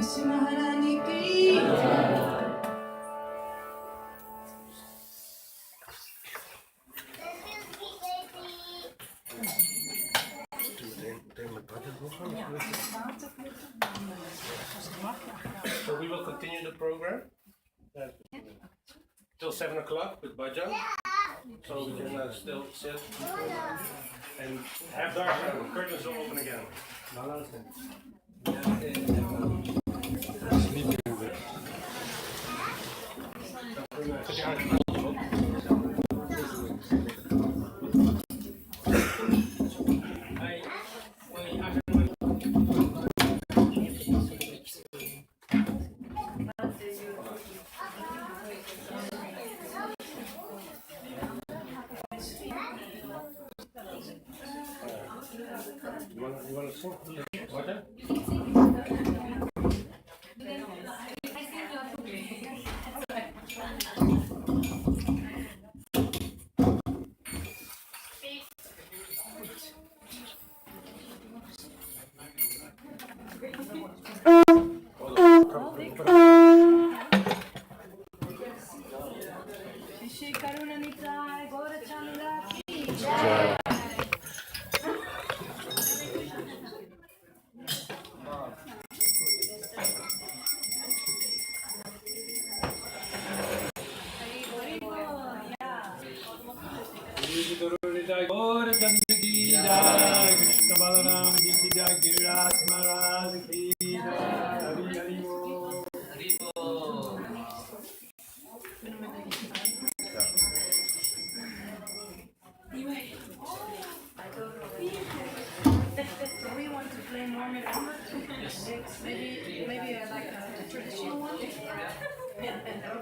नरसिंह महारानी की So we will continue the program till 7 o'clock with bhajan. So we can still sit and have dark room. Curtains will open again. You want to sing? Bhajan? Shri करुणा निताय गौरचंद्र की और चंद्र की जय कृष्ण बलराम जी की जय गिरिराज महाराज की जय हरि हरि बोल Do we want to play more number? Maybe like a traditional one. Right.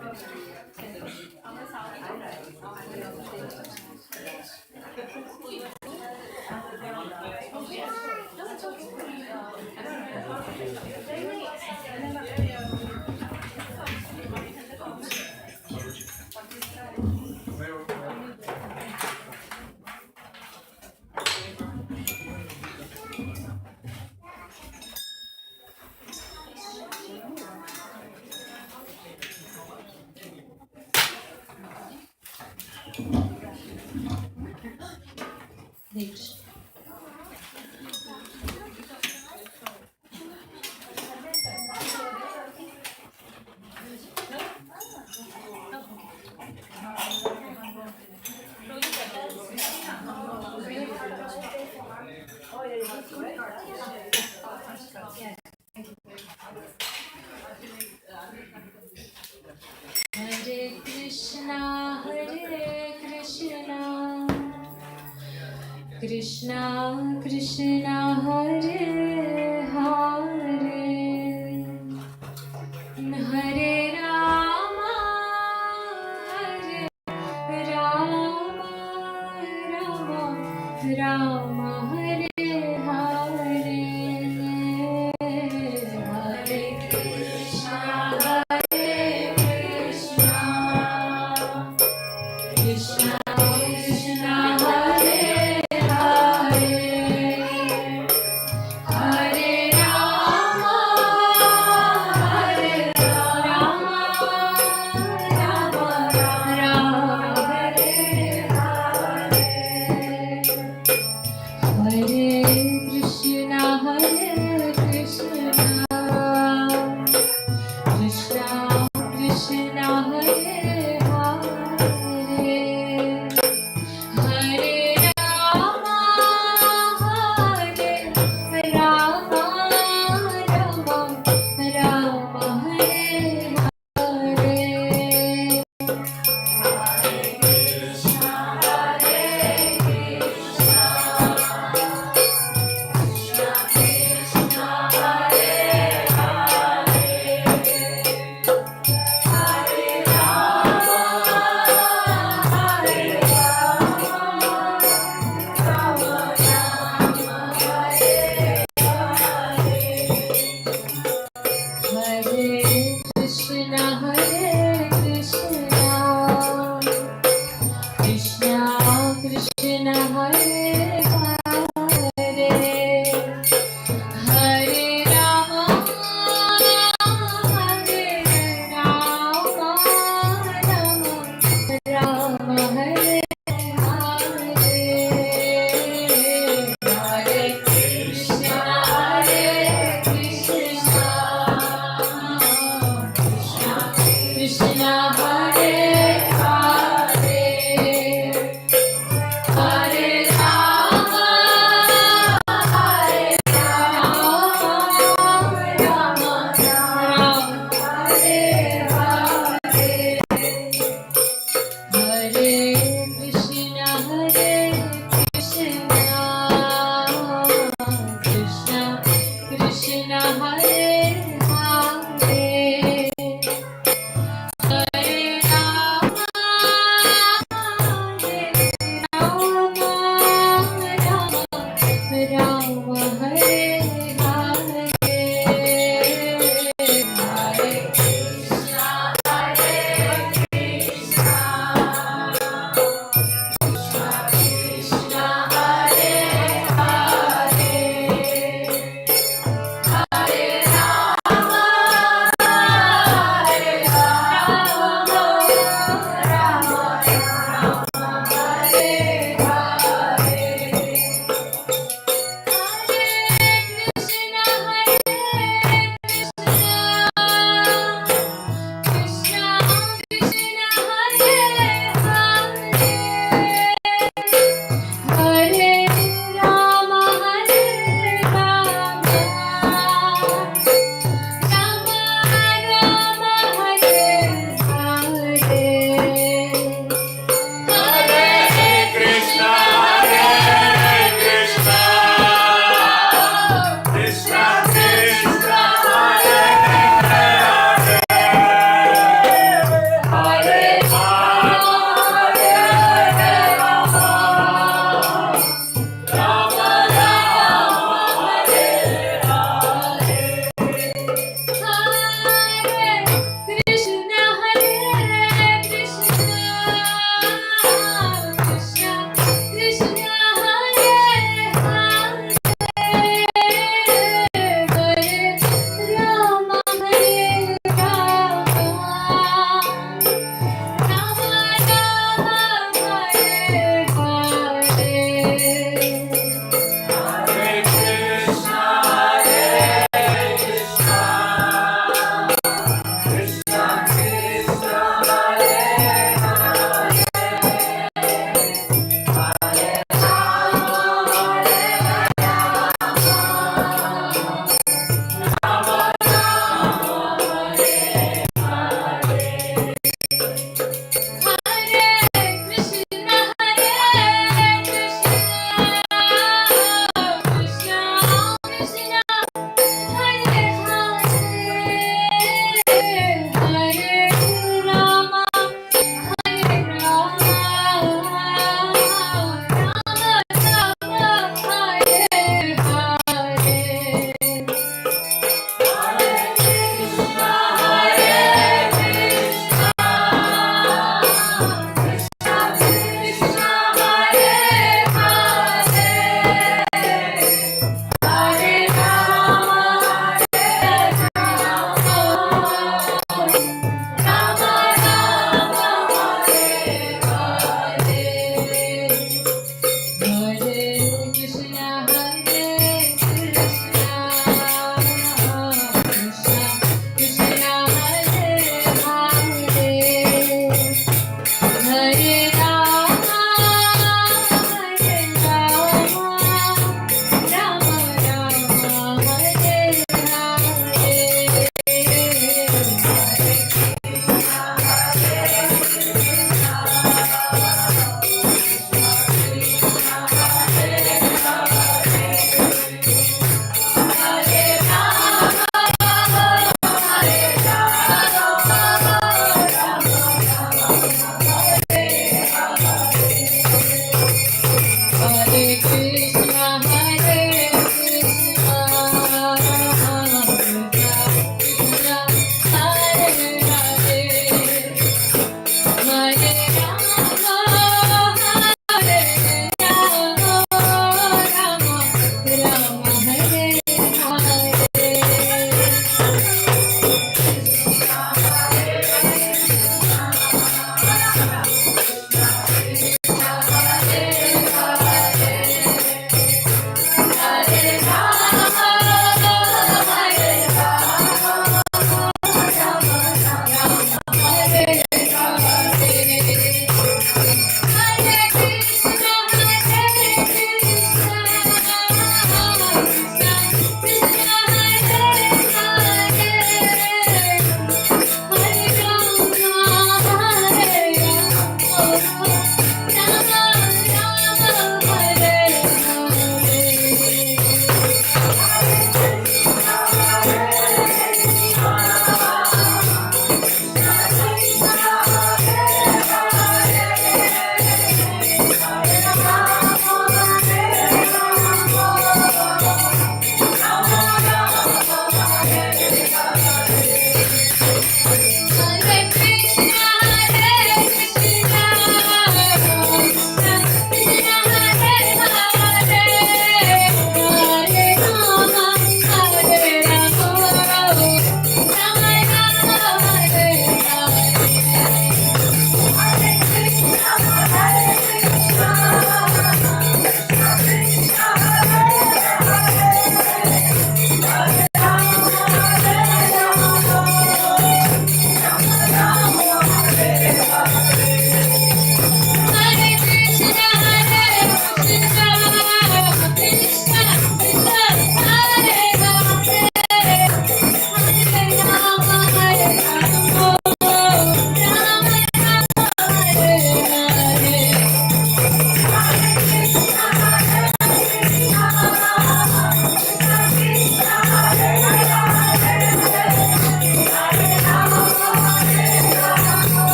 Hare Krishna, Krishna Krishna, Hare Hare, Hare Rama, Rama Rama, Hare Hare, Hare Krishna, Krishna Krishna, Hare Hare, Hare Rama, Rama Rama, Hare Hare, Hare Krishna, Hare Krishna, Krishna Krishna, Hare Hare, Hare Rama, Rama Rama, Hare Hare, Hare Krishna, Hare Krishna, Krishna Krishna, Hare Hare, Hare Rama,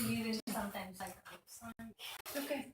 leave it sometimes like okay.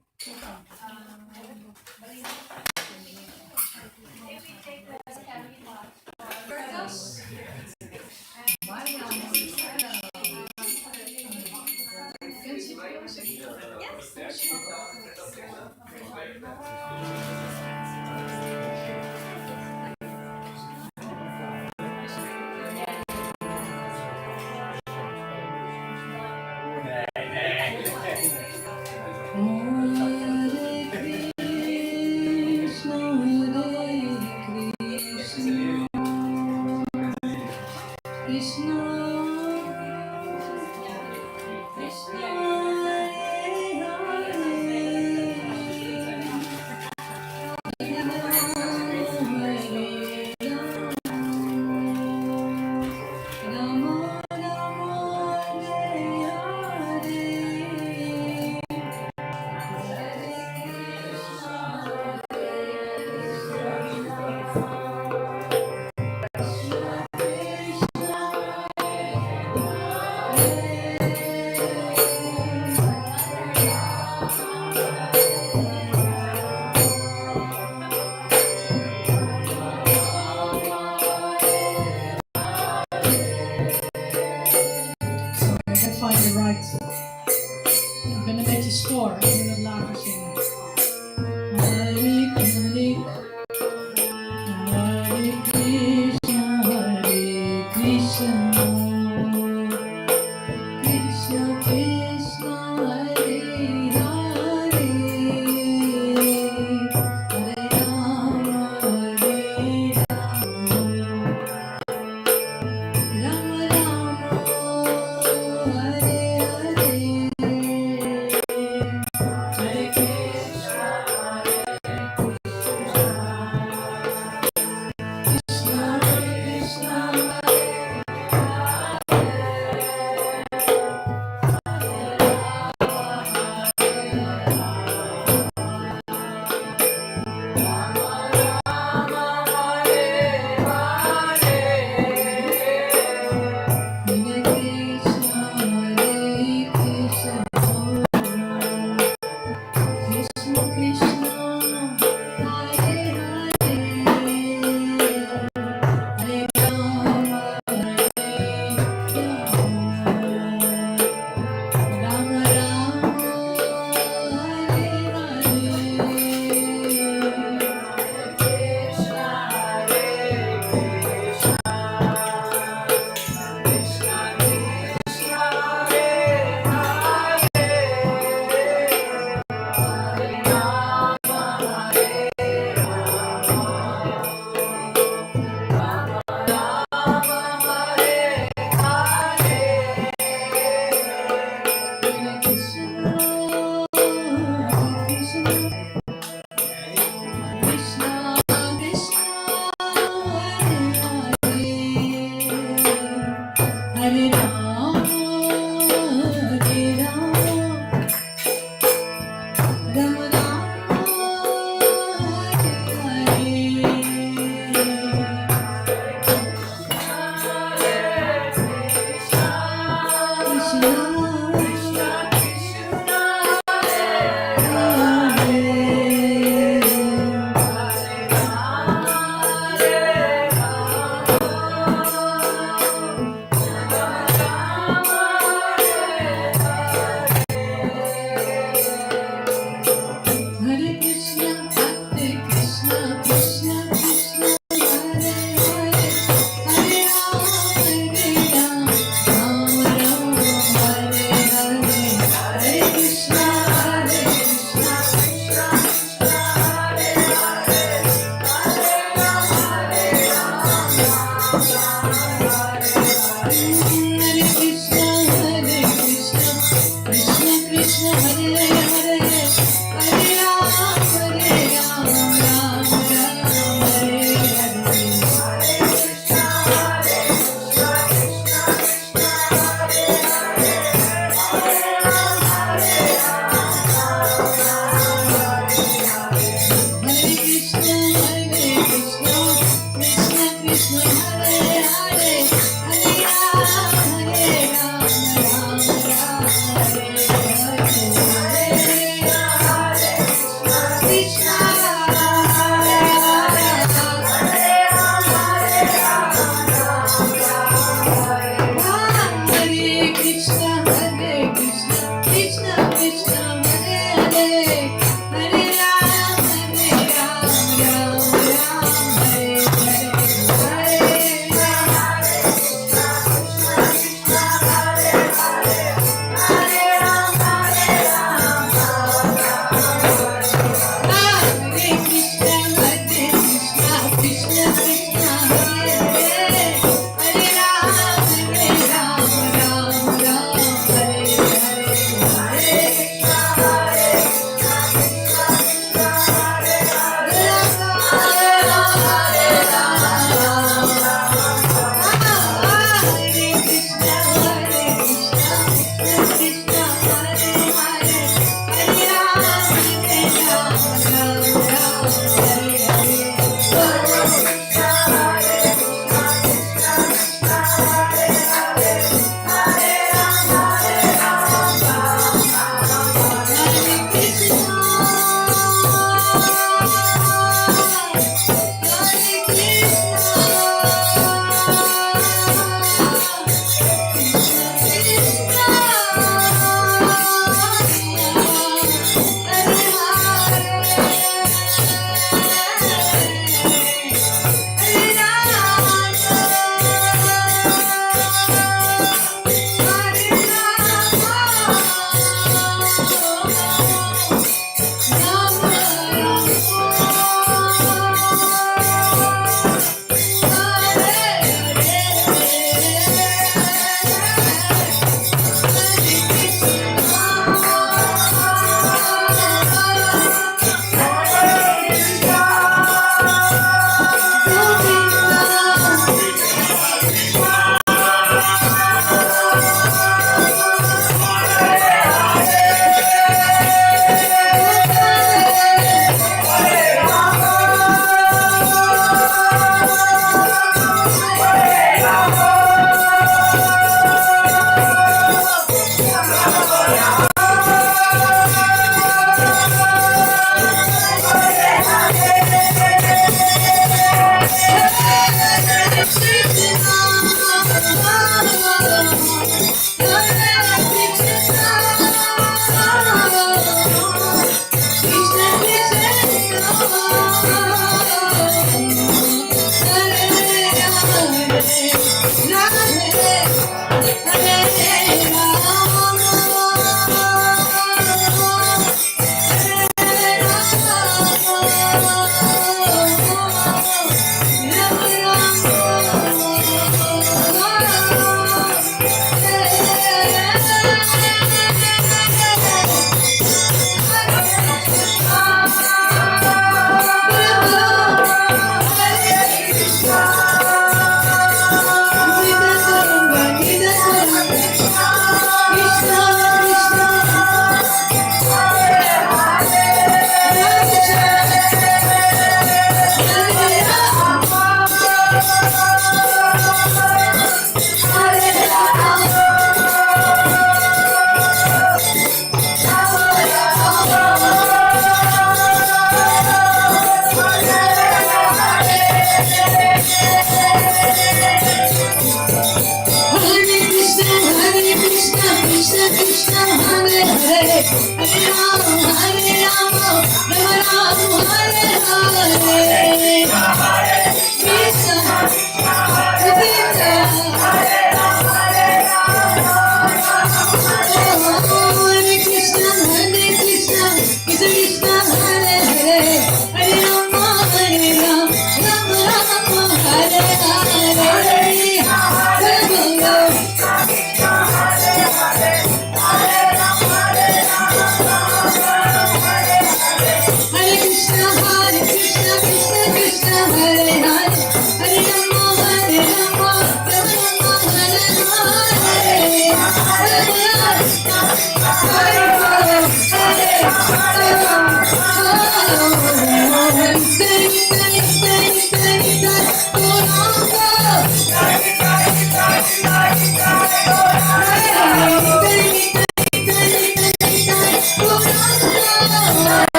Hare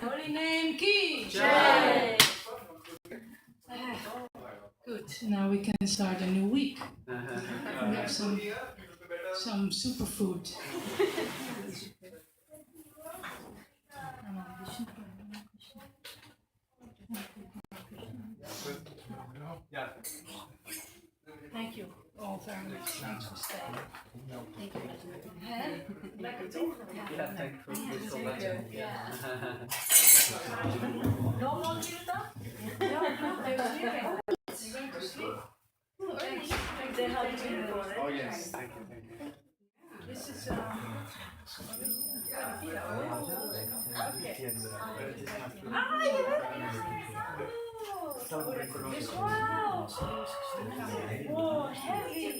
Holy name Ki. Good. Now we can start a new week. We have some superfood. Thank you all very much. Thanks for staying. Thank you. Lekker toch? Ja, thank you so much. No more Kirtan? No, they're sleeping. You're going to sleep? They helped you for it. Oh yes, thank you, thank you. This is okay. Wow! Wow, heavy.